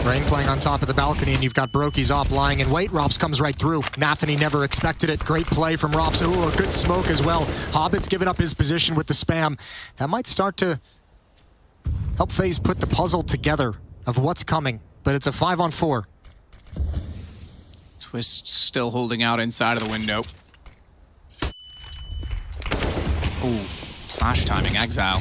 Rain playing on top of the balcony, and you've got Brokey's op lying in wait. Rops comes right through. Nathany never expected it. Great play from Rops. Ooh, a good smoke as well. Hobbit's given up his position with the spam. That might start to help FaZe put the puzzle together of what's coming, but it's a 5-on-4. Twist still holding out inside of the window. Ooh, flash timing, Exile.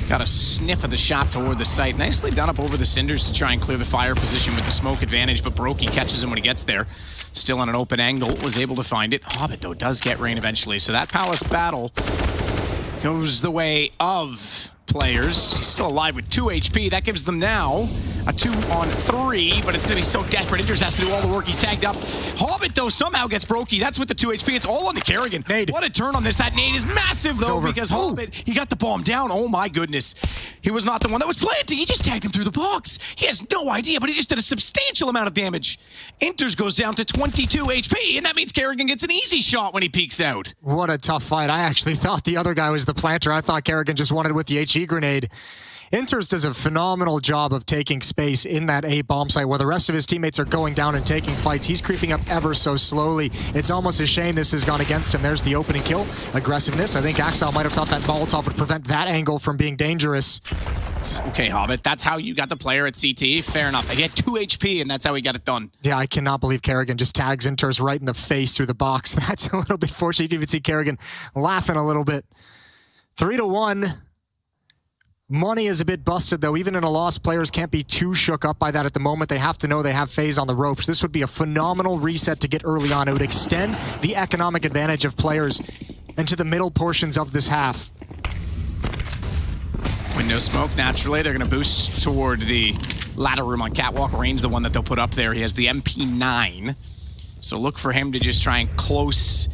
Got a sniff of the shot toward the site. Nicely done up over the cinders to try and clear the fire position with the smoke advantage, but Brokey catches him when he gets there. Still on an open angle, was able to find it. Hobbit, though, does get Rain eventually, so that Palace battle goes the way of Players. He's still alive with 2 HP. That gives them now a 2-on-3, but it's going to be so desperate. Inters has to do all the work. He's tagged up. Hobbit, though, somehow gets Brokey. That's with the 2 HP. It's all on to Kerrigan. Nade. What a turn on this. That nade is massive, though, because Hobbit, he got the bomb down. Oh, my goodness. He was not the one that was planting. He just tagged him through the box. He has no idea, but he just did a substantial amount of damage. Inters goes down to 22 HP, and that means Kerrigan gets an easy shot when he peeks out. What a tough fight. I actually thought the other guy was the planter. I thought Kerrigan just wanted with the HE grenade. Inters does a phenomenal job of taking space in that A bomb site where the rest of his teammates are going down and taking fights. He's creeping up ever so slowly. It's almost a shame this has gone against him. There's the opening kill. Aggressiveness. I think Axel might have thought that Molotov would prevent that angle from being dangerous. Okay, Hobbit, that's how you got the player at CT. Fair enough. He had 2 HP, and that's how he got it done. Yeah, I cannot believe Kerrigan just tags Inters right in the face through the box. That's a little bit fortunate. You can even see Kerrigan laughing a little bit. 3-1. Money is a bit busted, though. Even in a loss, players can't be too shook up by that at the moment. They have to know they have FaZe on the ropes. This would be a phenomenal reset to get early on. It would extend the economic advantage of players into the middle portions of this half. Window smoke, naturally. They're going to boost toward the ladder room on Catwalk. Rain's the one that they'll put up there. He has the MP9. So look for him to just try and close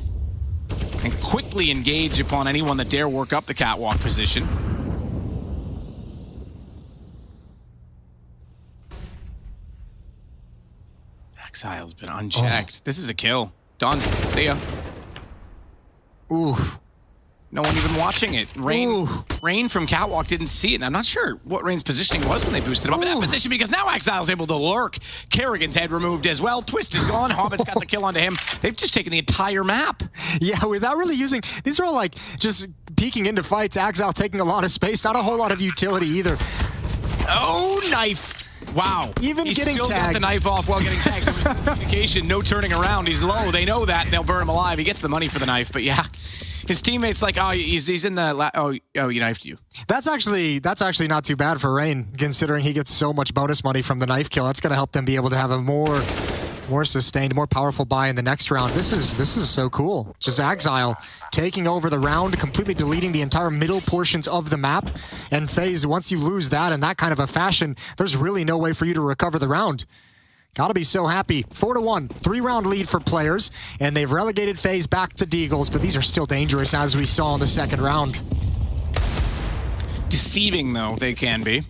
and quickly engage upon anyone that dare work up the Catwalk position. Exile's been unchecked. This is a kill. Done. See ya. Ooh. No one even watching it. Rain from Catwalk didn't see it, and I'm not sure what Rain's positioning was when they boosted him up in that position, because now Exile's able to lurk. Kerrigan's head removed as well. Twist is gone. Hobbit's got the kill onto him. They've just taken the entire map. Yeah, without really using... These are all like just peeking into fights. Exile taking a lot of space. Not a whole lot of utility either. Oh, knife. Wow. Even He's getting still tagged. got the knife off while getting tagged. Communication, no turning around. He's low. They know that. They'll burn him alive. He gets the money for the knife, but yeah. His teammates like, oh, he's in the... Oh, he knifed you. That's actually not too bad for Rain, considering he gets so much bonus money from the knife kill. That's going to help them be able to have a more sustained, more powerful buy in the next round. This is so cool. Just Exile taking over the round, completely deleting the entire middle portions of the map. And FaZe, once you lose that in that kind of a fashion, there's really no way for you to recover the round. Gotta be so happy. 4-1, 3-round lead for players, and they've relegated FaZe back to Deagles, but these are still dangerous, as we saw in the second round. Deceiving, though, they can be.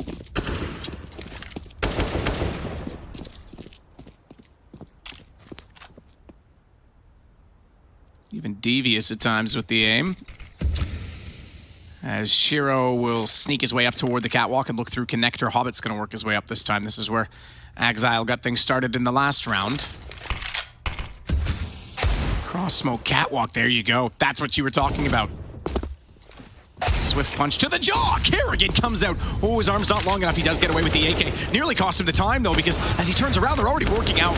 Even devious at times with the aim. As Shiro will sneak his way up toward the Catwalk and look through Connector. Hobbit's going to work his way up this time. This is where Exile got things started in the last round. Cross smoke Catwalk, there you go. That's what you were talking about. Swift punch to the jaw. Kerrigan comes out. Oh, his arm's not long enough. He does get away with the AK. Nearly cost him the time, though, because as he turns around, they're already working out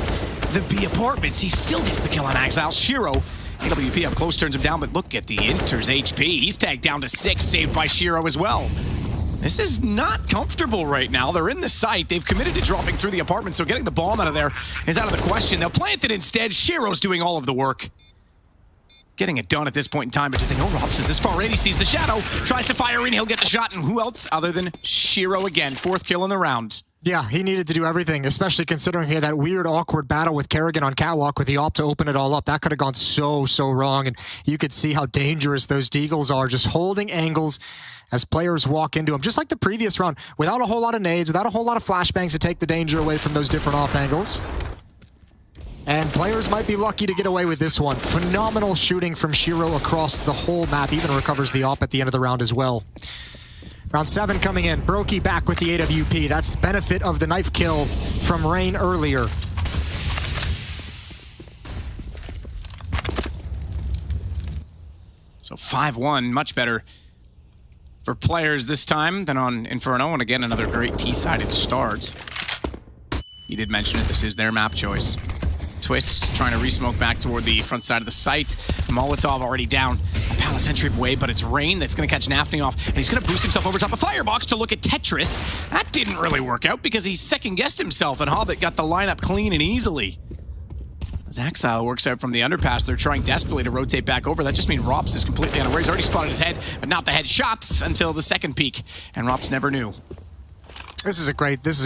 the B apartments. He still gets the kill on Exile. Shiro, AWP up close, turns him down, but look at the Inter's HP. He's tagged down to 6, saved by Shiro as well. This is not comfortable right now. They're in the site. They've committed to dropping through the apartment, so getting the bomb out of there is out of the question. They'll plant it instead. Shiro's doing all of the work. Getting it done at this point in time, but do they know Robs is this far in? He sees the shadow, tries to fire in, he'll get the shot, and who else other than Shiro again? 4th kill in the round. Yeah, he needed to do everything, especially considering he had that weird, awkward battle with Kerrigan on Catwalk with the op to open it all up. That could have gone so wrong, and you could see how dangerous those deagles are, just holding angles as players walk into them. Just like the previous round, without a whole lot of nades, without a whole lot of flashbangs to take the danger away from those different off angles. And players might be lucky to get away with this one. Phenomenal shooting from Shiro across the whole map, even recovers the op at the end of the round as well. Round 7 coming in. Brokey back with the AWP. That's the benefit of the knife kill from Rain earlier. So 5-1, much better for players this time than on Inferno. And again, another great T-sided start. You did mention it. This is their map choice. Twist trying to re-smoke back toward the front side of the site. Molotov already down a Palace entryway, but it's Rain that's going to catch Nafny off, and he's going to boost himself over top of Firebox to look at Tetris. That didn't really work out because he second-guessed himself, and Hobbit got the lineup clean and easily. As Exile works out from the underpass, they're trying desperately to rotate back over. That just means Rops is completely unaware. He's already spotted his head, but not the headshots until the second peek, and Rops never knew. This is a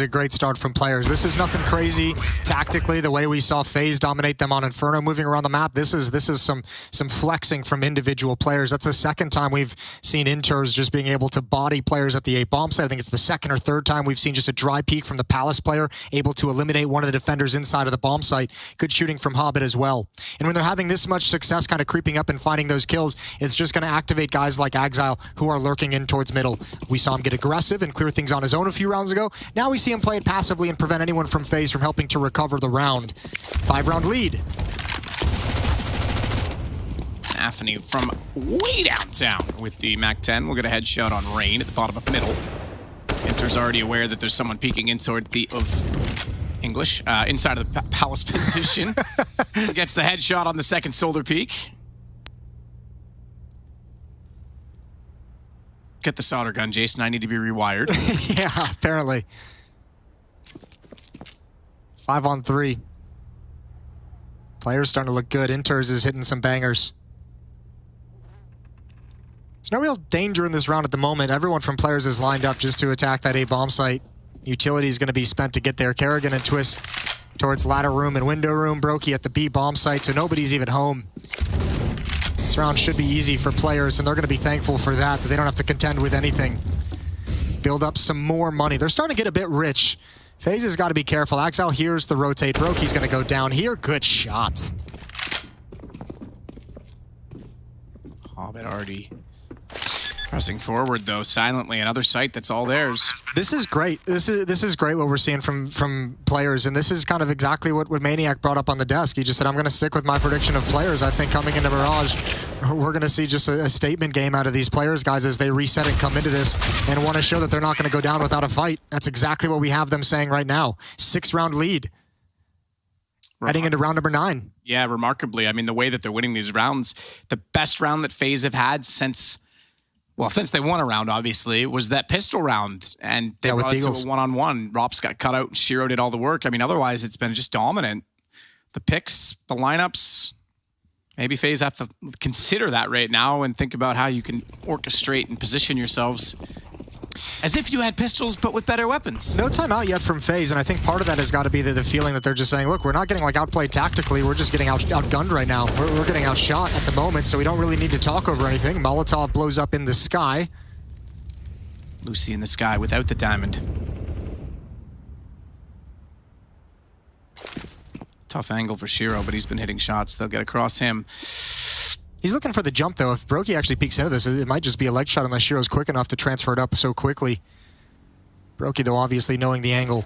great start from players. This is nothing crazy tactically, the way we saw FaZe dominate them on Inferno moving around the map. This is some flexing from individual players. That's the second time we've seen Inters just being able to body players at the A bomb site. I think it's the second or third time we've seen just a dry peek from the Palace player, able to eliminate one of the defenders inside of the bomb site. Good shooting from Hobbit as well. And when they're having this much success kind of creeping up and finding those kills, it's just going to activate guys like Exile who are lurking in towards middle. We saw him get aggressive and clear things on his own a few rounds ago. Now we see him play it passively and prevent anyone from FaZe from helping to recover the round. 5-round lead. Nafny from way downtown with the MAC-10. We'll get a headshot on Rain at the bottom of middle. Inter's already aware that there's someone peeking in toward the inside of the Palace position. Gets the headshot on the second shoulder peek. Get the solder gun, Jason. I need to be rewired. Yeah, apparently. 5-on-3. Players starting to look good. Inters is hitting some bangers. There's no real danger in this round at the moment. Everyone from players is lined up just to attack that A bomb site. Utility is going to be spent to get there. Kerrigan and Twist towards ladder room and window room. Brokey at the B bomb site, so nobody's even home. This round should be easy for players, and they're going to be thankful for that they don't have to contend with anything. Build up some more money. They're starting to get a bit rich. FaZe has got to be careful. Exile here's the rotate. Brokey's going to go down here. Good shot. Hobbit already pressing forward, though, silently. Another site that's all theirs. This is great. This is great what we're seeing from players, and this is kind of exactly what Maniac brought up on the desk. He just said, I'm going to stick with my prediction of players. I think coming into Mirage, we're going to see just a statement game out of these players, guys, as they reset and come into this and want to show that they're not going to go down without a fight. That's exactly what we have them saying right now. 6-round lead. Heading into round number 9. Yeah, remarkably. I mean, the way that they're winning these rounds, the best round that FaZe have had since they won a round, obviously, was that pistol round. And they brought it to a one-on-one. Rops got cut out and Shiro did all the work. I mean, otherwise, it's been just dominant. The picks, the lineups, maybe FaZe have to consider that right now and think about how you can orchestrate and position yourselves as if you had pistols, but with better weapons. No timeout yet from FaZe, and I think part of that has got to be the feeling that they're just saying, look, we're not getting outplayed tactically, we're just getting outgunned right now. We're getting outshot at the moment, so we don't really need to talk over anything. Molotov blows up in the sky. Lucy in the sky without the diamond. Tough angle for Shiro, but he's been hitting shots. They'll get across him. He's looking for the jump, though. If Brokey actually peeks into this, it might just be a leg shot unless Shiro's quick enough to transfer it up so quickly. Brokey, though, obviously knowing the angle.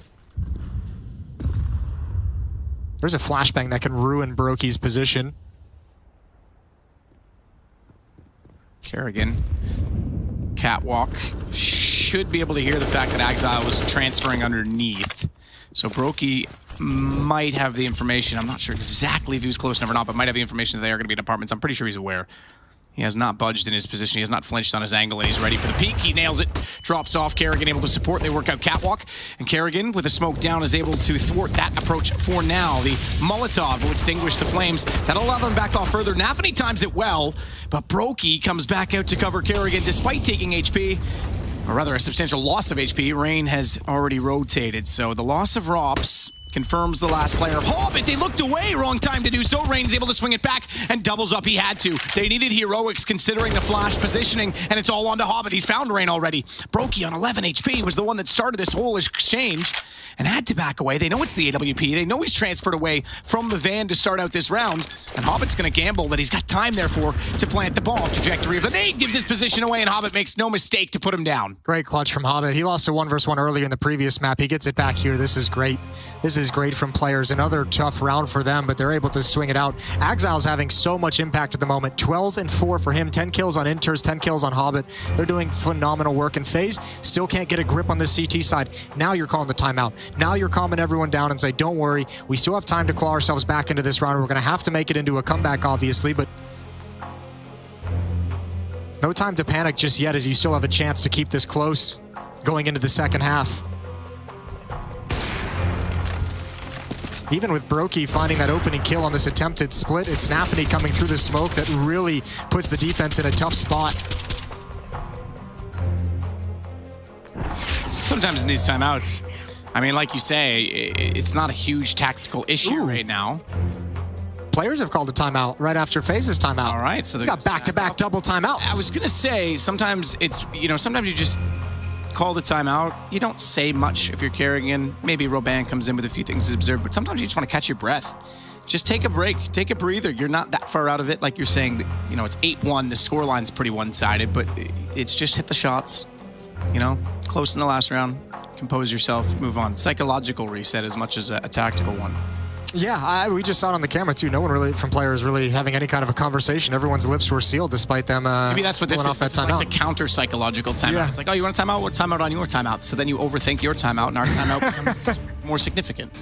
There's a flashbang that can ruin Brokey's position. Kerrigan. Catwalk. Should be able to hear the fact that Exile was transferring underneath. So Brokey might have the information. I'm not sure exactly if he was close enough or not, but might have the information that they are going to be in apartments. I'm pretty sure he's aware. He has not budged in his position. He has not flinched on his angle, and he's ready for the peek. He nails it. Drops off. Kerrigan able to support. They work out Catwalk. And Kerrigan, with a smoke down, is able to thwart that approach for now. The Molotov will extinguish the flames. That'll allow them back off further. Nafny times it well, but Brokey comes back out to cover Kerrigan despite taking HP. or rather a substantial loss of HP. Rain has already rotated, so the loss of Rops confirms the last player. Hobbit, they looked away, wrong time to do so. Rain's able to swing it back and doubles up. He had to. They needed heroics considering the flash positioning, and it's all on to Hobbit. He's found Rain already. Brokey on 11 HP was the one that started this whole exchange and had to back away. They know it's the AWP. They know he's transferred away from the van to start out this round, and Hobbit's going to gamble that he's got time, therefore, to plant the bomb. Trajectory of the nade gives his position away, and Hobbit makes no mistake to put him down. Great clutch from Hobbit. He lost a 1v1 earlier in the previous map. He gets it back here. This is great. This is great from players. Another tough round for them, but they're able to swing it out. ex-Gambit's having so much impact at the moment. 12 and 4 for him. 10 kills on Inters, 10 kills on Hobbit. They're doing phenomenal work, and FaZe still can't get a grip on this CT side. Now you're calling the timeout. Now you're calming everyone down and say, don't worry, we still have time to claw ourselves back into this round. We're going to have to make it into a comeback, obviously, but no time to panic just yet, as you still have a chance to keep this close going into the second half. Even with Brokey finding that opening kill on this attempted split, it's Nafany coming through the smoke that really puts the defense in a tough spot. Sometimes in these timeouts, I mean, like you say, it's not a huge tactical issue right now. Players have called a timeout right after FaZe's timeout. All right, so they got back-to-back double timeouts. I was gonna say, sometimes it's, sometimes you just call the timeout. You don't say much if you're carrying. Maybe Robin comes in with a few things to observe, but sometimes you just want to catch your breath. Just take a break, take a breather. You're not that far out of it. Like you're saying, it's 8-1. The scoreline's pretty one-sided, but it's just hit the shots. Close in the last round. Compose yourself, move on. Psychological reset as much as a tactical one. Yeah, we just saw it on the camera too. No one really from players really having any kind of a conversation. Everyone's lips were sealed despite them maybe that's what this is. This is like the counter psychological timeout. Yeah. It's like, oh, you want a timeout? What timeout on your timeout? So then you overthink your timeout, and our timeout becomes more significant.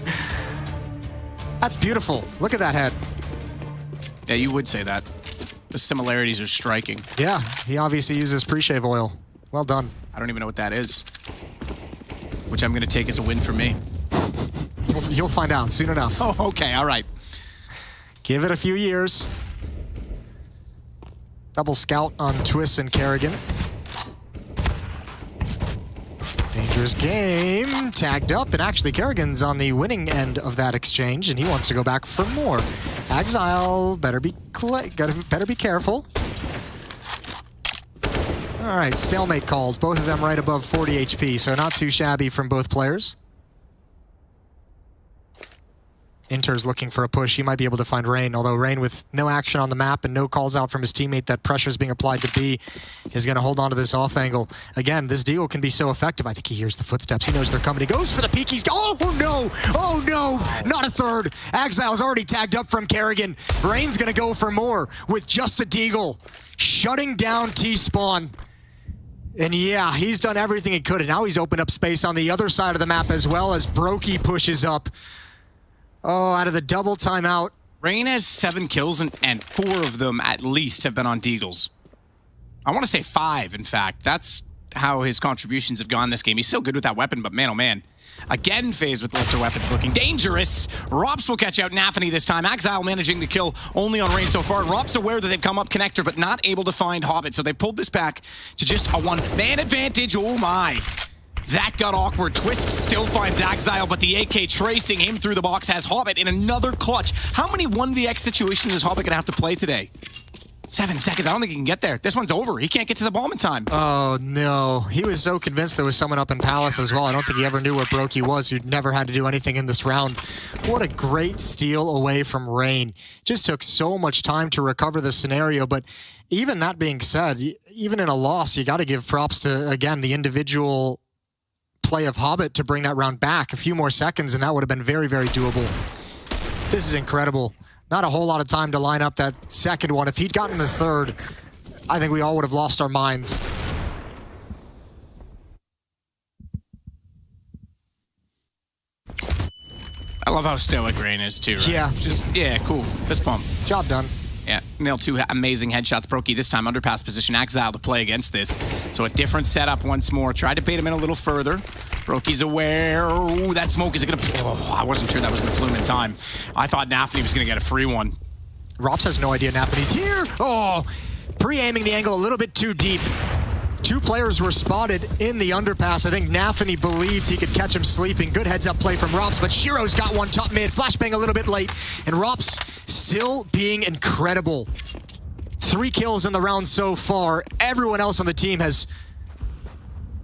That's beautiful. Look at that head. Yeah, you would say that. The similarities are striking. Yeah, he obviously uses pre-shave oil. Well done. I don't even know what that is, which I'm going to take as a win for me. You'll find out soon enough. Oh, okay, all right. Give it a few years. Double scout on Twist and Kerrigan. Dangerous game. Tagged up, and actually Kerrigan's on the winning end of that exchange, and he wants to go back for more. ex-Gambit better be careful. All right, stalemate called. Both of them right above 40 HP, so not too shabby from both players. Inter's looking for a push. He might be able to find Rain, although Rain, with no action on the map and no calls out from his teammate that pressure's being applied to B, is going to hold on to this off angle. Again, this deal can be so effective. I think he hears the footsteps. He knows they're coming. He goes for the peek. Oh no! Oh no! Not a third. ex-Gambit's already tagged up from Kerrigan. Rain's going to go for more with just a deagle, shutting down T-Spawn. And yeah, he's done everything he could, and now he's opened up space on the other side of the map as well as Brokey pushes up. Oh, out of the double timeout. Rain has 7 kills, and 4 of them at least have been on deagles. I want to say 5, in fact. That's how his contributions have gone this game. He's so good with that weapon, but man, oh man. Again, FaZe with lesser weapons looking dangerous. Rops will catch out Nafany this time. ex-Gambit managing to kill only on Rain so far. And Rops aware that they've come up connector, but not able to find Hobbit. So they pulled this back to just a 1-man advantage. Oh my. That got awkward. Twist still finds ex-Gambit, but the AK tracing him through the box has Hobbit in another clutch. How many 1vx situations is Hobbit going to have to play today? 7 seconds. I don't think he can get there. This one's over. He can't get to the bomb in time. Oh, no. He was so convinced there was someone up in Palace as well. I don't think he ever knew where Brokey was, who'd never had to do anything in this round. What a great steal away from Rain. Just took so much time to recover the scenario, but even that being said, even in a loss, you got to give props to, again, the individual play of Hobbit to bring that round back. A few more seconds, and that would have been very, very doable. This is incredible. Not a whole lot of time to line up that second one. If he'd gotten the third, I think we all would have lost our minds. I love how stoic Rain is too, right? Yeah. Yeah, cool. Fist bump. Job done. Yeah, nailed 2 amazing headshots. Brokey this time underpass position. ex-Gambit to play against this. So a different setup once more. Tried to bait him in a little further. Brokey's aware. Oh, that smoke is gonna... Oh, I wasn't sure that was gonna plume in time. I thought Nafany was gonna get a free one. Rops has no idea Nafany's here. Oh, pre-aiming the angle a little bit too deep. 2 players were spotted in the underpass. I think Nafany believed he could catch him sleeping. Good heads-up play from Rops, but Shiro's got one top mid. Flashbang a little bit late, and Rops still being incredible. 3 kills in the round so far. Everyone else on the team has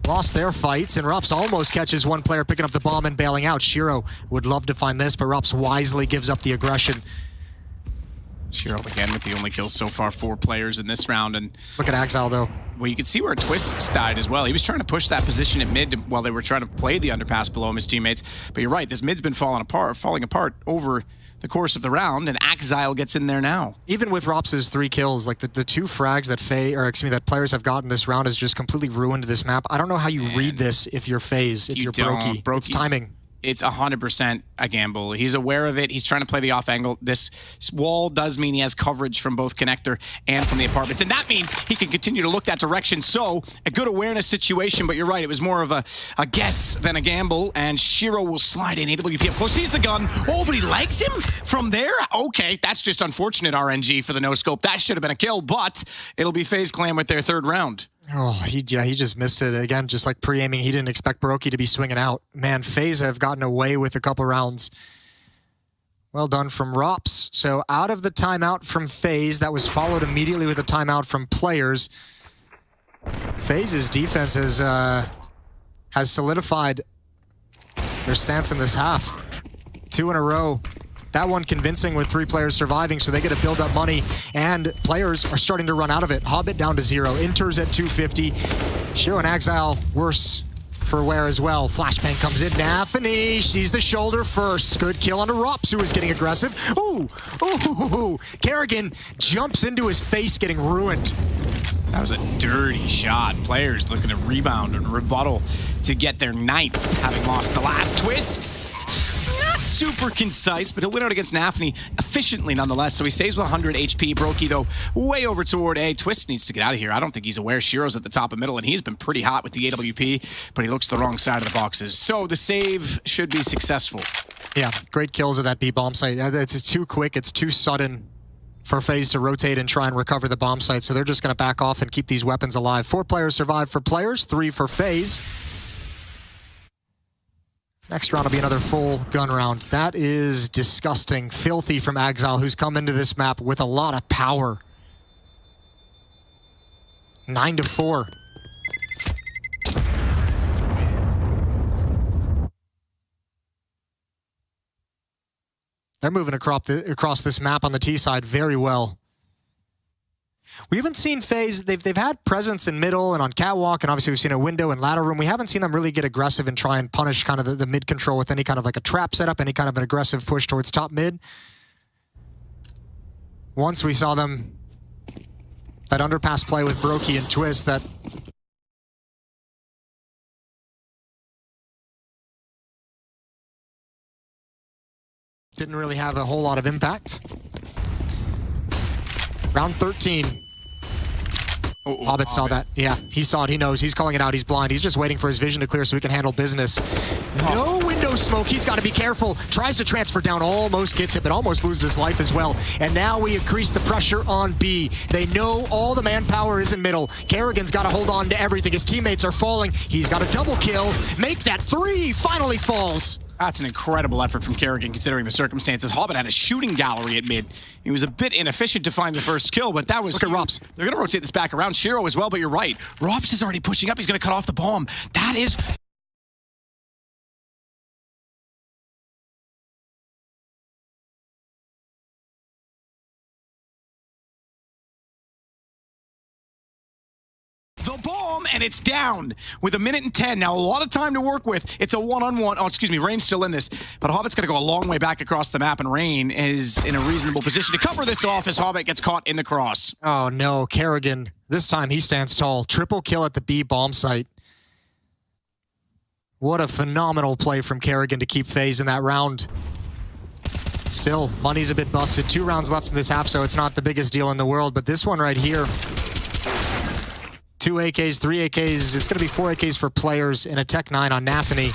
lost their fights, and Rops almost catches one player picking up the bomb and bailing out. Shiro would love to find this, but Rops wisely gives up the aggression. Shiro again with the only kills so far, 4 players in this round. And look at Exile though. Well, you can see where Twist died as well. He was trying to push that position at mid while they were trying to play the underpass below him, his teammates. But you're right, this mid's been falling apart over the course of the round, and Exile gets in there now. Even with Rops' 3 kills, like the 2 frags that players have gotten this round has just completely ruined this map. I don't know how you read this if you're FaZe, if you're Brokey. It's timing. It's 100% a gamble. He's aware of it. He's trying to play the off angle. This wall does mean he has coverage from both connector and from the apartments, and that means he can continue to look that direction. So a good awareness situation, but you're right. It was more of a guess than a gamble, and Shiro will slide in. AWP up close. Sees the gun. Oh, but he likes him from there? Okay, that's just unfortunate RNG for the no-scope. That should have been a kill, but it'll be FaZe Clan with their 3rd round. Oh, he just missed it. Again, just like pre-aiming, he didn't expect Brokey to be swinging out. Man, FaZe have gotten away with a couple rounds. Well done from Rops. So out of the timeout from FaZe, that was followed immediately with a timeout from Players. FaZe's defense has solidified their stance in this half. 2 in a row. That one convincing with 3 players surviving, so they get to build up money, and players are starting to run out of it. Hobbit down to 0, Inters at 250. Shiro and Exile worse for wear as well. Flashbang comes in, Nafany sees the shoulder first. Good kill onto Rops, who is getting aggressive. Ooh, Kerrigan jumps into his face, getting ruined. That was a dirty shot. Players looking to rebound and rebuttal to get their 9th, having lost the last twists. Not super concise, but he'll win out against Nafany efficiently nonetheless. So he stays with 100 HP. Brokey, though, way over toward A. Twist needs to get out of here. I don't think he's aware Shiro's at the top of middle, and he's been pretty hot with the AWP, but he looks the wrong side of the boxes. So the save should be successful. Yeah, great kills at that B bomb site. It's too quick, it's too sudden for FaZe to rotate and try and recover the bomb site, so they're just going to back off and keep these weapons alive. 4 players survive for Players, 3 for FaZe. Next round will be another full gun round. That is disgusting. Filthy from Exile, who's come into this map with a lot of power. 9-4. They're moving across this map on the T side very well. We haven't seen FaZe, they've had presence in middle and on catwalk, and obviously we've seen a window and ladder room. We haven't seen them really get aggressive and try and punish kind of the mid control with any kind of like a trap setup, any kind of an aggressive push towards top mid. Once we saw them, that underpass play with Brokey and Twist, that didn't really have a whole lot of impact. Round 13. Hobbit saw that. Yeah, he saw it. He knows. He's calling it out. He's blind. He's just waiting for his vision to clear so he can handle business. No window smoke. He's got to be careful. Tries to transfer down. Almost gets it, but almost loses his life as well. And now we increase the pressure on B. They know all the manpower is in middle. Kerrigan's got to hold on to everything. His teammates are falling. He's got a double kill. Make that 3. Finally falls. That's an incredible effort from Kerrigan considering the circumstances. Hobbit had a shooting gallery at mid. He was a bit inefficient to find the first kill, but that was... Look at Rops. They're going to rotate this back around. Shiro as well, but you're right. Rops is already pushing up. He's going to cut off the bomb. That is... the bomb, and it's down with 1:10. Now, a lot of time to work with. It's a one-on-one. Oh, excuse me, Rain's still in this, but Hobbit's going to go a long way back across the map, and Rain is in a reasonable position to cover this off as Hobbit gets caught in the cross. Oh, no, Kerrigan. This time he stands tall. Triple kill at the B bomb site. What a phenomenal play from Kerrigan to keep FaZe in that round. Still, money's a bit busted. 2 rounds left in this half, so it's not the biggest deal in the world, but this one right here... 2 AKs, 3 AKs. It's going to be 4 AKs for Players in a Tech 9 on Nafany.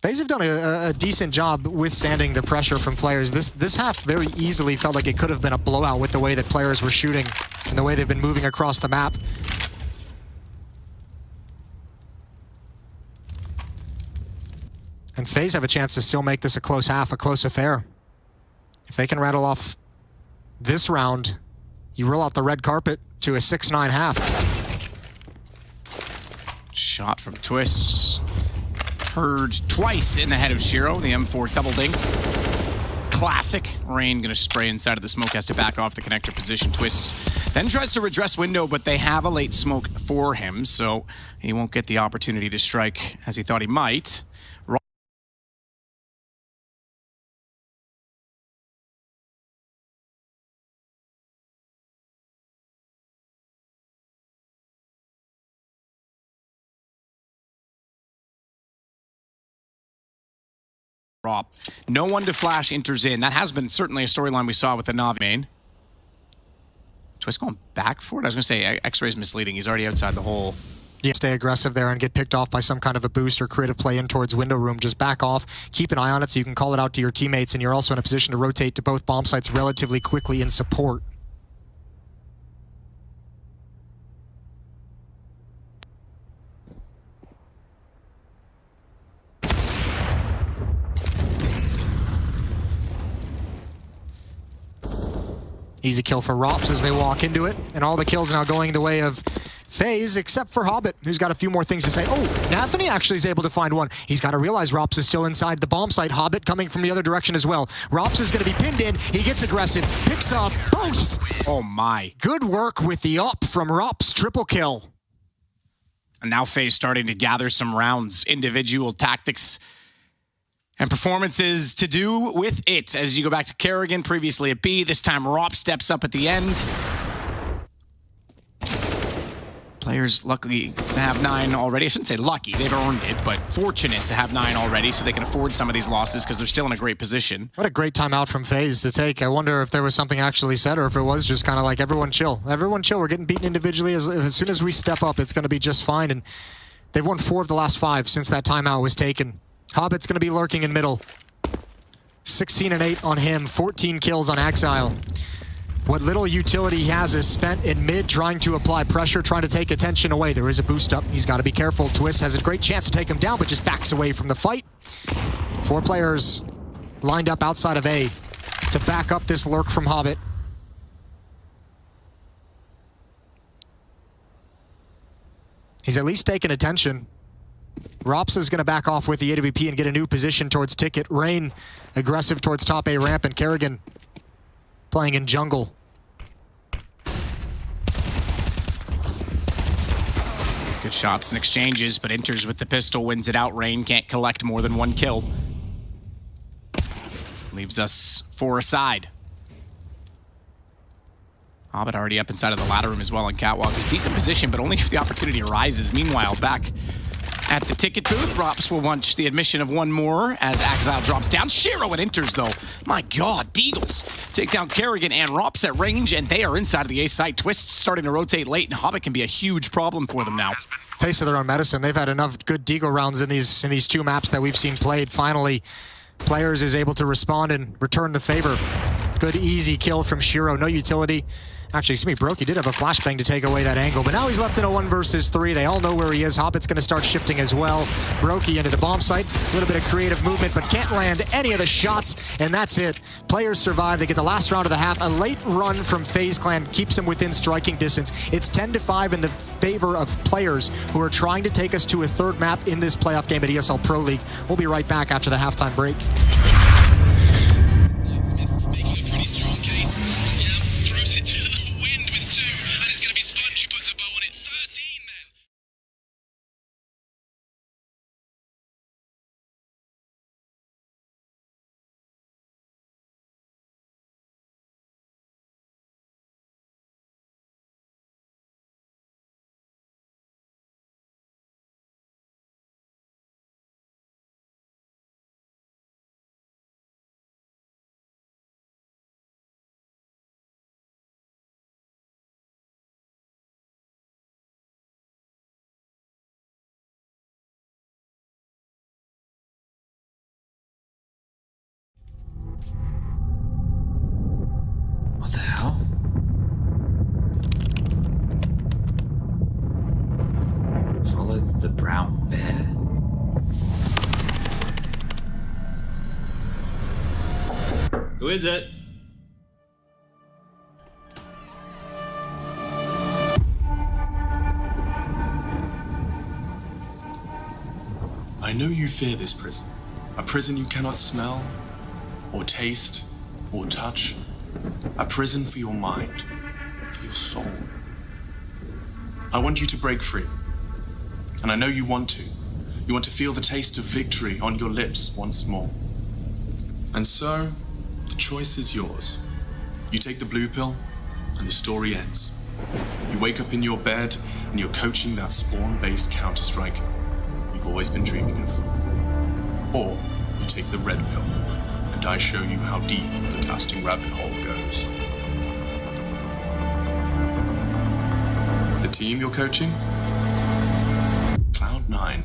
FaZe have done a decent job withstanding the pressure from players. This half very easily felt like it could have been a blowout with the way that players were shooting and the way they've been moving across the map. And FaZe have a chance to still make this a close half, a close affair. If they can rattle off this round, you roll out the red carpet to a 6-9 half. Shot from Twists. Heard twice in the head of Shiro. The M4 double dink. Classic. Rain gonna spray inside of the smoke, has to back off the connector position. Twists then tries to redress window, but they have a late smoke for him, so he won't get the opportunity to strike as he thought he might. No one to flash enters in. That has been certainly a storyline we saw with the Navi main. Twist going back for it? I was going to say, X-Ray's misleading. He's already outside the hole. Yeah, stay aggressive there and get picked off by some kind of a boost or creative play in towards window room. Just back off, keep an eye on it so you can call it out to your teammates, and you're also in a position to rotate to both bomb sites relatively quickly in support. Easy kill for Rops as they walk into it, and all the kills now going the way of FaZe, except for Hobbit, who's got a few more things to say. Oh, Nathany actually is able to find one. He's got to realize Rops is still inside the bomb site. Hobbit coming from the other direction as well. Rops is going to be pinned in. He gets aggressive, picks off both. Oh my. Good work with the up from Rops, triple kill. And now FaZe starting to gather some rounds, individual tactics and performances to do with it. As you go back to Kerrigan, previously at B, this time Rop steps up at the end. Players lucky to have 9 already. I shouldn't say lucky, they've earned it, but fortunate to have 9 already so they can afford some of these losses because they're still in a great position. What a great timeout from FaZe to take. I wonder if there was something actually said or if it was just kind of like, everyone chill. Everyone chill, we're getting beaten individually. As soon as we step up, it's going to be just fine. And they've won 4 of the last 5 since that timeout was taken. Hobbit's going to be lurking in middle. 16-8 on him, 14 kills on Exile. What little utility he has is spent in mid, trying to apply pressure, trying to take attention away. There is a boost up. He's got to be careful. Twist has a great chance to take him down, but just backs away from the fight. 4 players lined up outside of A to back up this lurk from Hobbit. He's at least taken attention. Rops is going to back off with the AWP and get a new position towards Ticket. Rain aggressive towards top A ramp, and Kerrigan playing in jungle. Good shots and exchanges, but enters with the pistol, wins it out. Rain can't collect more than 1 kill. Leaves us 4 aside. Hobbit already up inside of the ladder room as well, and Catwalk is decent position, but only if the opportunity arises. Meanwhile, back at the ticket booth, Rops will watch the admission of 1 more as Exile drops down. Shiro it enters though. My God, Deagles take down Kerrigan and Rops at range, and they are inside of the A site. Twists starting to rotate late, and Hobbit can be a huge problem for them now. Taste of their own medicine. They've had enough good Deagle rounds in these 2 maps that we've seen played. Finally, Players is able to respond and return the favor. Good easy kill from Shiro. No utility. Actually, excuse me, Brokey did have a flashbang to take away that angle, but now he's left in a 1 versus 3. They all know where he is. Hobbit's going to start shifting as well. Brokey into the bomb site. A little bit of creative movement, but can't land any of the shots, and that's it. Players survive. They get the last round of the half. A late run from FaZe Clan keeps them within striking distance. It's 10-5 in the favor of Players, who are trying to take us to a 3rd map in this playoff game at ESL Pro League. We'll be right back after the halftime break. Brown bear? Who is it? I know you fear this prison. A prison you cannot smell, or taste, or touch. A prison for your mind, for your soul. I want you to break free. And I know you want to. You want to feel the taste of victory on your lips once more. And so, the choice is yours. You take the blue pill, and the story ends. You wake up in your bed, and you're coaching that spawn-based Counter-Strike you've always been dreaming of. Or you take the red pill, and I show you how deep the casting rabbit hole goes. The team you're coaching? Cloud9.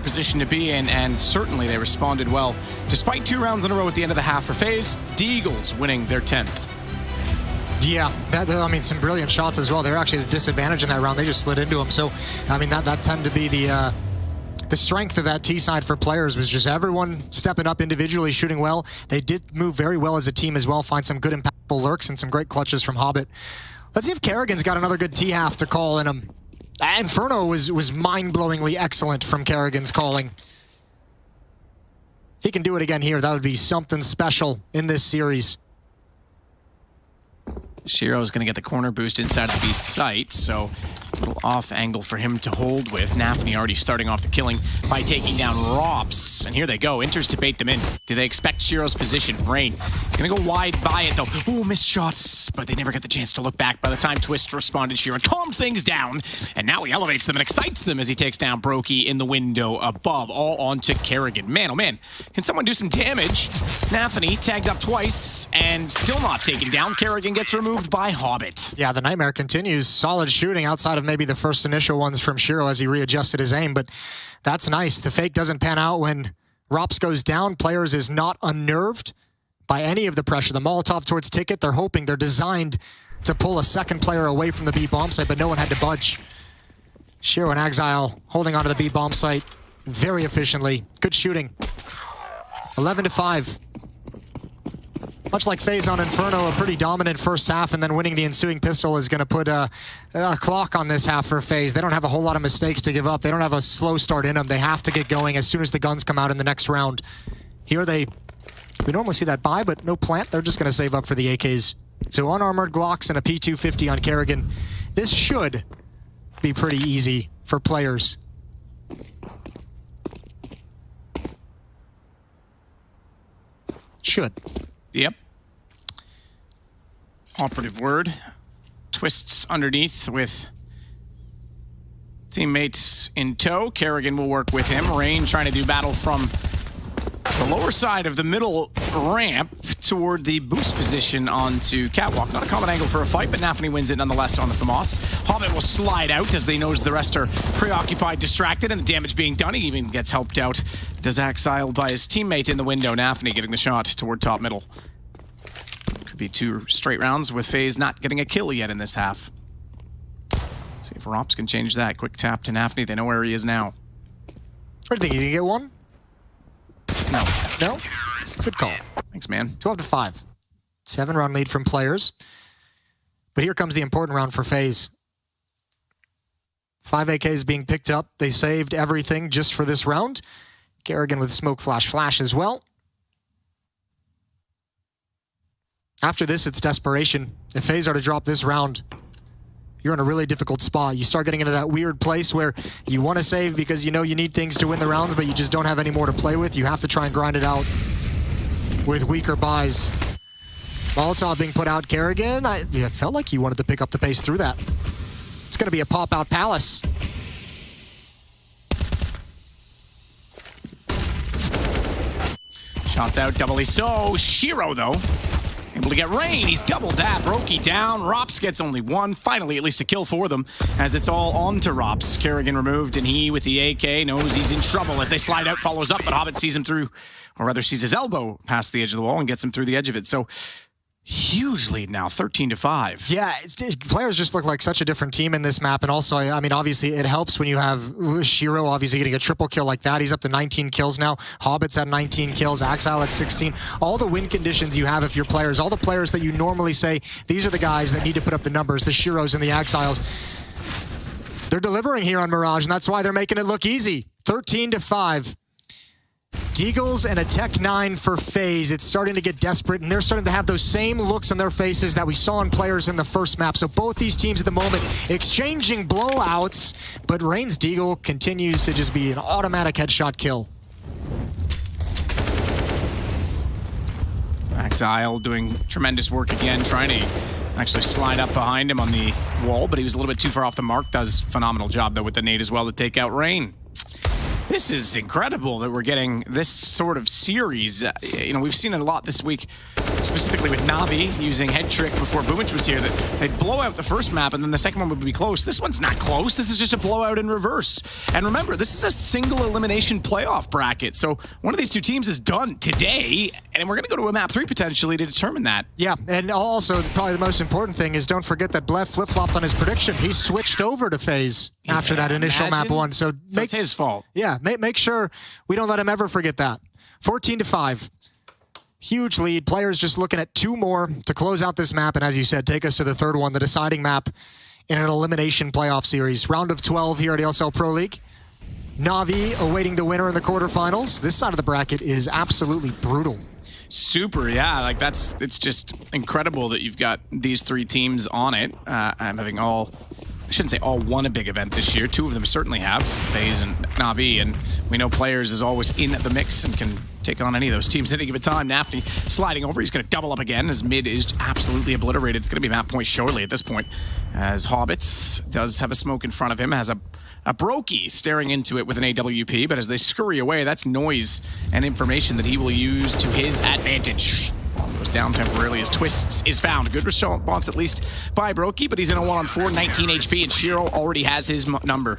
Position to be in, and certainly they responded well. Despite 2 rounds in a row at the end of the half for FaZe, the Eagles winning their 10th. Yeah, I mean, some brilliant shots as well. They were actually at a disadvantage in that round. They just slid into them. So, I mean, that tended to be the strength of that T side for players, was just everyone stepping up individually, shooting well. They did move very well as a team as well, find some good impactful lurks and some great clutches from Hobbit. Let's see if Kerrigan's got another good T half to call in him. Inferno was mind-blowingly excellent from Kerrigan's calling. If he can do it again here, that would be something special in this series. Shiro's going to get the corner boost inside of the site, so a little off angle for him to hold with. Nafny already starting off the killing by taking down Rops. And here they go. Inters to bait them in. Do they expect Shiro's position? Rain. He's going to go wide by it, though. Oh, missed shots, but they never get the chance to look back. By the time Twist responded, Shiro calmed things down, and now he elevates them and excites them as he takes down Brokey in the window above. All onto Kerrigan. Man, oh man. Can someone do some damage? Nafny tagged up twice and still not taken down. Kerrigan gets removed by Hobbit. Yeah, the nightmare continues. Solid shooting outside of maybe the first initial ones from Shiro as he readjusted his aim, but that's nice. The fake doesn't pan out when Rops goes down. Players is not unnerved by any of the pressure. The Molotov towards Ticket, they're hoping, they're designed to pull a second player away from the B bomb site, but no one had to budge. Shiro and Exile holding onto the B bomb site very efficiently. Good shooting. 11-5. Much like FaZe on Inferno, a pretty dominant first half, and then winning the ensuing pistol is going to put a clock on this half for FaZe. They don't have a whole lot of mistakes to give up. They don't have a slow start in them. They have to get going as soon as the guns come out in the next round. Here we normally see that buy, but no plant. They're just going to save up for the AKs. So unarmored Glocks and a P250 on Kerrigan. This should be pretty easy for players. Should. Yep. Operative word. Twists underneath with teammates in tow. Kerrigan will work with him. Rain trying to do battle from the lower side of the middle ramp toward the boost position onto Catwalk. Not a common angle for a fight, but Nafny wins it nonetheless on the FAMAS. Hobbit will slide out as they know the rest are preoccupied, distracted, and the damage being done. He even gets helped out. Does exiled by his teammate in the window. Nafny getting the shot toward top middle. Could be 2 straight rounds with FaZe not getting a kill yet in this half. Let's see if Rops can change that. Quick tap to Nafny. They know where he is now. I think he's gonna get one. No. No? Good call. Thanks, man. 12-5. 7-round lead from Players. But here comes the important round for FaZe. 5 AKs being picked up. They saved everything just for this round. Kerrigan with smoke flash as well. After this, it's desperation. If FaZe are to drop this round, you're in a really difficult spot. You start getting into that weird place where you want to save because you know you need things to win the rounds, but you just don't have any more to play with. You have to try and grind it out with weaker buys. Molotov being put out. Kerrigan, I felt like he wanted to pick up the pace through that. It's going to be a pop-out Palace. Shots out doubly so. Shiro, though, able to get Rain. He's double dab. Roki down. Rops gets only one. Finally, at least a kill for them, as it's all on to Rops. Kerrigan removed, and he, with the AK, knows he's in trouble as they slide out, follows up, but Hobbit sees him through, or rather sees his elbow past the edge of the wall and gets him through the edge of it. So, huge lead now, 13-5. Yeah, Players just look like such a different team in this map. And also, I mean, obviously, it helps when you have Shiro obviously getting a triple kill like that. He's up to 19 kills now. Hobbit's at 19 kills. Exile at 16. All the win conditions you have if you're Players, all the players that you normally say, these are the guys that need to put up the numbers, the Shiros and the Exiles. They're delivering here on Mirage, and that's why they're making it look easy. 13-5. Deagles and a Tech 9 for FaZe. It's starting to get desperate, and they're starting to have those same looks on their faces that we saw in Players in the first map. So both these teams at the moment exchanging blowouts, but Rain's Deagle continues to just be an automatic headshot kill. Exile doing tremendous work again, trying to actually slide up behind him on the wall, but he was a little bit too far off the mark. Does a phenomenal job, though, with the nade as well to take out Rain. This is incredible that we're getting this sort of series. You know, we've seen it a lot this week, specifically with Navi using head trick before Boomich was here, that they'd blow out the first map and then the second one would be close. This one's not close. This is just a blowout in reverse. And remember, this is a single elimination playoff bracket. So one of these two teams is done today, and we're going to go to a map 3 potentially to determine that. Yeah, and also probably the most important thing is don't forget that Blef flip-flopped on his prediction. He switched over to FaZe after that initial map 1. So it's his fault. Yeah, make sure we don't let him ever forget that. 14-5. Huge lead. Players just looking at 2 more to close out this map, and as you said, take us to the third one, the deciding map in an elimination playoff series. Round of 12 here at ESL Pro League. Navi awaiting the winner in the quarterfinals. This side of the bracket is absolutely brutal. Super, yeah. Like it's just incredible that you've got these 3 teams on it. I'm having I shouldn't say all won a big event this year. 2 of them certainly have, FaZe and Navi, and we know Players is always in the mix and can take on any of those teams at any given time. Nafty sliding over. He's going to double up again as mid is absolutely obliterated. It's going to be map point shortly at this point, as Hobbits does have a smoke in front of him, has a Brokey staring into it with an AWP, but as they scurry away, that's noise and information that he will use to his advantage. Goes down temporarily as Twists is found. Good response at least by Brokey, but he's in a 1-on-4, 19 HP, and Shiro already has his number.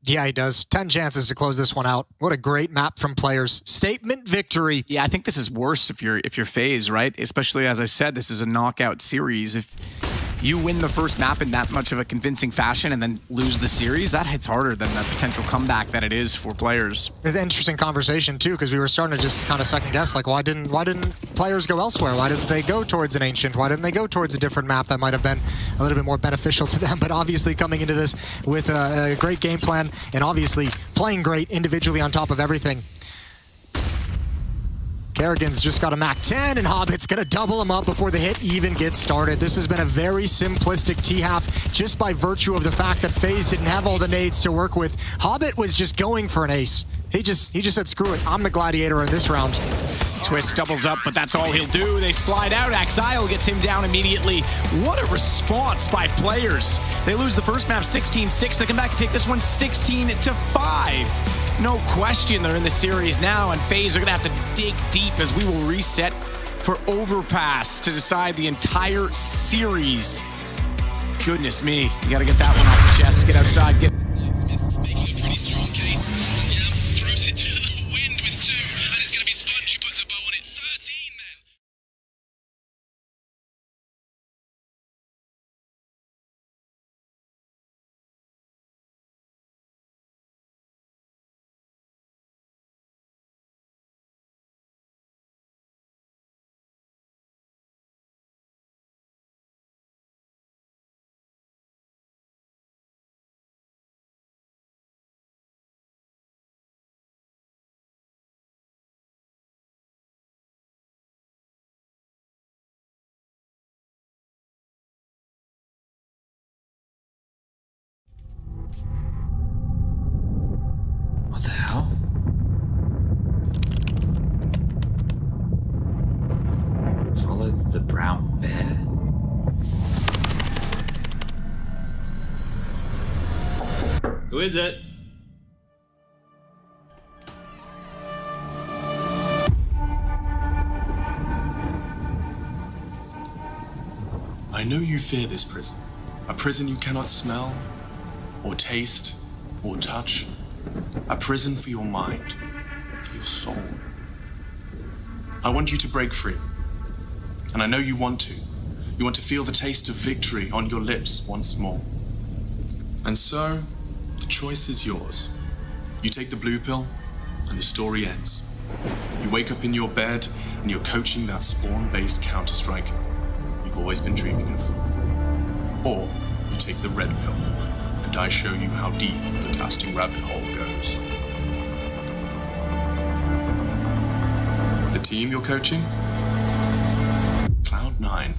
Yeah, he does. 10 chances to close this one out. What a great map from Players. Statement victory. Yeah, I think this is worse if you're FaZe, right? Especially, as I said, this is a knockout series. If you win the first map in that much of a convincing fashion and then lose the series, that hits harder than the potential comeback that it is for Players. It's an interesting conversation too, because we were starting to just kind of second guess, like why didn't Players go elsewhere? Why didn't they go towards an Ancient? Why didn't they go towards a different map that might have been a little bit more beneficial to them? But obviously coming into this with a great game plan and obviously playing great individually on top of everything. Kerrigan's just got a MAC-10, and Hobbit's going to double him up before the hit even gets started. This has been a very simplistic T-half just by virtue of the fact that FaZe didn't have all the nades to work with. Hobbit was just going for an ace. He just said, screw it, I'm the gladiator in this round. Twist doubles up, but that's all he'll do. They slide out. Exile gets him down immediately. What a response by Players. They lose the first map 16-6. They come back and take this one 16-5. No question they're in the series now, and FaZe are going to have to dig deep as we will reset for Overpass to decide the entire series. Goodness me. You got to get that one off the chest. Get outside. Get The brown bear? Who is it? I know you fear this prison. A prison you cannot smell, or taste, or touch. A prison for your mind, for your soul. I want you to break free. And I know you want to. You want to feel the taste of victory on your lips once more. And so, the choice is yours. You take the blue pill, and the story ends. You wake up in your bed, and you're coaching that spawn-based Counter-Strike you've always been dreaming of. Or you take the red pill, and I show you how deep the casting rabbit hole goes. The team you're coaching? Cloud9.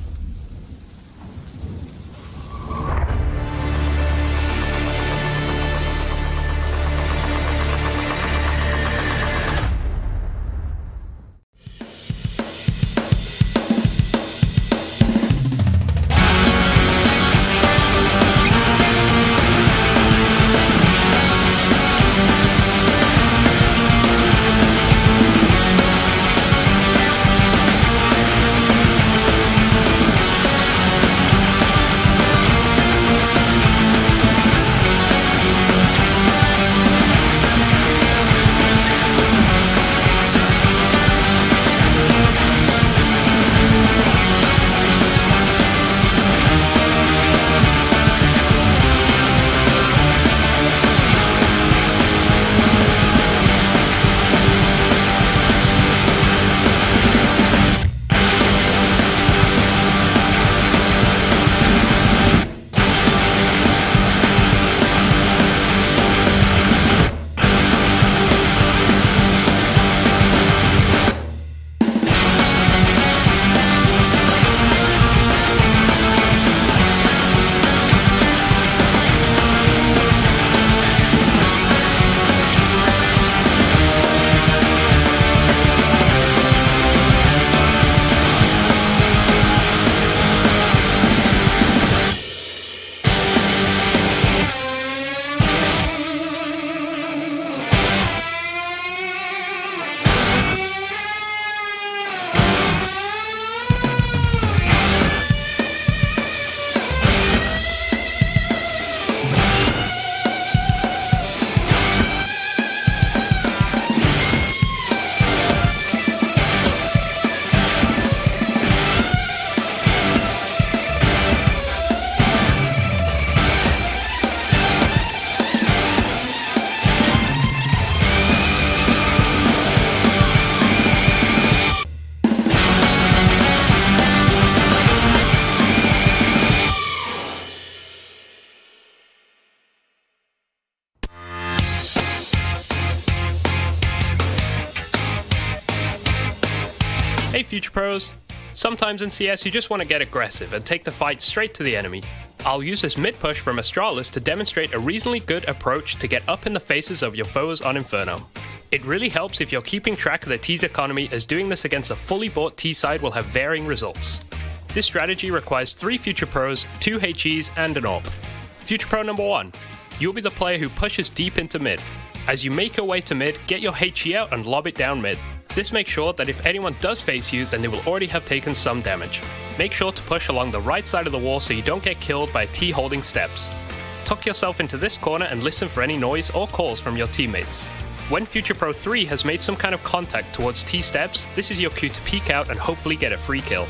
Hey Future Pros! Sometimes in CS you just want to get aggressive and take the fight straight to the enemy. I'll use this mid push from Astralis to demonstrate a reasonably good approach to get up in the faces of your foes on Inferno. It really helps if you're keeping track of the T's economy, as doing this against a fully bought T side will have varying results. This strategy requires 3 Future Pros, 2 HEs and an AWP. Future Pro number 1. You'll be the player who pushes deep into mid. As you make your way to mid, get your HE out and lob it down mid. This makes sure that if anyone does face you, then they will already have taken some damage. Make sure to push along the right side of the wall so you don't get killed by a T holding steps. Tuck yourself into this corner and listen for any noise or calls from your teammates. When Future Pro 3 has made some kind of contact towards T steps, this is your cue to peek out and hopefully get a free kill.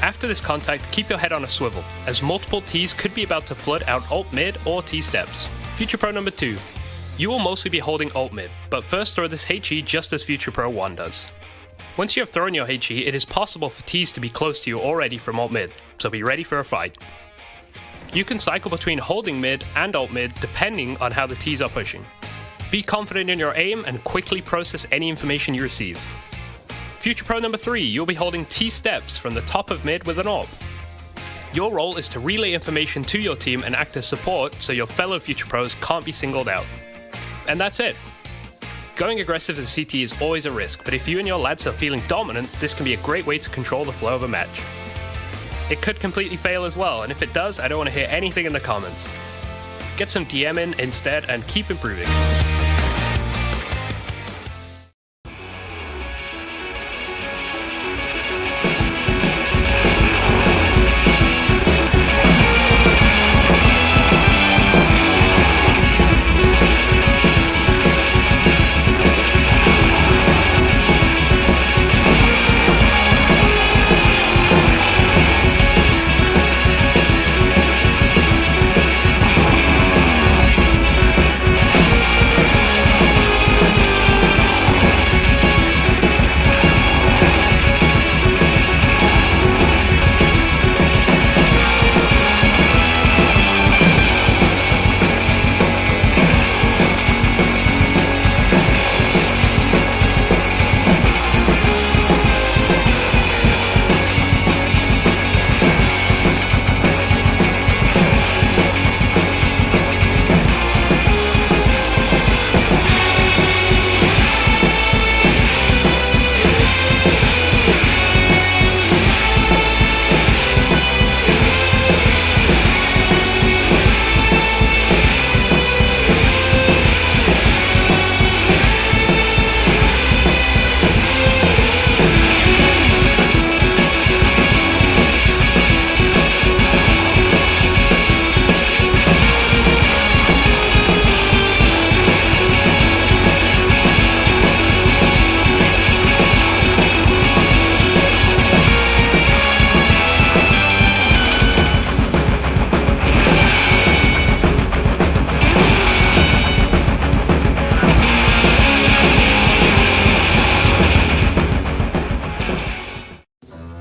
After this contact, keep your head on a swivel, as multiple Ts could be about to flood out ult mid or T steps. Future Pro number 2. You will mostly be holding ult mid, but first throw this HE just as Future Pro 1 does. Once you have thrown your HE, it is possible for Ts to be close to you already from ult mid, so be ready for a fight. You can cycle between holding mid and ult mid depending on how the Ts are pushing. Be confident in your aim and quickly process any information you receive. Future Pro number 3, you'll be holding T steps from the top of mid with an AWP. Your role is to relay information to your team and act as support so your fellow Future Pros can't be singled out. And that's it. Going aggressive as a CT is always a risk, but if you and your lads are feeling dominant, this can be a great way to control the flow of a match. it could completely fail as well, and if it does, I don't want to hear anything in the comments. Get some DM in instead and keep improving.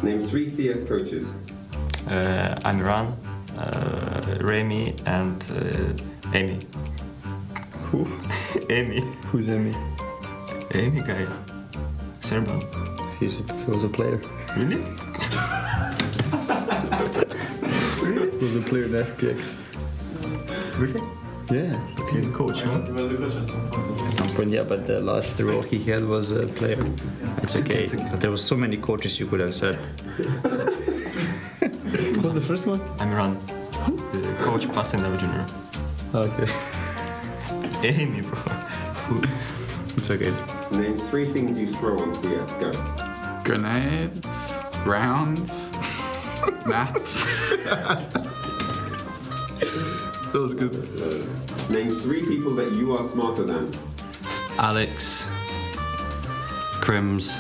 Name 3 CS coaches. Amiran, Remy, and Amy. Who? Amy. Who's Amy? Amy guy. Serban. He was a player. Really? He was a player in FPX. Really? Yeah. He's a coach, huh? At some point, yeah, but the last role he had was a player. It's okay, but there was so many coaches you could have said. What was the first one? Amiran. The coach passing level junior. Okay. Amy, bro. It's okay. Name 3 things you throw on CSGO. Grenades, rounds, maps. That was good. Name 3 people that you are smarter than. Alex, Crims,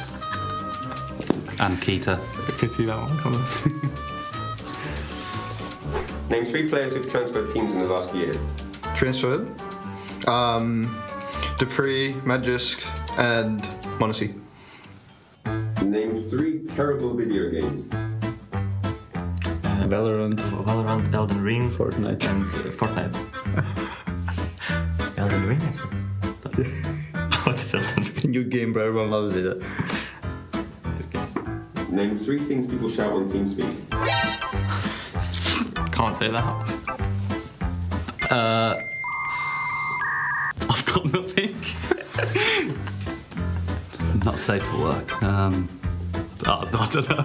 and Keita. I can see that one coming. Name 3 players who've transferred teams in the last year. Transferred. Dupree, Magisk, and Monacy. Name 3 terrible video games. Valorant, Elden Ring, Fortnite, and Fortnite. Elden Ring, I said. What's that? New game, bro. Everyone loves it. It's okay. Name 3 things people shout on TeamSpeak. Can't say that. I've got nothing. Not safe for work. I don't know.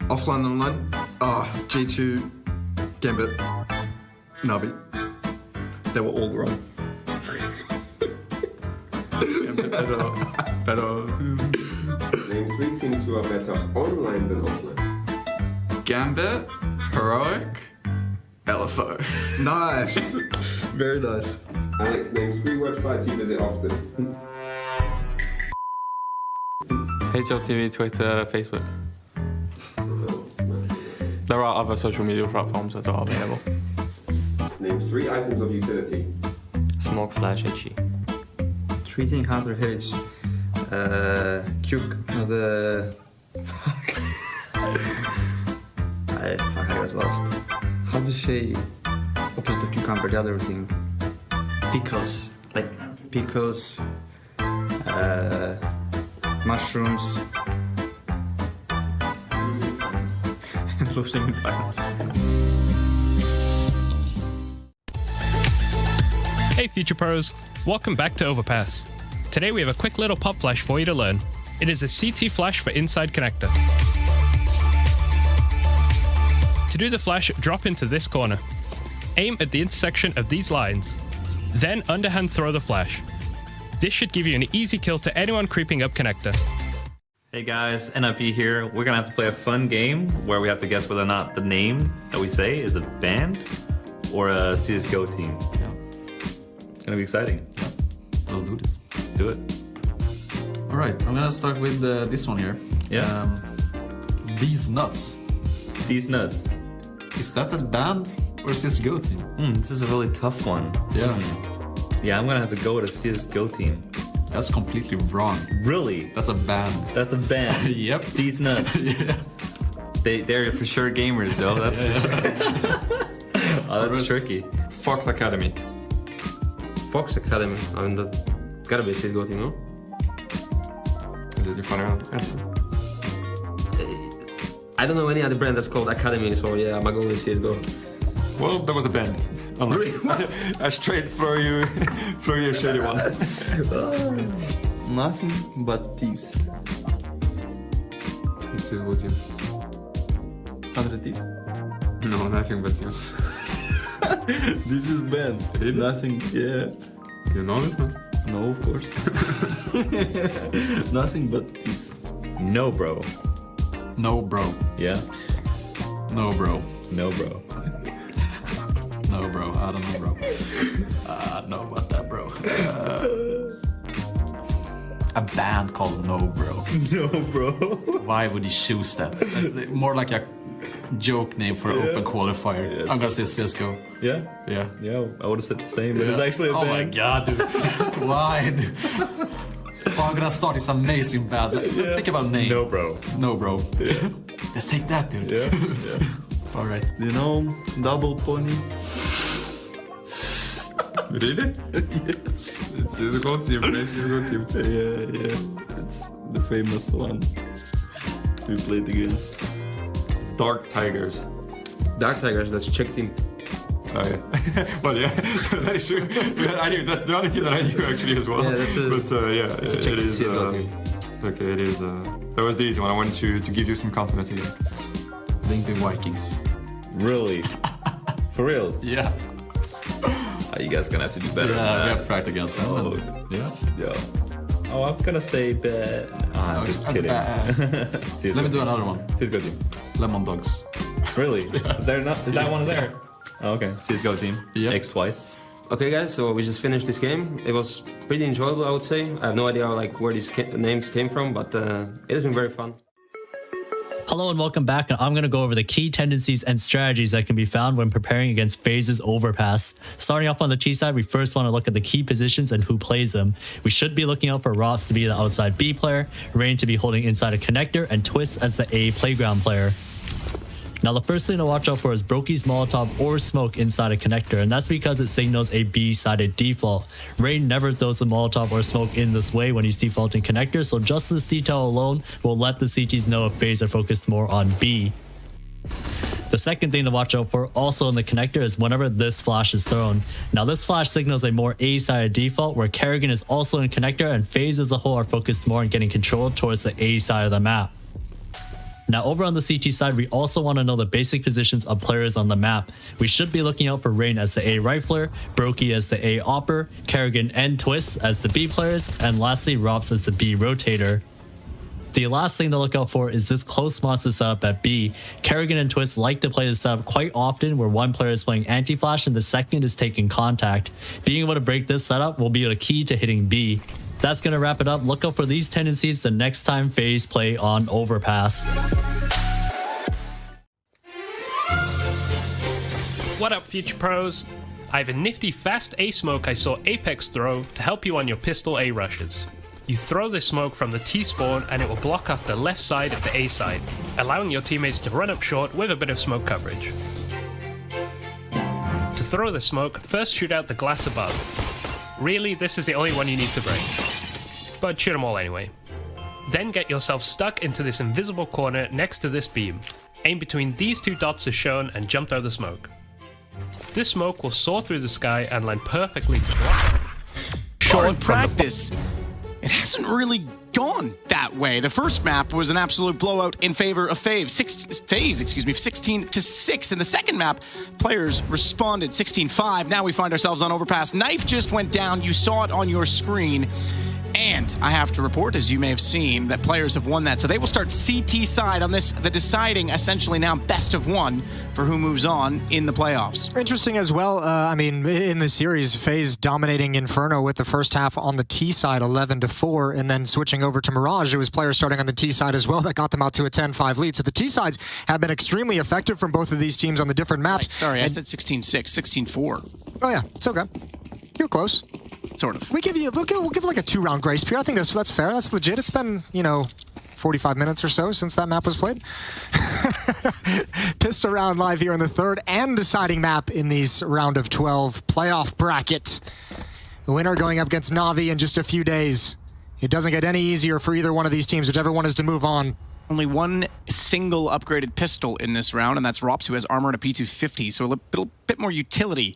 Offline and online. G2, Gambit, Navi. They were all wrong. Better. Name 3 things who are better online than offline. Gambit, Heroic, LFO. Nice. Very nice. Alex, name 3 websites you visit often. HLTV, Twitter, Facebook. There are other social media platforms as well available. Name 3 items of utility. Smoke, flash, HE. 3 things Hunter hates. The... I got lost. How do you say opposite of cucumber, the other thing? Pickles. Like pickles, mushrooms, and losing in finals. Hey Future Pros, welcome back to Overpass. Today we have a quick little pop flash for you to learn. It is a CT flash for inside connector. To do the flash, drop into this corner. Aim at the intersection of these lines. Then underhand throw the flash. This should give you an easy kill to anyone creeping up connector. Hey guys, NIP here. We're gonna have to play a fun game where we have to guess whether or not the name that we say is a band or a CSGO team. Yeah. It's gonna be exciting. Yeah. Let's do this. Let's do it. All right, I'm gonna start with this one here. Yeah. These nuts. These nuts. Is that a band or a CSGO team? This is a really tough one. Yeah. Yeah, I'm gonna have to go with a CSGO team. That's completely wrong. Really? That's a band. That's a band. Yep. These nuts. Yeah. They're for sure gamers though. That's oh, that's tricky. Fox Academy. Fox Academy. I mean, that gotta be a CSGO team, no? Did you find out? I don't know any other brand that's called Academy, so yeah, my goal is CSGO. Well, there was a band. I straight throw you a shitty one. Nothing but thieves. This is what you... 100 thieves? No, nothing but thieves. This is band. Really? Nothing, yeah. You know this one? No, of course. Nothing but thieves. No, bro. No, bro. Yeah. No, bro. No, bro. No, bro. I don't know, bro. I don't know about that, bro. A band called No, Bro. No, bro. Why would you choose that? That's more like a joke name for an open qualifier. Yeah, I'm gonna say CSGO. Yeah? Yeah. Yeah, I would have said the same, but it's actually a band. Oh my god, dude. Why, dude? Oh, I'm gonna start this amazing band. Let's think about a name. No, bro. No, bro. Yeah. Let's take that, dude. Yeah. Alright. Do you know Double Pony? Really? Yes. It's a good team. It's a good team. Yeah. It's the famous one we played against. Dark Tigers. Dark Tigers, that's Czech team. Oh yeah. Well, yeah. So that is true. I knew that's the only team that I knew actually as well. Yeah, that's a. But yeah, it's a Czech it is. team. Okay, it is. That was the easy one. I wanted to give you some confidence again. Lincoln Vikings. Really? For reals? Yeah. You guys gonna have to do better. Yeah, we have to practice against them. Oh, yeah. Yeah. Oh, I'm gonna say bad. I'm just kidding. Let me do another one. CSGO team. Lemon Dogs. Really? Is there not? Is that one there? Oh, okay. CSGO team. Yep. X twice. Okay, guys, so we just finished this game. It was pretty enjoyable, I would say. I have no idea like where these names came from, but it has been very fun. Hello and welcome back, and I'm going to go over the key tendencies and strategies that can be found when preparing against FaZe's Overpass. Starting off on the T side, we first want to look at the key positions and who plays them. We should be looking out for Ross to be the outside B player, Rain to be holding inside a connector, and Twist as the A playground player. Now the first thing to watch out for is Brokey's Molotov or Smoke inside a connector, and that's because it signals a B-sided default. Rain never throws a Molotov or Smoke in this way when he's defaulting connector, so just this detail alone will let the CTs know if FaZe are focused more on B. The second thing to watch out for also in the connector is whenever this flash is thrown. Now this flash signals a more A-sided default where Kerrigan is also in connector and FaZe as a whole are focused more on getting control towards the A side of the map. Now over on the CT side, we also want to know the basic positions of players on the map. We should be looking out for Rain as the A rifler, Brokey as the A opper, Kerrigan and Twist as the B players, and lastly Robs as the B rotator. The last thing to look out for is this close monster setup at B. Kerrigan and Twist like to play this setup quite often where one player is playing anti-flash and the second is taking contact. Being able to break this setup will be the key to hitting B. That's going to wrap it up. Look out for these tendencies the next time FaZe play on Overpass. What up, future pros? I have a nifty fast A smoke I saw Apex throw to help you on your pistol A rushes. You throw this smoke from the T spawn and it will block off the left side of the A side, allowing your teammates to run up short with a bit of smoke coverage. To throw the smoke, first shoot out the glass above. Really, this is the only one you need to break. But shoot them all anyway. Then get yourself stuck into this invisible corner next to this beam. Aim between these two dots as shown and jump out the smoke. This smoke will soar through the sky and land perfectly to block. Short practice. It hasn't really gone that way. The first map was an absolute blowout in favor of FaZe, 16-6. In the second map, players responded 16-5. Now we find ourselves on Overpass. Knife just went down. You saw it on your screen. And I have to report, as you may have seen, that players have won that. So they will start CT side on this, the deciding, essentially now best of one for who moves on in the playoffs. Interesting as well, I mean, in the series, FaZe dominating Inferno with the first half on the T side, 11-4, and then switching over to Mirage. It was players starting on the T side as well that got them out to a 10-5 lead. So the T sides have been extremely effective from both of these teams on the different maps. Right, sorry, I said 16-6, 16-4. Oh yeah, it's okay. You're close. Sort of. We'll give like a 2-round grace period. I think that's fair. That's legit. It's been, 45 minutes or so since that map was played. Pistol round live here in the third and deciding map in these round of 12 playoff bracket. The winner going up against Na'Vi in just a few days. It doesn't get any easier for either one of these teams, whichever one is to move on. Only one single upgraded pistol in this round, and that's Rops, who has armor and a P250, so a little bit more utility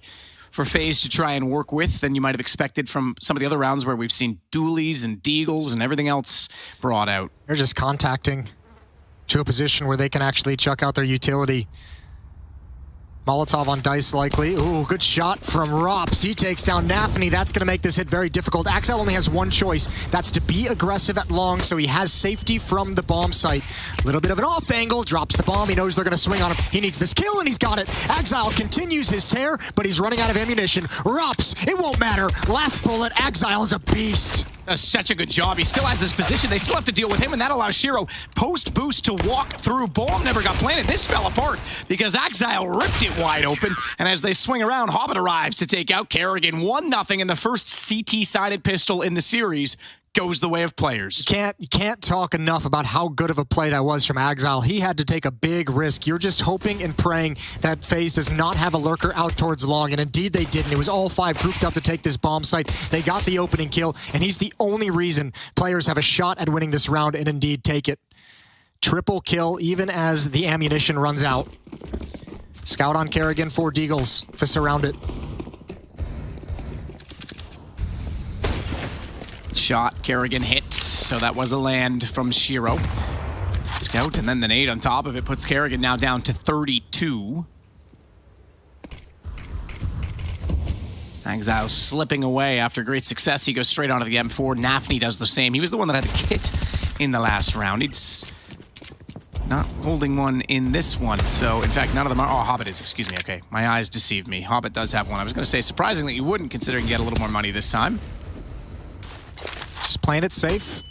for FaZe to try and work with than you might have expected from some of the other rounds where we've seen dualies and deagles and everything else brought out. They're just contacting to a position where they can actually chuck out their utility. Molotov on Dice likely. Ooh, good shot from Rops. He takes down Nafny. That's going to make this hit very difficult. Axel only has one choice. That's to be aggressive at long, so he has safety from the bomb site. A little bit of an off angle, drops the bomb. He knows they're going to swing on him. He needs this kill, and he's got it. Axel continues his tear, but he's running out of ammunition. Rops, it won't matter. Last bullet, Axel is a beast. Does such a good job. He still has this position. They still have to deal with him, and that allows Shiro post-boost to walk through. Bomb never got planted. This fell apart because Axile ripped it wide open, and as they swing around, Hobbit arrives to take out Kerrigan. 1-0 in the first CT-sided pistol in the series. Goes the way of players. You can't talk enough about how good of a play that was from Axile. He had to take a big risk. You're just hoping and praying that FaZe does not have a lurker out towards long, and indeed they didn't. It was all 5 grouped up to take this bomb site. They got the opening kill, and he's the only reason players have a shot at winning this round and indeed take it. Triple kill even as the ammunition runs out. Scout on Kerrigan for Deagles to surround it. Shot, Kerrigan hit, so that was a land from Shiro. Scout, and then the nade on top of it puts Kerrigan now down to 32. Axile slipping away after great success. He goes straight onto the M4. Nafny does the same. He was the one that had the kit in the last round. He's not holding one in this one, so in fact none of them are. Oh, Hobbit is, excuse me, okay. My eyes deceived me. Hobbit does have one. I was going to say, surprisingly, you wouldn't, considering you get a little more money this time. Just playing it safe.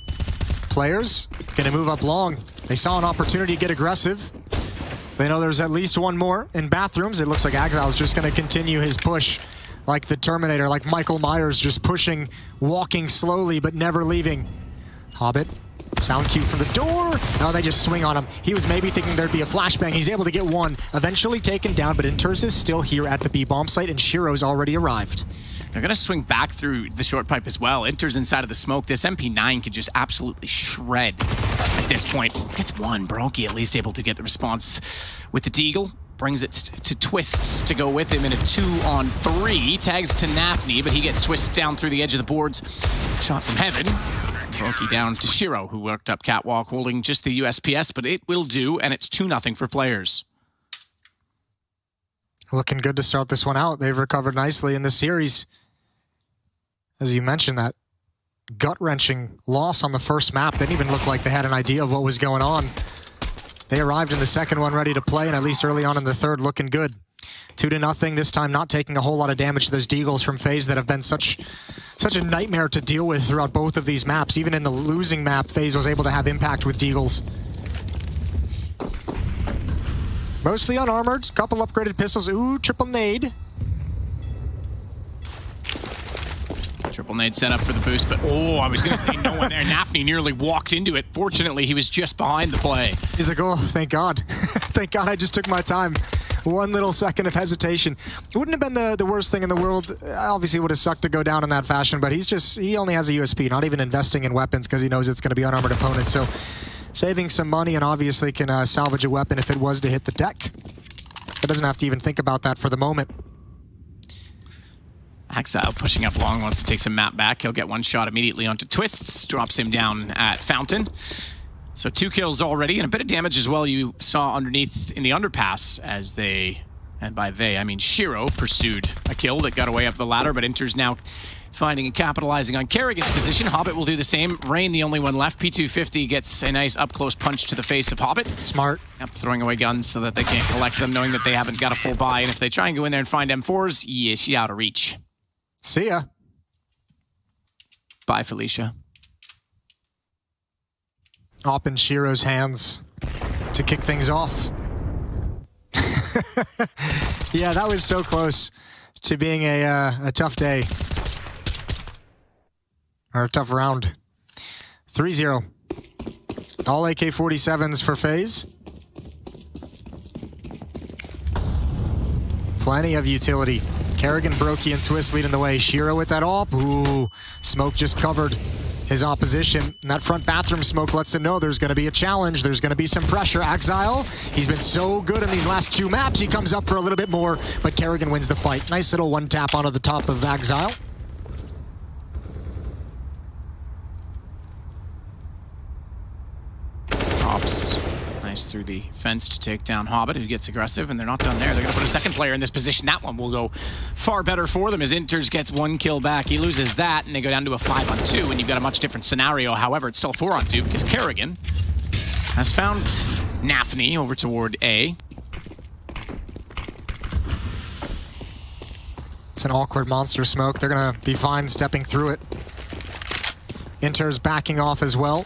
Players gonna move up long. They saw an opportunity to get aggressive. They know there's at least one more in bathrooms. It looks like Axile's just gonna continue his push like the Terminator, like Michael Myers, just pushing, walking slowly but never leaving. Hobbit, sound cue from the door. Now they just swing on him. He was maybe thinking there'd be a flashbang. He's able to get one, eventually taken down, but Inters is still here at the B bomb site, and Shiro's already arrived. They're going to swing back through the short pipe as well. Enters inside of the smoke. This MP9 could just absolutely shred at this point. Gets one. Bronchi at least able to get the response with the Deagle. Brings it to Twists to go with him in a 2-on-3. Tags to Nafny, but he gets Twists down through the edge of the boards. Shot from heaven. Bronchi down to Shiro, who worked up catwalk holding just the USPS, but it will do, and it's 2-0 for players. Looking good to start this one out. They've recovered nicely in this series. As you mentioned, that gut-wrenching loss on the first map didn't even look like they had an idea of what was going on. They arrived in the second one ready to play, and at least early on in the third, looking good. 2-0, this time not taking a whole lot of damage to those Deagles from FaZe that have been such a nightmare to deal with throughout both of these maps. Even in the losing map, FaZe was able to have impact with Deagles. Mostly unarmored, couple upgraded pistols. Ooh, triple nade. Triple nade set up for the boost, but oh, I was going to say no one there. Nafny nearly walked into it. Fortunately, he was just behind the play. He's like, oh, thank God. Thank God I just took my time. 1 little second of hesitation. It wouldn't have been the worst thing in the world. Obviously, it would have sucked to go down in that fashion, but he only has a USP, not even investing in weapons because he knows it's going to be unarmored opponents. So saving some money and obviously can salvage a weapon if it was to hit the deck. But doesn't have to even think about that for the moment. Exile pushing up long, wants to take some map back. He'll get one shot immediately onto Twists, drops him down at Fountain. So 2 kills already, and a bit of damage as well you saw underneath in the underpass as they, and by they, I mean Shiro, pursued a kill that got away up the ladder, but Inter's now finding and capitalizing on Kerrigan's position. Hobbit will do the same. Rain, the only one left. P250 gets a nice up-close punch to the face of Hobbit. Smart. Yep, throwing away guns so that they can't collect them, knowing that they haven't got a full buy, and if they try and go in there and find M4s, yeah, she's out of reach. See ya. Bye, Felicia. Up in Shiro's hands to kick things off. Yeah, that was so close to being a tough day. Or a tough round. 3-0. All AK-47s for FaZe. Plenty of utility. Kerrigan, Brokey, and Twist leading the way. Shiro with that AWP. Ooh, smoke just covered his opposition. And that front bathroom smoke lets him know there's going to be a challenge. There's going to be some pressure. Exile, he's been so good in these last 2 maps. He comes up for a little bit more, but Kerrigan wins the fight. Nice little one tap onto the top of Exile. Ops. Nice through the fence to take down Hobbit, who gets aggressive, and they're not done there. They're going to put a second player in this position. That one will go far better for them as Inters gets 1 kill back. He loses that, and they go down to a 5-on-2, and you've got a much different scenario. However, it's still 4-on-2 because Kerrigan has found Nafni over toward A. It's an awkward monster smoke. They're going to be fine stepping through it. Inter's backing off as well.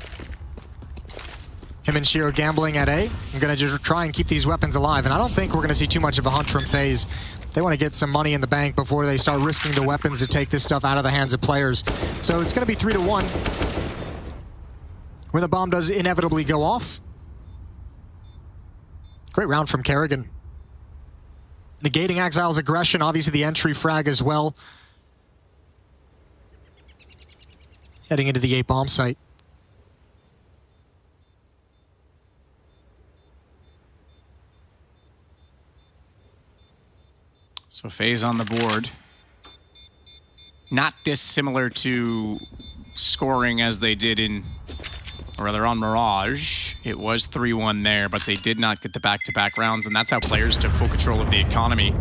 Him and Shiro gambling at A. I'm going to just try and keep these weapons alive, and I don't think we're going to see too much of a hunt from FaZe. They want to get some money in the bank before they start risking the weapons to take this stuff out of the hands of players. So it's going to be 3-1. When the bomb does inevitably go off. Great round from Kerrigan. Negating Exile's aggression, obviously the entry frag as well. Heading into the A bomb site. So FaZe on the board. Not dissimilar to scoring as they did in, or rather on Mirage. It was 3-1 there, but they did not get the back-to-back rounds, and that's how players took full control of the economy,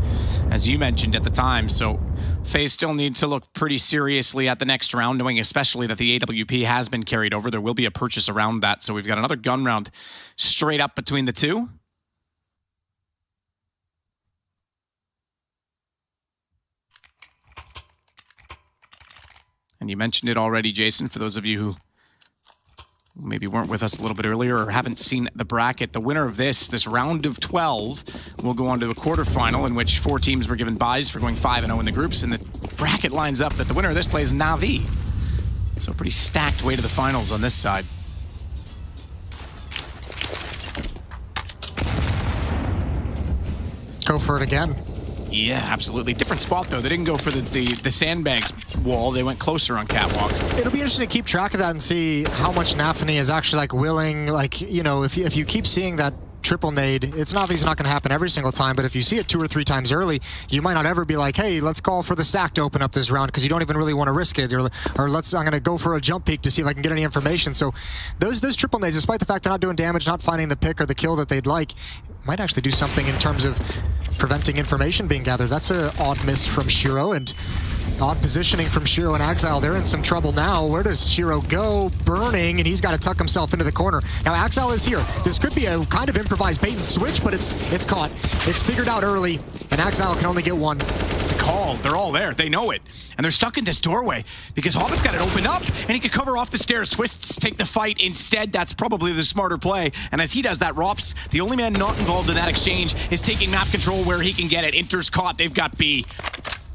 as you mentioned at the time. So FaZe still need to look pretty seriously at the next round, knowing especially that the AWP has been carried over. There will be a purchase around that, so we've got another gun round straight up between the two. And you mentioned it already, Jason, for those of you who maybe weren't with us a little bit earlier or haven't seen the bracket. The winner of this round of 12, will go on to a quarterfinal in which 4 teams were given buys for going 5-0 in the groups. And the bracket lines up that the winner of this plays Na'Vi. So a pretty stacked way to the finals on this side. Go for it again. Yeah, absolutely. Different spot, though. They didn't go for the sandbags wall. They went closer on Catwalk. It'll be interesting to keep track of that and see how much Nafni is actually, like, willing. Like, you know, if you keep seeing that triple nade, it's obviously not going to happen every single time, but if you see it 2 or 3 times early, you might not ever be like, hey, let's call for the stack to open up this round, because you don't even really want to risk it. Or I'm going to go for a jump peek to see if I can get any information. So those triple nades, despite the fact they're not doing damage, not finding the pick or the kill that they'd like, might actually do something in terms of preventing information being gathered. That's an odd miss from Shiro, and odd positioning from Shiro and Exile. They're in some trouble now. Where does Shiro go? Burning, and he's got to tuck himself into the corner. Now Exile is here. This could be a kind of improvised bait and switch, but it's caught. It's figured out early, and Exile can only get one. The call, they're all there. They know it. And they're stuck in this doorway because Hobbit's got it opened up, and he could cover off the stairs. Twists take the fight instead. That's probably the smarter play. And as he does that, Rops, the only man not involved in that exchange, is taking map control where he can get it. Inter's caught. They've got B.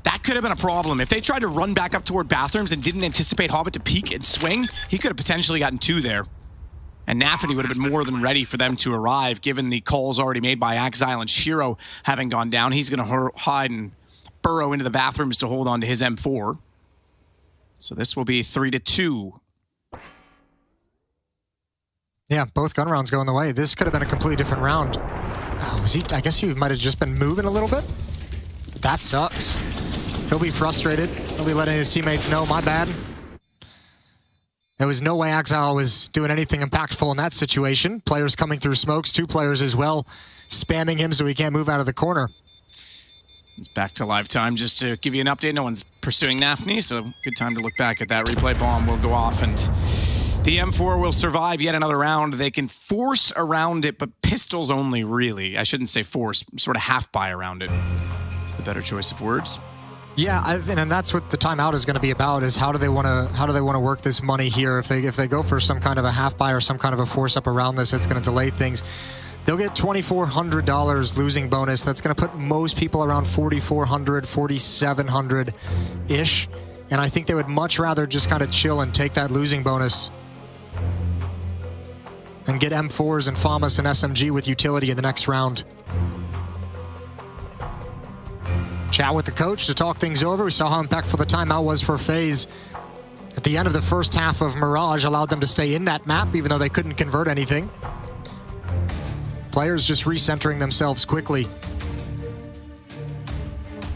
That could have been a problem. If they tried to run back up toward bathrooms and didn't anticipate Hobbit to peek and swing, he could have potentially gotten 2 there. And Nafni would have been more than ready for them to arrive, given the calls already made by Exile and Shiro having gone down. He's going to hide and burrow into the bathrooms to hold on to his M4. So this will be 3-2. Yeah, both gun rounds going the way. This could have been a completely different round. Oh, was he? I guess he might have just been moving a little bit. That sucks. He'll be frustrated. He'll be letting his teammates know, my bad. There was no way ex-Gambit was doing anything impactful in that situation. Players coming through smokes, 2 players as well, spamming him so he can't move out of the corner. It's back to live time. Just to give you an update, no one's pursuing Nafni, so good time to look back at that. Replay bomb will go off, and the M4 will survive yet another round. They can force around it, but pistols only, really. I shouldn't say force, sort of half-buy around it. It's the better choice of words. Yeah, and that's what the timeout is going to be about, is how do they want to work this money here? If they go for some kind of a half-buy or some kind of a force-up around this, it's going to delay things. They'll get $2,400 losing bonus. That's going to put most people around 4,400, 4,700-ish. And I think they would much rather just kind of chill and take that losing bonus and get M4s and FAMAS and SMG with utility in the next round. Chat with the coach to talk things over. We saw how impactful the timeout was for FaZe. At the end of the first half of Mirage allowed them to stay in that map, even though they couldn't convert anything. Players just recentering themselves quickly.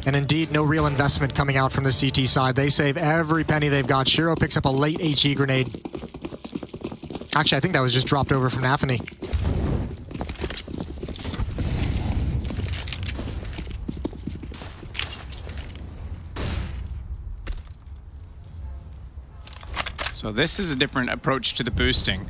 And indeed, no real investment coming out from the CT side. They save every penny they've got. Shiro picks up a late HE grenade. Actually, I think that was just dropped over from Nafni. So this is a different approach to the boosting.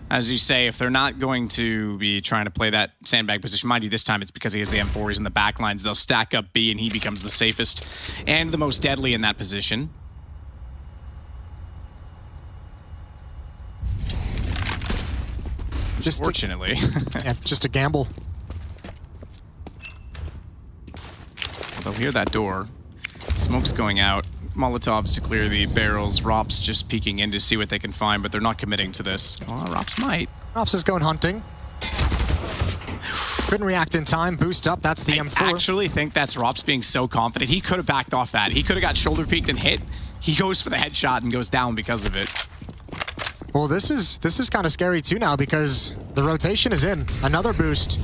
As you say, if they're not going to be trying to play that sandbag position, mind you, this time it's because he has the M4, he's in the back lines. They'll stack up B and he becomes the safest and the most deadly in that position. Fortunately. Yeah, just a gamble. They'll hear that door. Smoke's going out. Molotovs to clear the barrels. Rops just peeking in to see what they can find, but they're not committing to this. Well, Rops might. Rops is going hunting. Couldn't react in time. Boost up. That's the M4. I actually think that's Rops being so confident. He could have backed off that. He could have got shoulder peeked and hit. He goes for the headshot and goes down because of it. Well, this is kind of scary too now because the rotation is in. Another boost.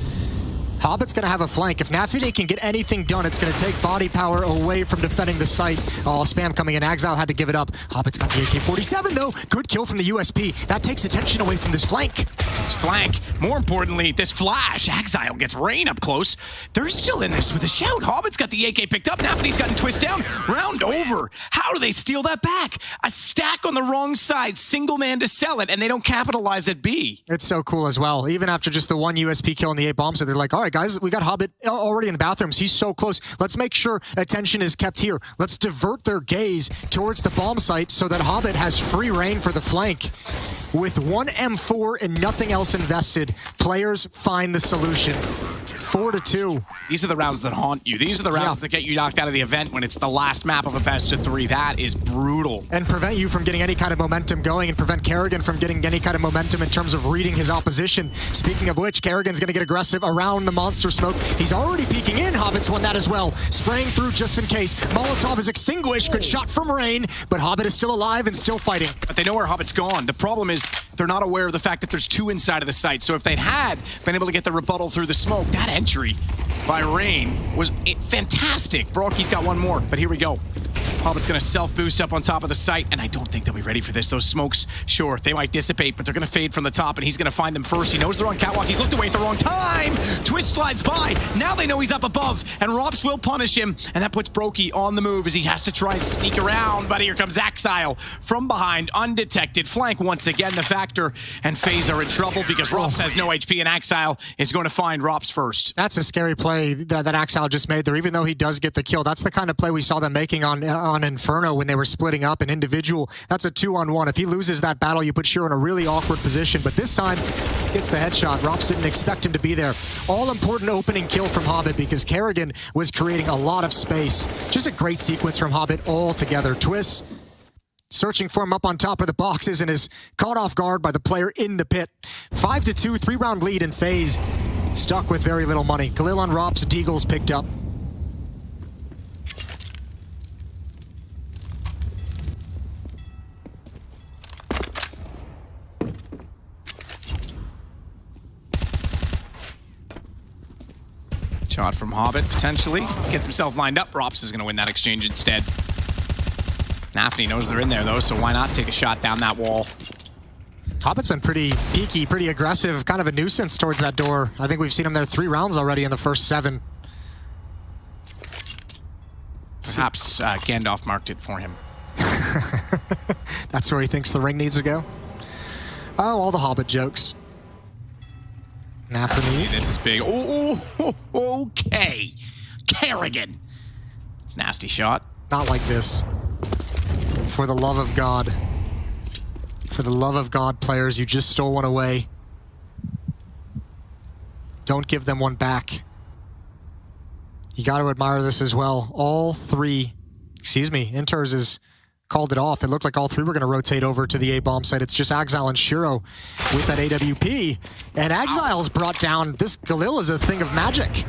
Hobbit's going to have a flank. If Nafni can get anything done, it's going to take body power away from defending the site. Oh, spam coming in. ex-Gambit had to give it up. Hobbit's got the AK-47, though. Good kill from the USP. That takes attention away from this flank. This flank. More importantly, this flash. ex-Gambit gets Rain up close. They're still in this with a shout. Hobbit's got the AK picked up. Nafni's gotten twist down. Round over. How do they steal that back? A stack on the wrong side. Single man to sell it, and they don't capitalize at B. It's so cool as well. Even after just the one USP kill and the 8 bombs, so they're like, all right, guys, we got Hobbit already in the bathrooms. He's so close. Let's make sure attention is kept here. Let's divert their gaze towards the bomb site so that Hobbit has free reign for the flank. With one M4 and nothing else invested, players find the solution. 4-2. These are the rounds that haunt you. These are the rounds that get you knocked out of the event when it's the last map of a best of 3. That is brutal. And prevent you from getting any kind of momentum going and prevent Kerrigan from getting any kind of momentum in terms of reading his opposition. Speaking of which, Kerrigan's going to get aggressive around the monster smoke. He's already peeking in. Hobbit's won that as well. Spraying through just in case. Molotov is extinguished. Good shot from Rain, but Hobbit is still alive and still fighting. But they know where Hobbit's gone. The problem is they're not aware of the fact that there's 2 inside of the site. So if they'd had been able to get the rebuttal through the smoke, that entry by Rain was fantastic. Broki's got one more, but here we go. Hobbit's going to self-boost up on top of the site, and I don't think they'll be ready for this. Those smokes, sure, they might dissipate, but they're going to fade from the top, and he's going to find them first. He knows they're on catwalk. He's looked away at the wrong time. Twist slides by. Now they know he's up above, and Rops will punish him, and that puts Brokey on the move as he has to try and sneak around, but here comes ex-Gambit from behind, undetected. Flank once again the factor, and FaZe are in trouble because Rops has no HP, and ex-Gambit is going to find Rops first. That's a scary play that ex-Gambit just made there, even though he does get the kill. That's the kind of play we saw them making on Inferno when they were splitting up an individual. That's a 2-on-1. If he loses that battle, you put Shiro in a really awkward position, but this time gets the headshot. Rops didn't expect him to be there. All important opening kill from Hobbit because Kerrigan was creating a lot of space. Just a great sequence from Hobbit all together. Twist searching for him up on top of the boxes and is caught off guard by the player in the pit. 5-2, 3-round lead in FaZe. Stuck with very little money. Khalil on Rops, Deagle's picked up. Shot from Hobbit, potentially. Gets himself lined up. Rops is going to win that exchange instead. Nafny knows they're in there, though, so why not take a shot down that wall? Hobbit's been pretty peaky, pretty aggressive, kind of a nuisance towards that door. I think we've seen him there 3 rounds already in the first 7. Perhaps Gandalf marked it for him. That's where he thinks the ring needs to go. Oh, all the Hobbit jokes. Nafny. This is big. Oh, okay. Kerrigan. It's a nasty shot. Not like this. For the love of God. For the love of God, players, you just stole one away. Don't give them one back. You got to admire this as well. All 3, Inters has called it off. It looked like all 3 were going to rotate over to the A-bomb site. It's just Axile and Shiro with that AWP. And Exile's brought down. This Galil is a thing of magic.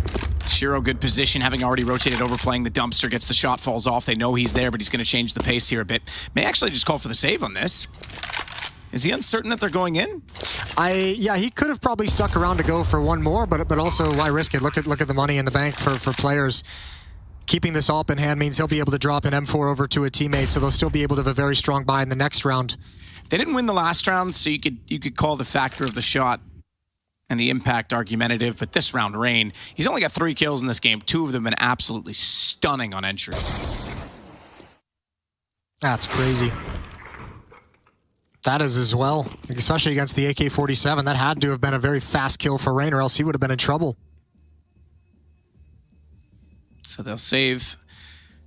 Shiro, good position, having already rotated over, playing the dumpster, gets the shot, falls off. They know he's there, but he's going to change the pace here a bit. May actually just call for the save on this. Is he uncertain that they're going in? Yeah, he could have probably stuck around to go for one more, but also why risk it? Look at the money in the bank for players. Keeping this AWP in hand means he'll be able to drop an M4 over to a teammate, so they'll still be able to have a very strong buy in the next round. They didn't win the last round, so you could call the factor of the shot and the impact argumentative, but this round, Rain, he's only got 3 kills in this game. 2 of them been absolutely stunning on entry. That's crazy. That is as well, especially against the AK-47. That had to have been a very fast kill for Rain, or else he would have been in trouble. So they'll save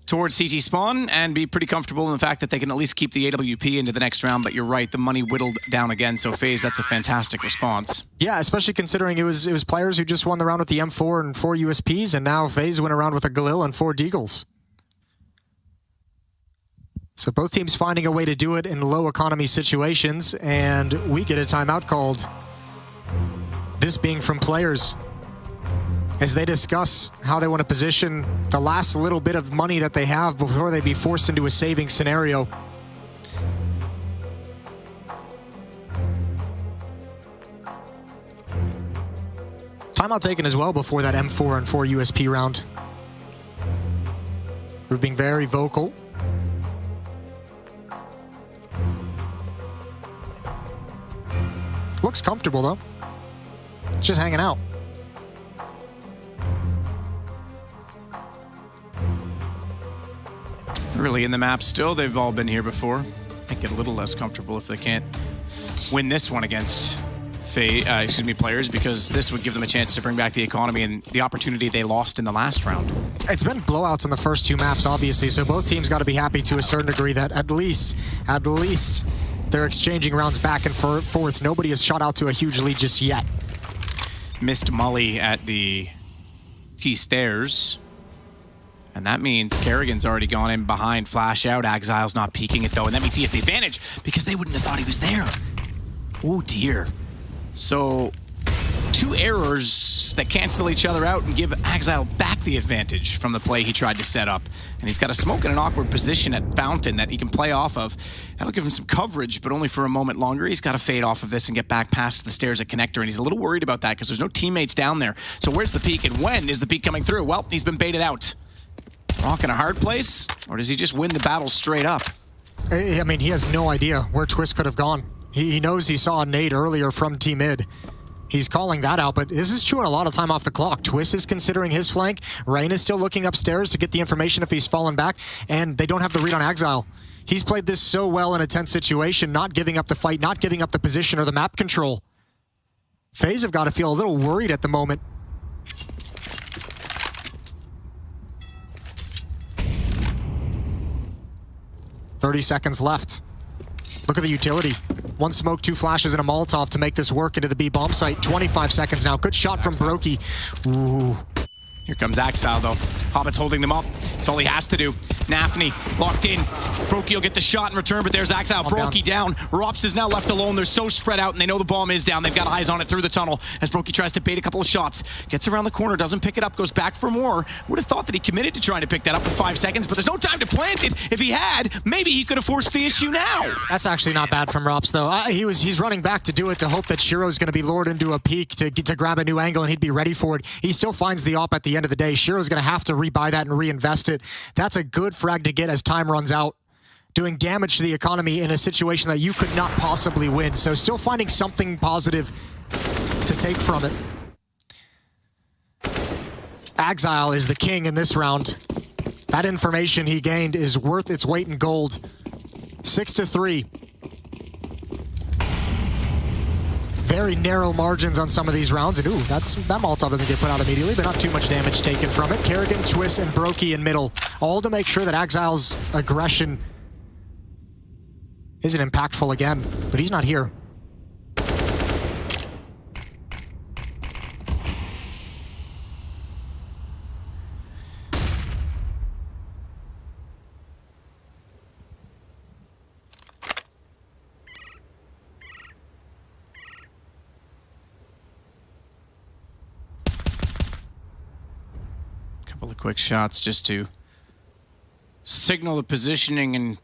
towards CT spawn and be pretty comfortable in the fact that they can at least keep the AWP into the next round. But you're right, the money whittled down again. So FaZe, that's a fantastic response. Yeah, especially considering it was players who just won the round with the M4 and 4 USPs, and now FaZe went around with a Galil and 4 Deagles. So both teams finding a way to do it in low economy situations, and we get a timeout called. This being from players, as they discuss how they want to position the last little bit of money that they have before they be forced into a saving scenario. Timeout taken as well before that M4 and 4 USP round. We're being very vocal. Looks comfortable though. Just hanging out. Early in the map still, they've all been here before. Might get a little less comfortable if they can't win this one against players, because this would give them a chance to bring back the economy and the opportunity they lost in the last round. It's been blowouts in the first 2 maps, obviously, so both teams got to be happy to a certain degree that at least they're exchanging rounds back and forth. Nobody has shot out to a huge lead just yet. Missed Molly at the T-stairs. And that means Kerrigan's already gone in behind, flash out. Exile's not peeking it though, and that means he has the advantage because they wouldn't have thought he was there. Oh dear. So 2 errors that cancel each other out and give Exile back the advantage from the play he tried to set up. And he's got a smoke in an awkward position at Fountain that he can play off of. That'll give him some coverage, but only for a moment longer. He's got to fade off of this and get back past the stairs at Connector, and he's a little worried about that because there's no teammates down there. So where's the peak, and when is the peak coming through? Well, he's been baited out. Rock in a hard place, or does he just win the battle straight up? I mean, he has no idea where Twist could have gone. He knows he saw a nade earlier from T-mid. He's calling that out, but this is chewing a lot of time off the clock. Twist is considering his flank. Rain is still looking upstairs to get the information if he's fallen back, and they don't have the read on Exile. He's played this so well in a tense situation, not giving up the fight, not giving up the position or the map control. FaZe have got to feel a little worried at the moment. "30 seconds left. Look at the utility. 1 smoke, 2 flashes, and a Molotov to make this work into the B bomb site. 25 seconds now. Good shot from Brokey. Ooh. Here comes Exile, though. Hobbit's holding them up. That's all he has to do. Nafny locked in. Brokey will get the shot in return, but there's Axile. Brokey down. Rops is now left alone. They're so spread out, and they know the bomb is down. They've got eyes on it through the tunnel as Brokey tries to bait a couple of shots. Gets around the corner, doesn't pick it up, goes back for more. Would have thought that he committed to trying to pick that up with 5 seconds, but there's no time to plant it. If he had, maybe he could have forced the issue now. That's actually not bad from Rops, though. He's running back to do it to hope that Shiro's going to be lured into a peak to grab a new angle, and he'd be ready for it. He still finds the op at the end of the day. Shiro's going to have to rebuy that and reinvest it. That's a good frag to get as time runs out, doing damage to the economy in a situation that you could not possibly win. So still finding something positive to take from it. Exile is the king in this round. That information he gained is worth its weight in gold. 6-3. Very narrow margins on some of these rounds, and that Molotov doesn't get put out immediately, but not too much damage taken from it. Kerrigan, Twist, and Brokey in middle, all to make sure that Exile's aggression isn't impactful again, but he's not here. Couple of quick shots just to signal the positioning and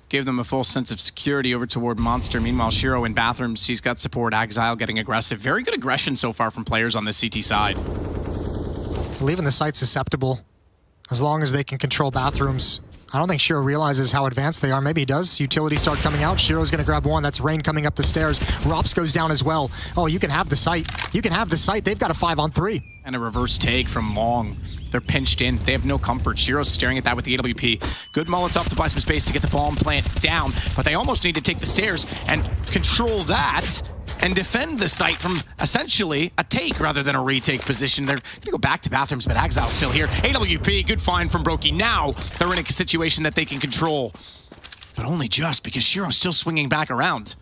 give them a full sense of security over toward Monster. Meanwhile, Shiro in bathrooms, he's got support. Exile getting aggressive. Very good aggression so far from players on the CT side. Leaving the site susceptible, as long as they can control bathrooms. I don't think Shiro realizes how advanced they are. Maybe he does. Utilities start coming out. Shiro's going to grab one. That's Rain coming up the stairs. Rops goes down as well. Oh, you can have the site. You can have the site. They've got a 5-on-3. And a reverse take from Long. They're pinched in. They have no comfort. Shiro's staring at that with the AWP. Good Molotov to buy some space to get the bomb plant down, but they almost need to take the stairs and control that and defend the site from essentially a take rather than a retake position. They're going to go back to bathrooms, but Exile's still here. AWP, good find from Brokey. Now they're in a situation that they can control, but only just because Shiro's still swinging back around.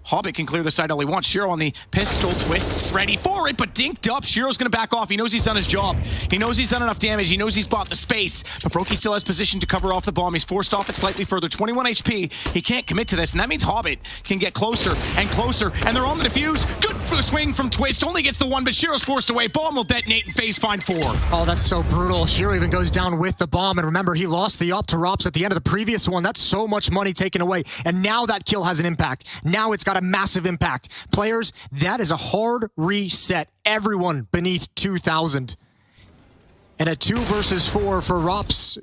Hobbit can clear the side all he wants. Shiro on the pistol, Twists ready for it, but dinked up. Shiro's going to back off. He knows he's done his job. He knows he's done enough damage. He knows he's bought the space, but Brokey still has position to cover off the bomb. He's forced off it slightly further. 21 HP. He can't commit to this, and that means Hobbit can get closer and closer, and they're on the defuse. Good swing from Twist. Only gets the one, but Shiro's forced away. Bomb will detonate and FaZe find 4. Oh, that's so brutal. Shiro even goes down with the bomb, and remember, he lost the op to Rops at the end of the previous one. That's so much money taken away, and now that kill has an impact. Now it's got a massive impact. Players, that is a hard reset. Everyone beneath 2,000. And a 2 versus 4 for Rops,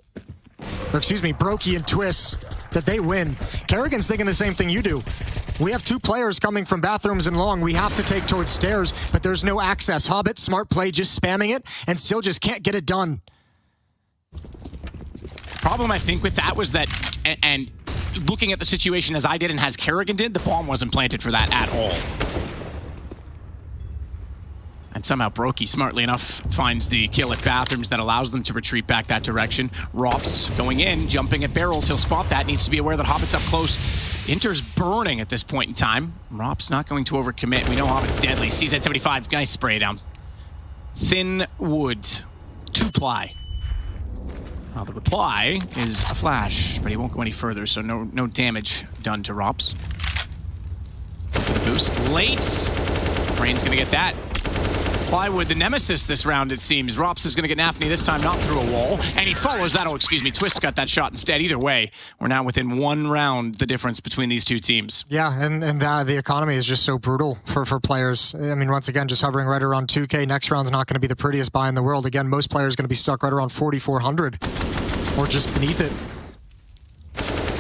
or excuse me, Brokey and Twist, that they win. Kerrigan's thinking the same thing you do. We have 2 players coming from bathrooms and long. We have to take towards stairs, but there's no access. Hobbit, smart play, just spamming it, and still just can't get it done. Problem, I think, with that was that, and looking at the situation as I did and as Kerrigan did, the bomb wasn't planted for that at all. And somehow Brokey, smartly enough, finds the kill at bathrooms that allows them to retreat back that direction. Rops going in, jumping at barrels. He'll spot that. Needs to be aware that Hobbit's up close. Inter's burning at this point in time. Rops not going to overcommit. We know Hobbit's deadly. CZ75, nice spray down. Thin wood. 2-ply. Well, the reply is a flash, but he won't go any further, so no damage done to Rops. For the boost. Late. Brain's gonna get that. Plywood, the nemesis this round, it seems. Rops is going to get Nafny this time, not through a wall. And he follows that. Oh, excuse me. Twist got that shot instead. Either way, we're now within 1 round, the difference between these 2 teams. Yeah, and the economy is just so brutal for players. I mean, once again, just hovering right around 2K. Next round's not going to be the prettiest buy in the world. Again, most players are going to be stuck right around 4,400 or just beneath it.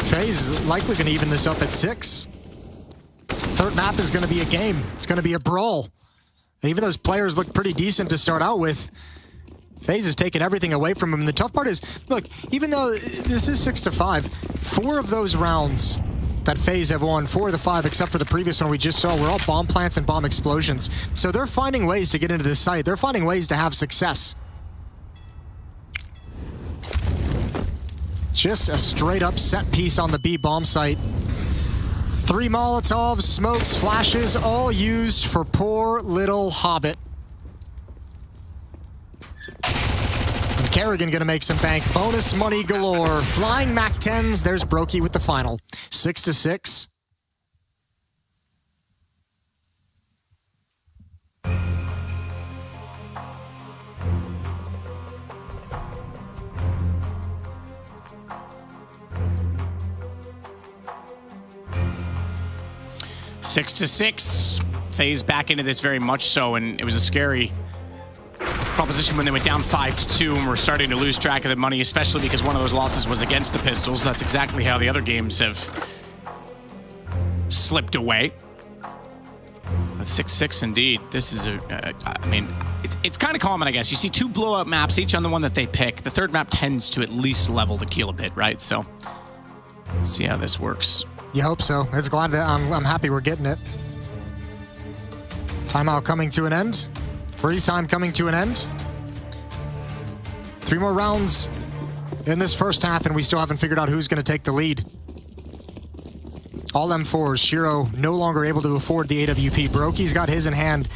FaZe is likely going to even this up at 6. Third map is going to be a game. It's going to be a brawl. Even those players look pretty decent to start out with, FaZe has taken everything away from him. And the tough part is, look, even though this is 6-5, 4 of those rounds that FaZe have won, 4 of the 5, except for the previous one we just saw, were all bomb plants and bomb explosions. So they're finding ways to get into this site. They're finding ways to have success. Just a straight up set piece on the B bomb site. 3 Molotovs, smokes, flashes, all used for poor little Hobbit. And Kerrigan gonna make some bank. Bonus money galore. Flying Mac 10s. There's Brokey with the final. 6-6. Six to 6. FaZe back into this very much so, and it was a scary proposition when they went down 5-2 and were starting to lose track of the money, especially because one of those losses was against the Pistols. That's exactly how the other games have slipped away. But 6-6 indeed. This is I mean, it's kind of common, I guess. You see 2 blowout maps, each on the one that they pick. The third map tends to at least level the keel a bit, right? So, let's see how this works. You hope so. It's glad that I'm happy we're getting it. Timeout coming to an end. Freeze time coming to an end. 3 more rounds in this first half, and we still haven't figured out who's going to take the lead. All M4s. Shiro no longer able to afford the AWP. Brokey's got his in hand,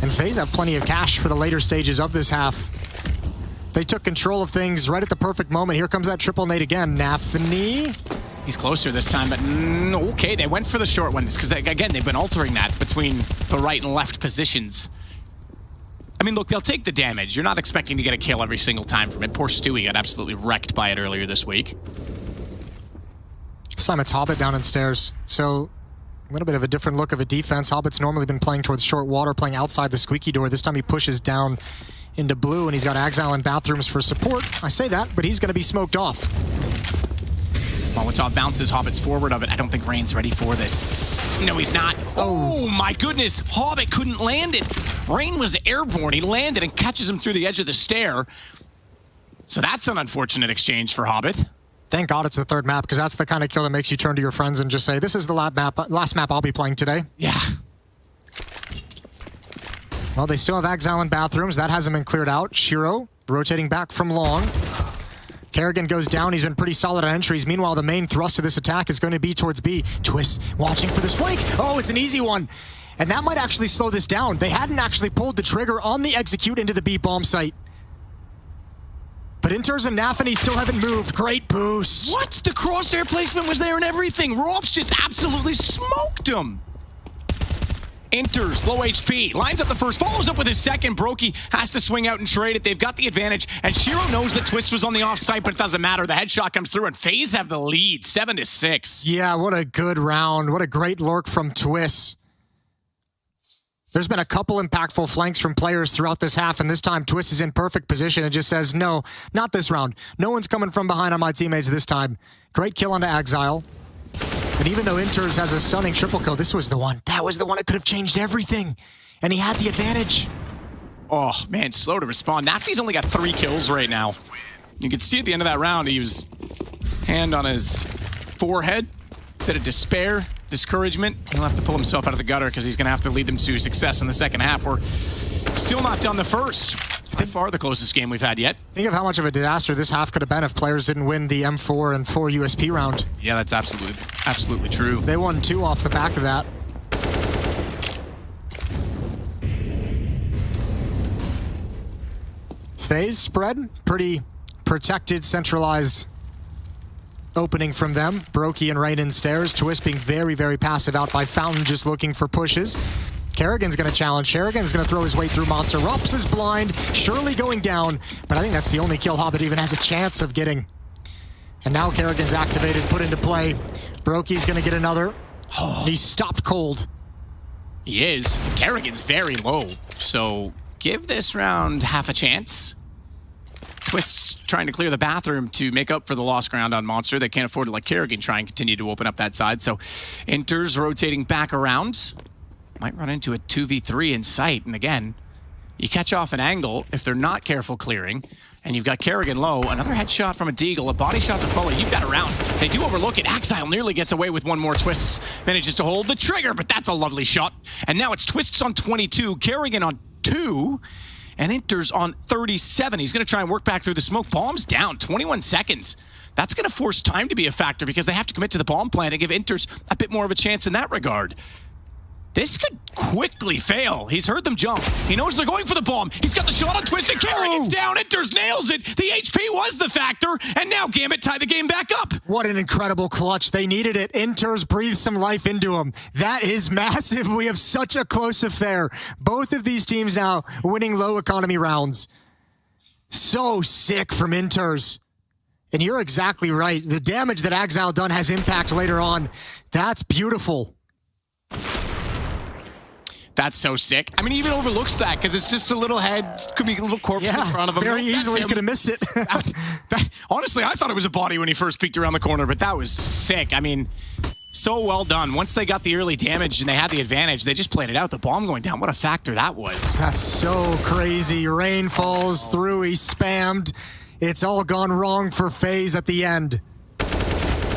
and FaZe have plenty of cash for the later stages of this half. They took control of things right at the perfect moment. Here comes that triple nade again. Nafany. He's closer this time, but okay, they went for the short ones because, again, they've been altering that between the right and left positions. I mean, look, they'll take the damage. You're not expecting to get a kill every single time from it. Poor Stewie got absolutely wrecked by it earlier this week. This time it's Hobbit down in stairs, so a little bit of a different look of a defense. Hobbit's normally been playing towards short water, playing outside the squeaky door. This time he pushes down into blue, and he's got Exile in bathrooms for support. I say that, but he's going to be smoked off. Molotov bounces Hobbit's forward of it. I don't think Rain's ready for this. No, he's not. Oh my goodness. Hobbit couldn't land it. Rain was airborne. He landed and catches him through the edge of the stair. So that's an unfortunate exchange for Hobbit. Thank God it's the third map, because that's the kind of kill that makes you turn to your friends and just say, this is the last map I'll be playing today. Yeah. Well, they still have Exile in bathrooms. That hasn't been cleared out. Shiro rotating back from long. Kerrigan goes down. He's been pretty solid on entries. Meanwhile, the main thrust of this attack is going to be towards B. Twist watching for this flank. Oh, it's an easy one. And that might actually slow this down. They hadn't actually pulled the trigger on the execute into the B bomb site. But Inters and Nafany still haven't moved. Great boost. What? The crosshair placement was there and everything. Rops just absolutely smoked him. Enters, low HP, lines up the first, follows up with his second. Brokey has to swing out and trade it. They've got the advantage, and Shiro knows that Twist was on the offsite, but it doesn't matter. The headshot comes through, and FaZe have the lead, 7-6. Yeah, what a good round. What a great lurk from Twist. There's been a couple impactful flanks from players throughout this half, and this time Twist is in perfect position and just says, no, not this round. No one's coming from behind on my teammates this time. Great kill onto Exile. And even though Inters has a stunning triple kill, this was the one. That was the one that could have changed everything. And he had the advantage. Oh, man, slow to respond. Nafty's only got 3 kills right now. You can see at the end of that round, he was hand on his forehead. Bit of despair, discouragement. He'll have to pull himself out of the gutter because he's going to have to lead them to success in the second half. We're still not done the first. By far the closest game we've had yet. Think of how much of a disaster this half could have been if players didn't win the M4 and 4 USP round. Yeah, that's absolutely true. They won 2 off the back of that. FaZe spread, pretty protected, centralized opening from them. Brokey and right in stairs. Twist being very, very passive out by Fountain, just looking for pushes. Kerrigan's going to challenge. Kerrigan's going to throw his way through Monster. Rups is blind, surely going down, but I think that's the only kill Hobbit even has a chance of getting. And now Kerrigan's activated, put into play. Brokey's going to get another. Oh, he's stopped cold. He is. Kerrigan's very low, so give this round half a chance. Twist's trying to clear the bathroom to make up for the lost ground on Monster. They can't afford to let Kerrigan try and continue to open up that side, so Inters rotating back around. Might run into a 2v3 in sight, and again, you catch off an angle if they're not careful clearing, and you've got Kerrigan low, another headshot from a Deagle, a body shot to follow. You've got a round. They do overlook it. Exile nearly gets away with one more Twist, manages to hold the trigger, but that's a lovely shot. And now it's Twists on 22, Kerrigan on 2, and Inters on 37. He's going to try and work back through the smoke. Bomb's down, 21 seconds. That's going to force time to be a factor because they have to commit to the bomb plant and give Inters a bit more of a chance in that regard. This could quickly fail. He's heard them jump. He knows they're going for the bomb. He's got the shot on Twisted Carry. It's down. Enters, nails it. The HP was the factor, and now Gambit tied the game back up. What an incredible clutch. They needed it. Enters breathed some life into him. That is massive. We have such a close affair. Both of these teams now winning low economy rounds. So sick from Enters. And you're exactly right. The damage that Exile done has impact later on. That's beautiful. That's so sick. I mean, he even overlooks that because it's just a little head. Could be a little corpse in front of him. Very easily could have missed it. Honestly, I thought it was a body when he first peeked around the corner, but that was sick. I mean, so well done. Once they got the early damage and they had the advantage, they just played it out. The bomb going down, what a factor that was. That's so crazy. Rain falls through. He spammed. It's all gone wrong for FaZe at the end.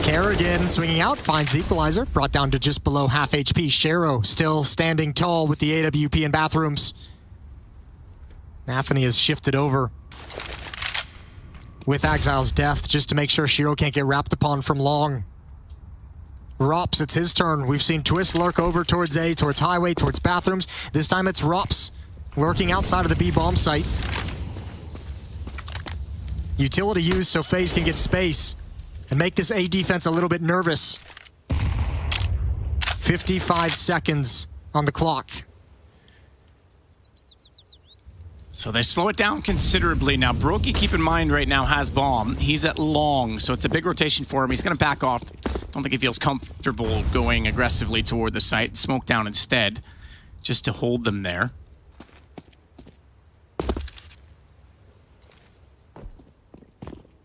Kerrigan swinging out, finds the equalizer, brought down to just below half HP. Shero still standing tall with the AWP in bathrooms. Nafany has shifted over with Exile's death just to make sure Shero can't get wrapped upon from long. Rops, it's his turn. We've seen Twist lurk over towards A, towards Highway, towards bathrooms. This time it's Rops lurking outside of the B bomb site. Utility used so FaZe can get space and make this A defense a little bit nervous. 55 seconds on the clock. So they slow it down considerably. Now, Brokey, keep in mind, right now has bomb. He's at long, so it's a big rotation for him. He's going to back off. Don't think he feels comfortable going aggressively toward the site. Smoke down instead, just to hold them there.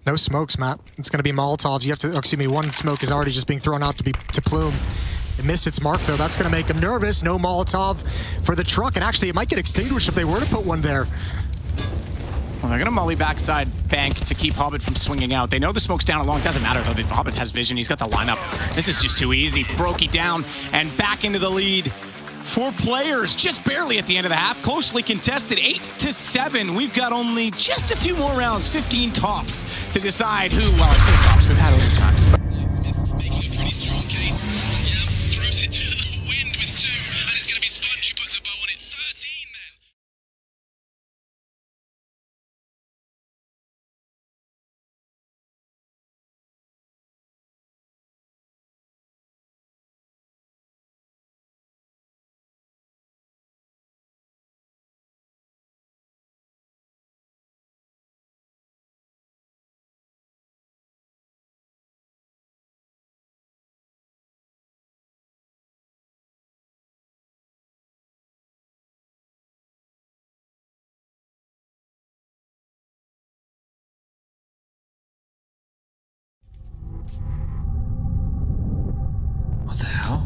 No smokes, Matt. It's going to be Molotovs. You have to, excuse me, one smoke is already just being thrown out to Plume. It missed its mark, though. That's going to make him nervous. No Molotov for the truck, and actually it might get extinguished if they were to put one there. Well, they're going to molly backside bank to keep Hobbit from swinging out. They know the smoke's down along. Doesn't matter, though. Hobbit has vision. He's got the lineup. This is just too easy. Brokey down and back into the lead. 4 players, just barely at the end of the half. Closely contested, 8-7. We've got only just a few more rounds, 15 tops, to decide who, well, I say tops, we've had other times. Making a pretty strong case. Yeah, throws it to the wind with 2, and it's going to be Sponge who puts a bow on it. 13 then. What the hell?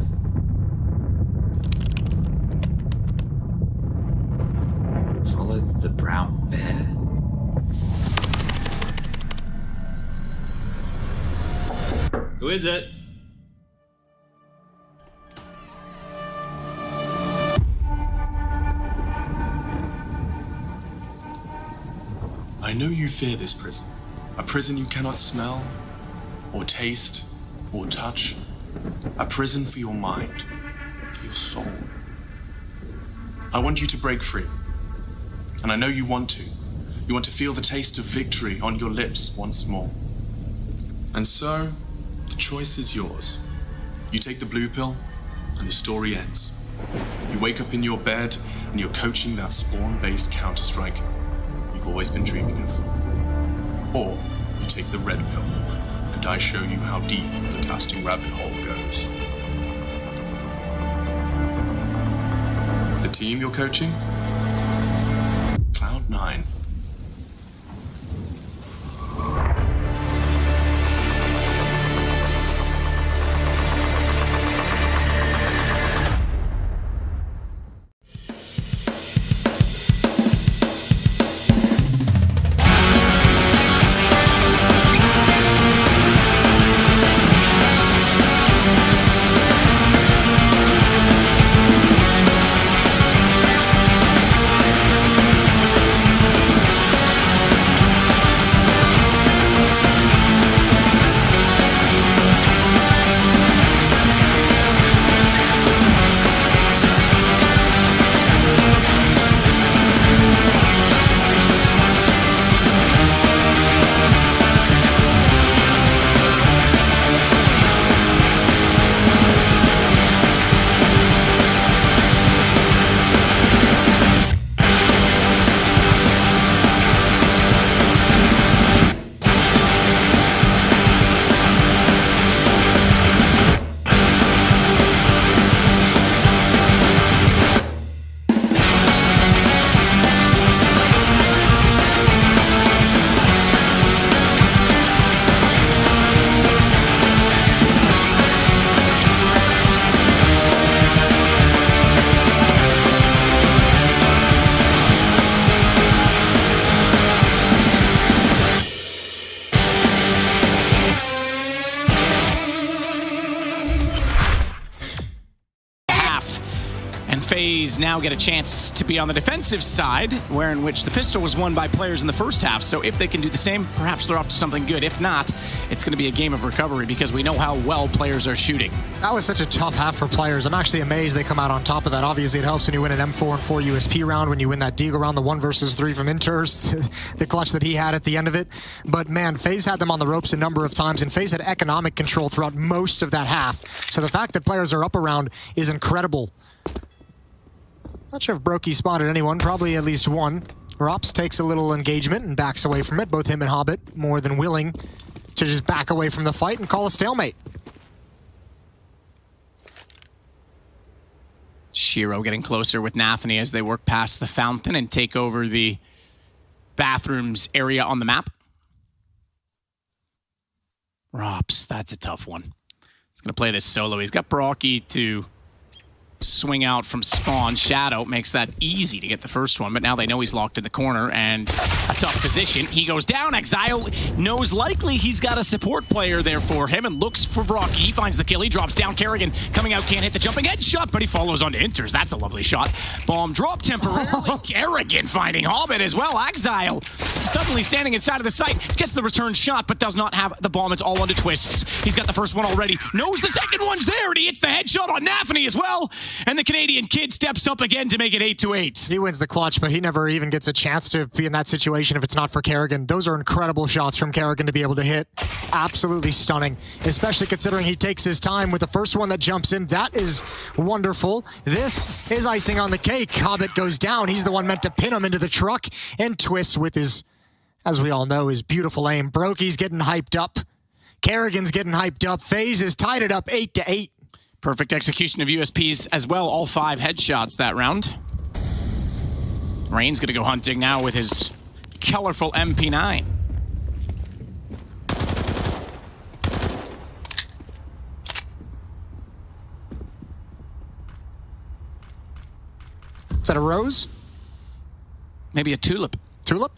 Follow the brown bear? Who is it? I know you fear this prison. A prison you cannot smell, or taste, or touch. A prison for your mind, for your soul. I want you to break free. And I know you want to. You want to feel the taste of victory on your lips once more. And so, the choice is yours. You take the blue pill, and the story ends. You wake up in your bed, and you're coaching that spawn-based Counter-Strike you've always been dreaming of. Or, you take the red pill, and I show you how deep the casting rabbit hole goes. The team you're coaching? Cloud9. FaZe now get a chance to be on the defensive side, where in which the pistol was won by players in the first half. So if they can do the same, perhaps they're off to something good. If not, it's going to be a game of recovery because we know how well players are shooting. That was such a tough half for players. I'm actually amazed they come out on top of that. Obviously, it helps when you win an M4 and 4 USP round, when you win that Deagle round, the 1 versus 3 from Inters, the clutch that he had at the end of it. But man, FaZe had them on the ropes a number of times, and FaZe had economic control throughout most of that half. So the fact that players are up around is incredible. Not sure if Brokey spotted anyone, probably at least one. Rops takes a little engagement and backs away from it. Both him and Hobbit more than willing to just back away from the fight and call a stalemate. Shiro getting closer with Nafany as they work past the fountain and take over the bathrooms area on the map. Rops, that's a tough one. He's going to play this solo. He's got Brocky to swing out from spawn. Shadow makes that easy to get the first one, but now they know he's locked in the corner and a tough position. He goes down. Exile knows likely he's got a support player there for him and looks for Brocky. He finds the kill. He drops down. Kerrigan coming out, can't hit the jumping head shot, but he follows onto Inters. That's a lovely shot. Bomb drop temporarily. Kerrigan finding Hobbit as well. Exile suddenly standing inside of the site, gets the return shot, but does not have the bomb. It's all onto Twists. He's got the first one already. Knows the second one's there, and he hits the headshot on Nafany as well. And the Canadian kid steps up again to make it 8-8. He wins the clutch, but he never even gets a chance to be in that situation if it's not for Kerrigan. Those are incredible shots from Kerrigan to be able to hit. Absolutely stunning, especially considering he takes his time with the first one that jumps in. That is wonderful. This is icing on the cake. Hobbit goes down. He's the one meant to pin him into the truck, and Twists with his, as we all know, his beautiful aim. Brokey's getting hyped up. Kerrigan's getting hyped up. FaZe has tied it up 8-8. Perfect execution of USPs as well. All 5 headshots that round. Rain's going to go hunting now with his colorful MP9. Is that a rose? Maybe a tulip. Tulip?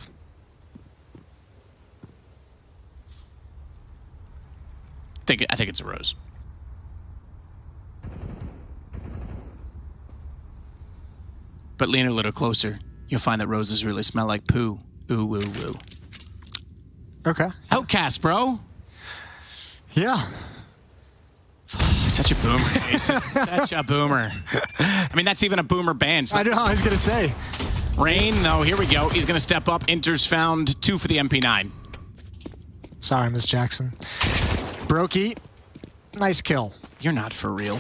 I think it's a rose. But lean a little closer, you'll find that roses really smell like poo. Ooh, woo, woo. Okay. Outcast, bro. Yeah. Such a boomer, Jason. Such a boomer. I mean, that's even a boomer band. So I know, I was going to say. Rain, though, here we go. He's going to step up. Inters found 2 for the MP9. Sorry, Miss Jackson. Brokey, nice kill. You're not for real.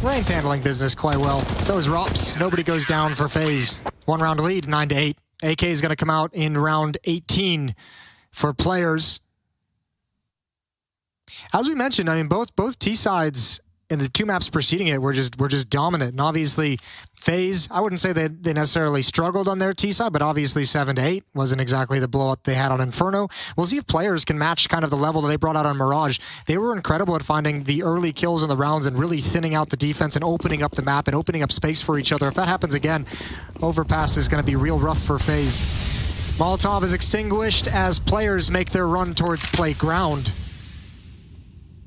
Rain's handling business quite well. So is Rops. Nobody goes down for FaZe. 1 round lead, 9-8. AK is going to come out in round 18 for players. As we mentioned, I mean, both T sides in the 2 maps preceding it were just dominant. And obviously, FaZe, I wouldn't say they necessarily struggled on their T side, but obviously 7-8 wasn't exactly the blowout they had on Inferno. We'll see if players can match kind of the level that they brought out on Mirage. They were incredible at finding the early kills in the rounds and really thinning out the defense and opening up the map and opening up space for each other. If that happens again, Overpass is going to be real rough for FaZe. Molotov is extinguished as players make their run towards playground.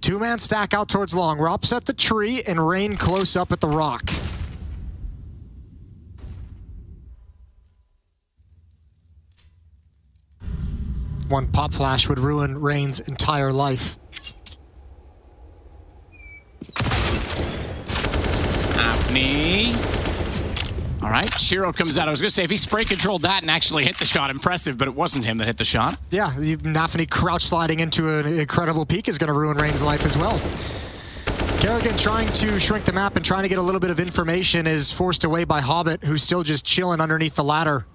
2-man stack out towards long. Rops at the tree and Rain close up at the rock. One pop flash would ruin Rain's entire life. Nafany. All right, Shiro comes out. I was going to say, if he spray controlled that and actually hit the shot, impressive, but it wasn't him that hit the shot. Yeah, Nafany crouch sliding into an incredible peak is going to ruin Rain's life as well. Kerrigan trying to shrink the map and trying to get a little bit of information is forced away by Hobbit, who's still just chilling underneath the ladder.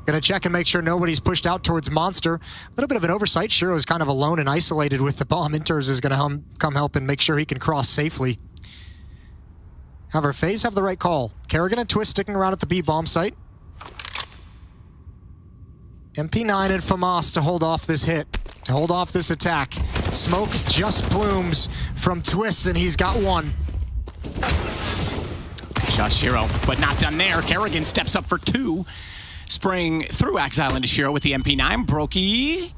Gonna check and make sure nobody's pushed out towards Monster. A little bit of an oversight. Shiro's kind of alone and isolated with the bomb. Inters is gonna come help and make sure he can cross safely. However, FaZe have the right call. Kerrigan and Twist sticking around at the B bomb site. MP9 and FAMAS to hold off this hit, to hold off this attack. Smoke just plumes from Twist, and he's got 1. Good shot, Shiro, but not done there. Kerrigan steps up for 2. Spraying through Exile into Shiro with the MP9. Brokey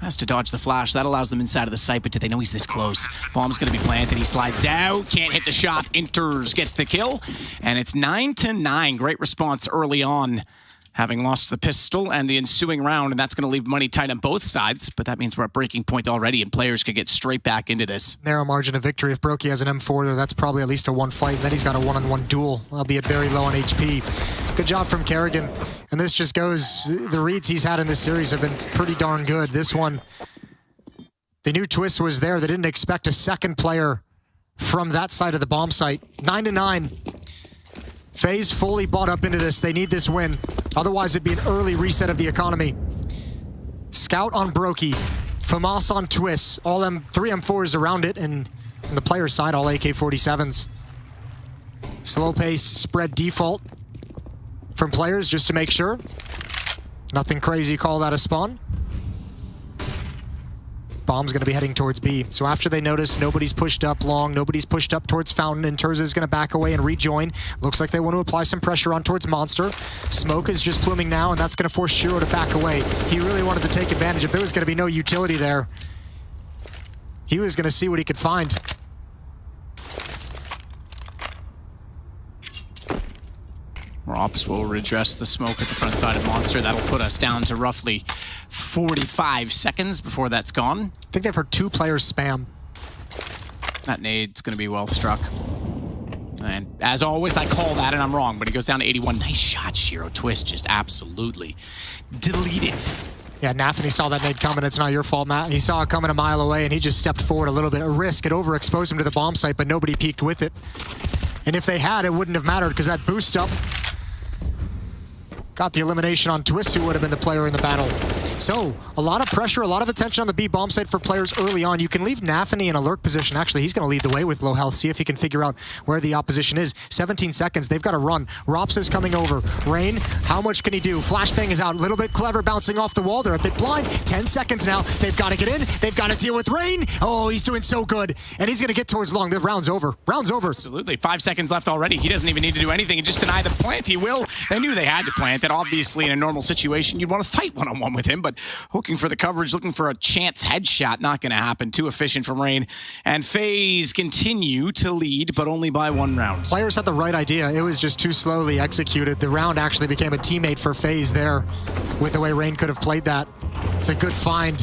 Has to dodge the flash. That allows them inside of the site, but do they know he's this close? Bomb's going to be planted. He slides out. Can't hit the shot. Enters. Gets the kill. And it's 9-9. Great response early on, having lost the pistol and the ensuing round, and that's going to leave money tight on both sides, but that means we're at breaking point already, and players could get straight back into this. Narrow margin of victory. If Brokey has an M4 there, that's probably at least a one fight. Then he's got a one-on-one duel, albeit very low on HP. Good job from Kerrigan. And this just goes, the reads he's had in this series have been pretty darn good. This one, they knew Twist was there. They didn't expect a second player from that side of the bomb site. 9-9. FaZe fully bought up into this. They need this win. Otherwise, it'd be an early reset of the economy. Scout on Brokey. FAMAS on Twist. All three M4s around it, and on the player side, all AK-47s. Slow pace, spread default from players just to make sure. Nothing crazy called out of spawn. Bomb's going to be heading towards B. So after they notice nobody's pushed up long, nobody's pushed up towards Fountain, and Terza is going to back away and rejoin. Looks like they want to apply some pressure on towards Monster. Smoke is just pluming now, and that's going to force Shiro to back away. He really wanted to take advantage. If there was going to be no utility there, he was going to see what he could find. Rops will redress the smoke at the front side of Monster. That'll put us down to roughly 45 seconds before that's gone. I think they've heard two players spam. That nade's going to be well struck. And as always, I call that, and I'm wrong, but it goes down to 81. Nice shot, Shiro. Twist just absolutely deleted. Yeah, Nafany saw that nade coming. It's not your fault, Matt. He saw it coming a mile away, and he just stepped forward a little bit. A risk. It overexposed him to the bomb site, but nobody peeked with it. And if they had, it wouldn't have mattered, because that boost up got the elimination on Twist, who would have been the player in the battle. So, a lot of pressure, a lot of attention on the B bomb site for players early on. You can leave Nafany in a lurk position. Actually, he's going to lead the way with low health. See if he can figure out where the opposition is. 17 seconds. They've got to run. Rops is coming over. Rain, how much can he do? Flashbang is out. A little bit clever, bouncing off the wall. They're a bit blind. 10 seconds now. They've got to get in. They've got to deal with Rain. Oh, he's doing so good. And he's going to get towards long. The round's over. Round's over. Absolutely. 5 seconds left already. He doesn't even need to do anything. He just deny the plant. He will. They knew they had to plant. That obviously in a normal situation, you'd want to fight one-on-one with him, but hooking for the coverage, looking for a chance headshot, not going to happen. Too efficient from Rain. And FaZe continue to lead, but only by 1 round. Players had the right idea. It was just too slowly executed. The round actually became a teammate for FaZe there with the way Rain could have played that. It's a good find.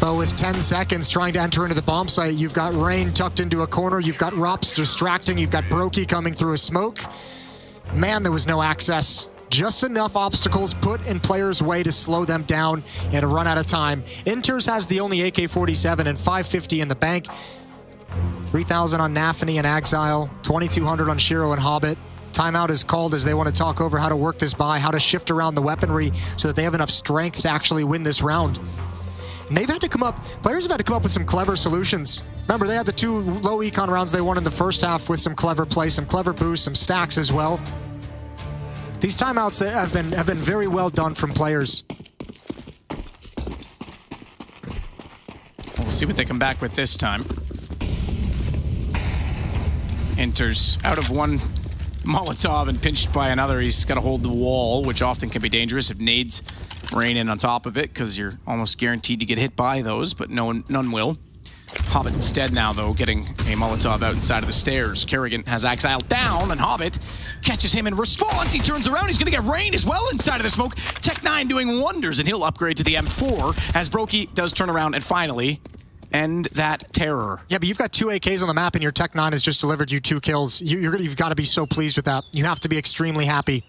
But with 10 seconds trying to enter into the bomb site, you've got Rain tucked into a corner. You've got Rops distracting. You've got Brokey coming through a smoke. Man, there was no access. Just enough obstacles put in players' way to slow them down and to run out of time. Inters has the only AK-47 and 550 in the bank. 3,000 on Nafany and Exile. 2,200 on Shiro and Hobbit. Timeout is called as they want to talk over how to work this buy, how to shift around the weaponry so that they have enough strength to actually win this round. And they've had to come up, players have had to come up with some clever solutions. Remember, they had the 2 low econ rounds they won in the first half with some clever play, some clever boosts, some stacks as well. These timeouts have been very well done from players. We'll see what they come back with this time. Enters out of 1 Molotov and pinched by another. He's got to hold the wall, which often can be dangerous if nades rain in on top of it, because you're almost guaranteed to get hit by those, but none will. Hobbit instead now, though, getting a Molotov out inside of the stairs. Kerrigan has Exile down, and Hobbit catches him in response. He turns around. He's going to get Rain as well inside of the smoke. Tech9 doing wonders, and he'll upgrade to the M4 as Brokey does turn around and finally end that terror. Yeah, but you've got 2 AKs on the map, and your Tech9 has just delivered you 2 kills. You've got to be so pleased with that. You have to be extremely happy.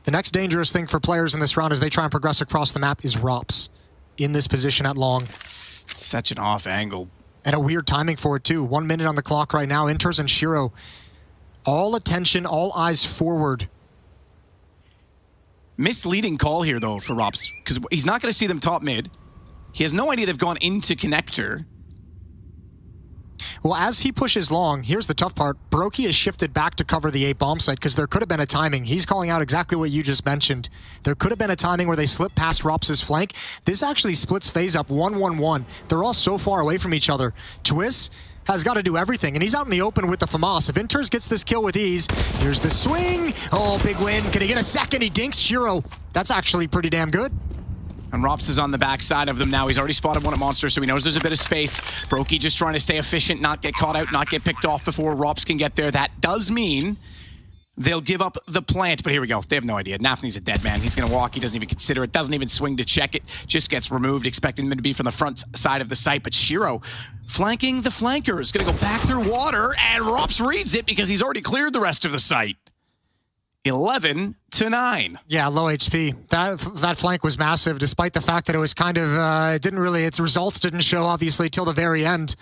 The next dangerous thing for players in this round as they try and progress across the map is Rops in this position at long. It's such an off angle. And a weird timing for it, too. 1 minute on the clock right now. Inters and Shiro. All attention, all eyes forward. Misleading call here, though, for Rops, because he's not going to see them top mid. He has no idea they've gone into connector. Well, as he pushes long, here's the tough part. Brokey has shifted back to cover the A bomb site because there could have been a timing. He's calling out exactly what you just mentioned. There could have been a timing where they slip past Rops' flank. This actually splits FaZe up 1-1-1. They're all so far away from each other. Twist has got to do everything, and he's out in the open with the FAMAS. If Inters gets this kill with ease, here's the swing. Oh, big win. Can he get a second? He dinks Shiro. That's actually pretty damn good. And Rops is on the backside of them now. He's already spotted one at Monster, so he knows there's a bit of space. Brokey just trying to stay efficient, not get caught out, not get picked off before Rops can get there. That does mean they'll give up the plant, but here we go. They have no idea. Nafny's a dead man. He's going to walk. He doesn't even consider it. Doesn't even swing to check it. Just gets removed, expecting them to be from the front side of the site. But Shiro, flanking the flanker, is going to go back through water, and Rops reads it because he's already cleared the rest of the site. 11-9. Yeah, low HP. That flank was massive, despite the fact that it was kind of, its results didn't show, obviously, till the very end.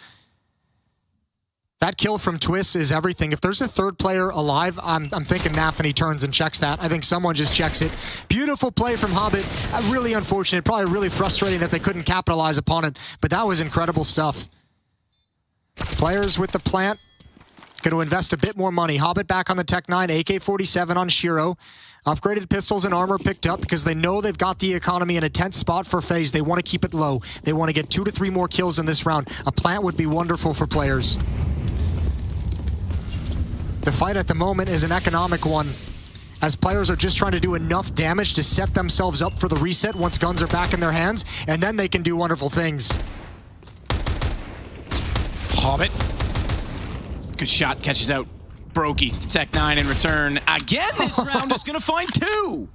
That kill from Twist is everything. If there's a third player alive, I'm thinking Nafny turns and checks that. I think someone just checks it. Beautiful play from Hobbit. Really unfortunate. Probably really frustrating that they couldn't capitalize upon it, but that was incredible stuff. Players with the plant. Going to invest a bit more money. Hobbit back on the Tech 9, AK-47 on Shiro. Upgraded pistols and armor picked up because they know they've got the economy in a tense spot for FaZe. They want to keep it low. They want to get 2 to 3 more kills in this round. A plant would be wonderful for players. The fight at the moment is an economic one, as players are just trying to do enough damage to set themselves up for the reset once guns are back in their hands, and then they can do wonderful things. Hobbit. Good shot, catches out Brokey. Tech 9 in return. Again, this round is going to find 2.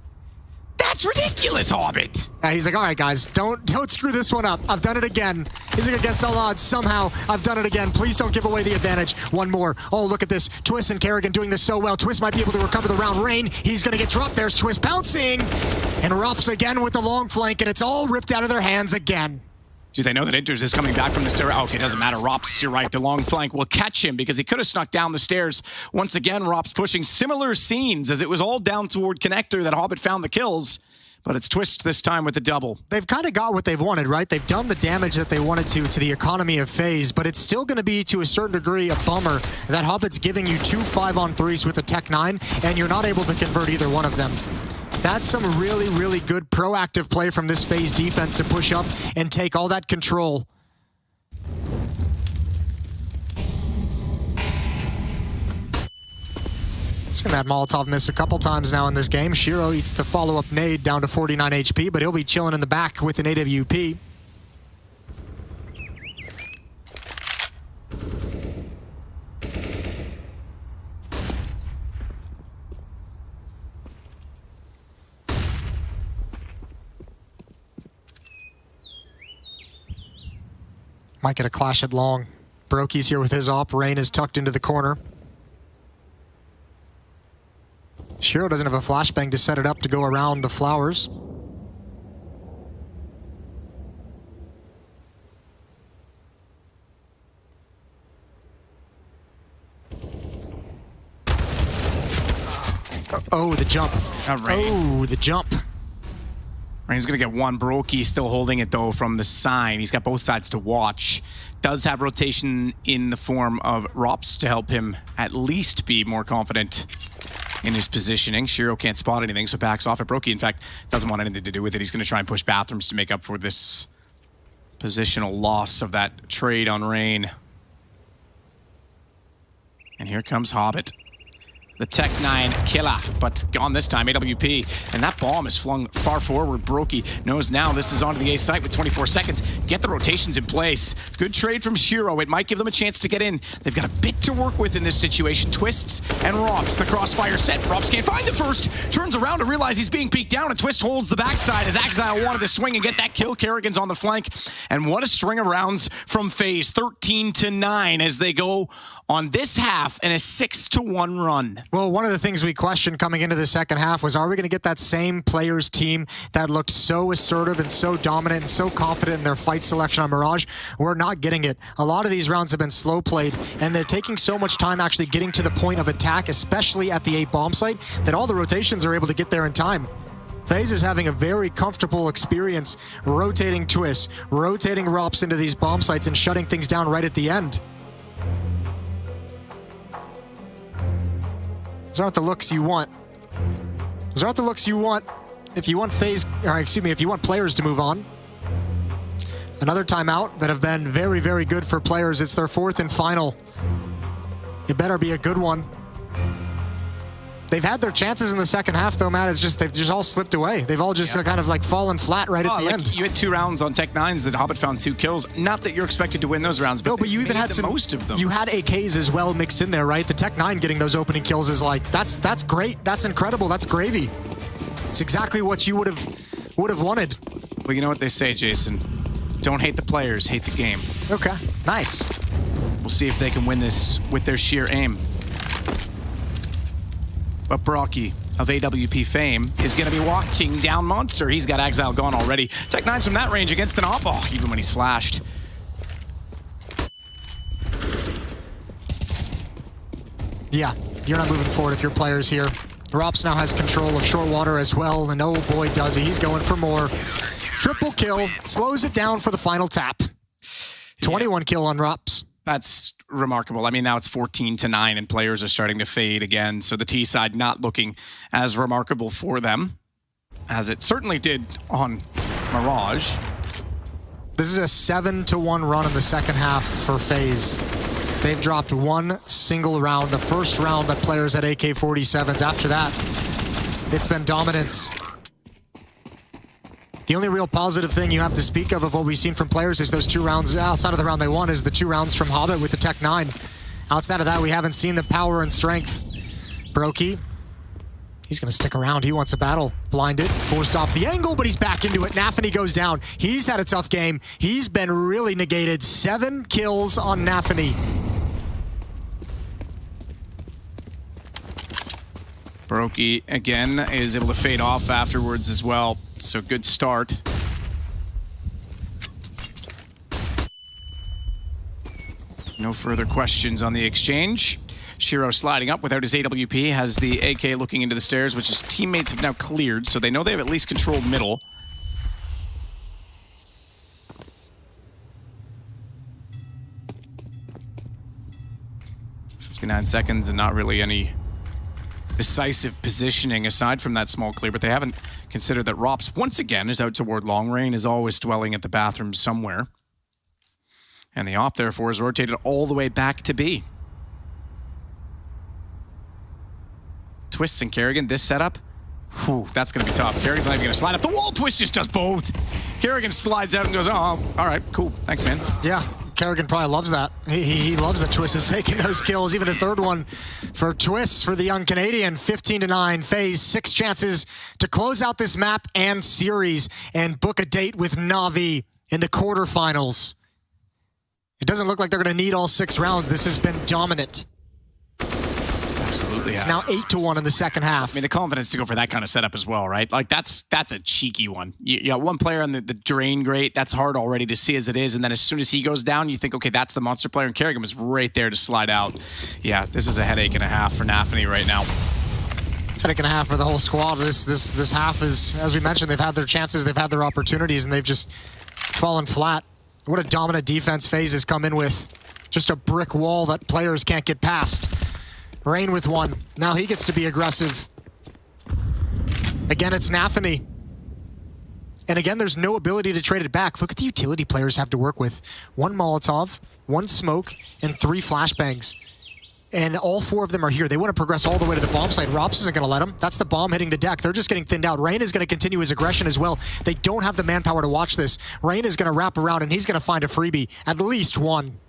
That's ridiculous, Hobbit. He's like, all right, guys, don't screw this one up. I've done it again. He's like, against all odds, somehow, I've done it again. Please don't give away the advantage. One more. Oh, look at this. Twist and Kerrigan doing this so well. Twist might be able to recover the round. Rain, he's going to get dropped. There's Twist bouncing. And Rops again with the long flank, and it's all ripped out of their hands again. Do they know that Inters is coming back from the stairs? Oh, okay, doesn't matter. Rops, you're right. The long flank will catch him because he could have snuck down the stairs. Once again, Rops pushing similar scenes as it was all down toward Connector that Hobbit found the kills. But it's Twist this time with the double. They've kind of got what they've wanted, right? They've done the damage that they wanted to the economy of FaZe, but it's still going to be, to a certain degree, a bummer that Hobbit's giving you 2 5-on-3s with the Tech 9, and you're not able to convert either one of them. That's some really, really good proactive play from this FaZe defense to push up and take all that control. Seen that Molotov miss a couple times now in this game. Shiro eats the follow-up nade down to 49 HP, but he'll be chilling in the back with an AWP. Might get a clash at long. Brokey's here with his op. Rain is tucked into the corner. Shiro doesn't have a flashbang to set it up to go around the flowers. Oh, the jump. Oh, the jump. He's going to get one. Brokey still holding it, though, from the sign. He's got both sides to watch. Does have rotation in the form of Rops to help him at least be more confident in his positioning. Shiro can't spot anything, so backs off at Brokey. In fact, doesn't want anything to do with it. He's going to try and push bathrooms to make up for this positional loss of that trade on Rain. And here comes Hobbit. The Tech 9 killer, but gone this time, AWP. And that bomb is flung far forward. Brokey knows now this is onto the A site with 24 seconds. Get the rotations in place. Good trade from Shiro. It might give them a chance to get in. They've got a bit to work with in this situation. Twists and Rops. The crossfire set. Rops can't find the first. Turns around to realize he's being peeked down, and Twist holds the backside as Exile wanted to swing and get that kill. Kerrigan's on the flank. And what a string of rounds from FaZe. 13-9 as they go on this half in a 6-1 run. Well, one of the things we questioned coming into the second half was, are we going to get that same players team that looked so assertive and so dominant and so confident in their fight selection on Mirage? We're not getting it. A lot of these rounds have been slow played, and they're taking so much time actually getting to the point of attack, especially at the A bomb site, that all the rotations are able to get there in time. FaZe is having a very comfortable experience rotating Twists, rotating Rops into these bomb sites and shutting things down right at the end. Those aren't the looks you want. Those aren't the looks you want if you want FaZe, or excuse me, if you want players to move on. Another timeout that have been very, very good for players. It's their 4th and final. It better be a good one. They've had their chances in the second half, though, Matt. It's just they've just all slipped away. They've all just kind of like fallen flat right at the end. You had 2 rounds on Tech9s that Hobbit found 2 kills. Not that you're expected to win those rounds, but, no, but you even had some most of them. You had AKs as well mixed in there, right? The Tech9 getting those opening kills is like that's great. That's incredible. That's gravy. It's exactly what you would have wanted. Well, you know what they say, Jason. Don't hate the players, hate the game. Okay, nice. We'll see if they can win this with their sheer aim. But Brocky of AWP fame is going to be watching down Monster. He's got Exile gone already. Tech9's from that range against an op. Oh, even when he's flashed. Yeah, you're not moving forward if your player's here. Rops now has control of short water as well, and oh boy does he. He's going for more. Triple kill, slows it down for the final tap. 21 kill on Rops. That's remarkable. I mean, now it's 14-9 and players are starting to fade again. So the T side not looking as remarkable for them as it certainly did on Mirage. This is a 7-1 run in the second half for FaZe. They've dropped 1 single round. The first round that players had AK-47s. After that, it's been dominance. The only real positive thing you have to speak of what we've seen from players is those 2 rounds outside of the round they won is the 2 rounds from Hobbit with the Tech9. Outside of that, we haven't seen the power and strength. Brokey, he's going to stick around. He wants a battle. Blinded, forced off the angle, but he's back into it. Nafany goes down. He's had a tough game. He's been really negated. 7 kills on Nafany. Brokey, again, is able to fade off afterwards as well. So good start. No further questions on the exchange. Shiro sliding up without his AWP, has the AK looking into the stairs, which his teammates have now cleared, so they know they have at least controlled middle. "59 seconds and not really any decisive positioning aside from that small clear, but they haven't considered that Rops once again is out toward long range, is always dwelling at the bathroom somewhere. And the op therefore is rotated all the way back to B. Twists and Kerrigan, this setup, whew, that's gonna be tough. Kerrigan's not even gonna slide up the wall. Twist just does both. Kerrigan slides out and goes, oh, all right, cool, thanks, man. Yeah. Kerrigan probably loves that. He loves that Twist is taking those kills. Even a third one for Twist for the young Canadian. 15-9. FaZe, 6 chances to close out this map and series and book a date with Na'Vi in the quarterfinals. It doesn't look like they're going to need all 6 rounds. This has been dominant. Absolutely. It's now 8-1 in the second half. I mean, the confidence to go for that kind of setup as well, right? Like, that's a cheeky one. You got one player on the drain grate. That's hard already to see as it is. And then as soon as he goes down, you think, okay, that's the monster player. And Kerrigan was right there to slide out. Yeah, this is a headache and a half for Nafany right now. Headache and a half for the whole squad. This half is, as we mentioned, they've had their chances, they've had their opportunities, and they've just fallen flat. What a dominant defense FaZe has come in with. Just a brick wall that players can't get past. Rain with 1. Now he gets to be aggressive. Again, it's Nafany. And again, there's no ability to trade it back. Look at the utility players have to work with. 1 Molotov, 1 smoke, and 3 flashbangs. And all 4 of them are here. They want to progress all the way to the bomb site. Rops isn't going to let them. That's the bomb hitting the deck. They're just getting thinned out. Rain is going to continue his aggression as well. They don't have the manpower to watch this. Rain is going to wrap around, and he's going to find a freebie. At least 1.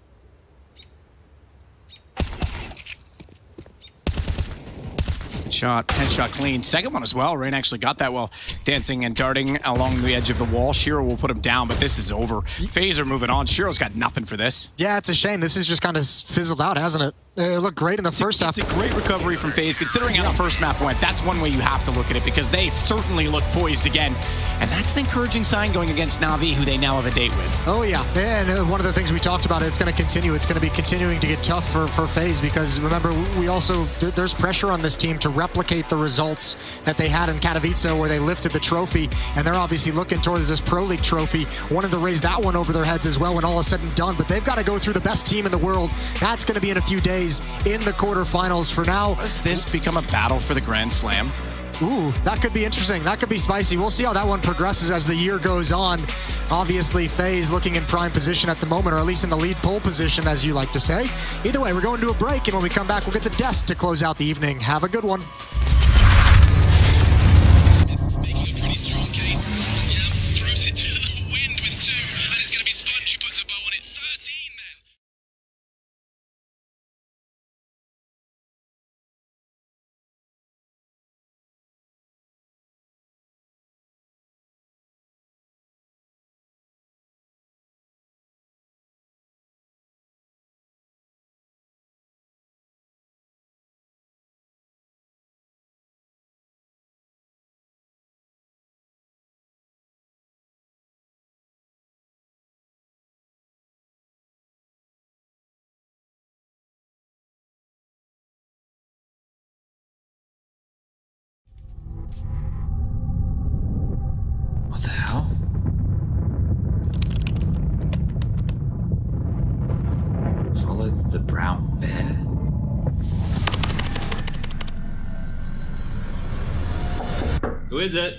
Shot, headshot clean. Second one as well. Rain actually got that well. Dancing and darting along the edge of the wall. Shiro will put him down, but this is over. FaZe are moving on. Shiro's got nothing for this. Yeah, it's a shame. This has just kind of fizzled out, hasn't it? It looked great in the first half. It's a great recovery from FaZe, considering how the first map went. That's one way you have to look at it, because they certainly look poised again. And that's an encouraging sign going against Na'Vi, who they now have a date with. Oh, yeah. And one of the things we talked about, it's going to continue. It's going to be continuing to get tough for FaZe, because remember, we also, there's pressure on this team to replicate the results that they had in Katowice, where they lifted the trophy. And they're obviously looking towards this Pro League trophy, wanting to raise that one over their heads as well when all is said and done. But they've got to go through the best team in the world. That's going to be in a few days in the quarterfinals. For now, does this become a battle for the Grand Slam? Ooh, that could be interesting. That could be spicy. We'll see how that one progresses as the year goes on. Obviously, FaZe looking in prime position at the moment, or at least in the lead pole position, as you like to say. Either way, we're going to a break, and when we come back, we'll get the desk to close out the evening. Have a good one. Who is it?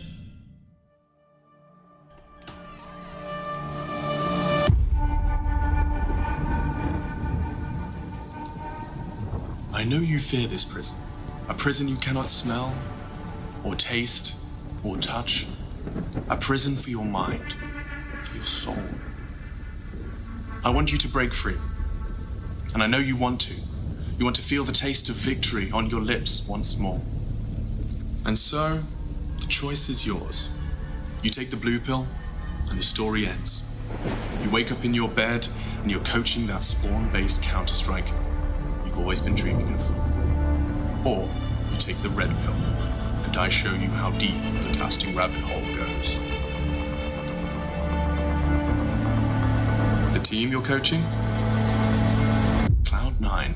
I know you fear this prison. A prison you cannot smell, or taste, or touch. A prison for your mind, for your soul. I want you to break free. And I know you want to. You want to feel the taste of victory on your lips once more. And so, the choice is yours. You take the blue pill, and the story ends. You wake up in your bed, and you're coaching that spawn-based Counter-Strike you've always been dreaming of. Or you take the red pill, and I show you how deep the casting rabbit hole goes. The team you're coaching? Cloud9.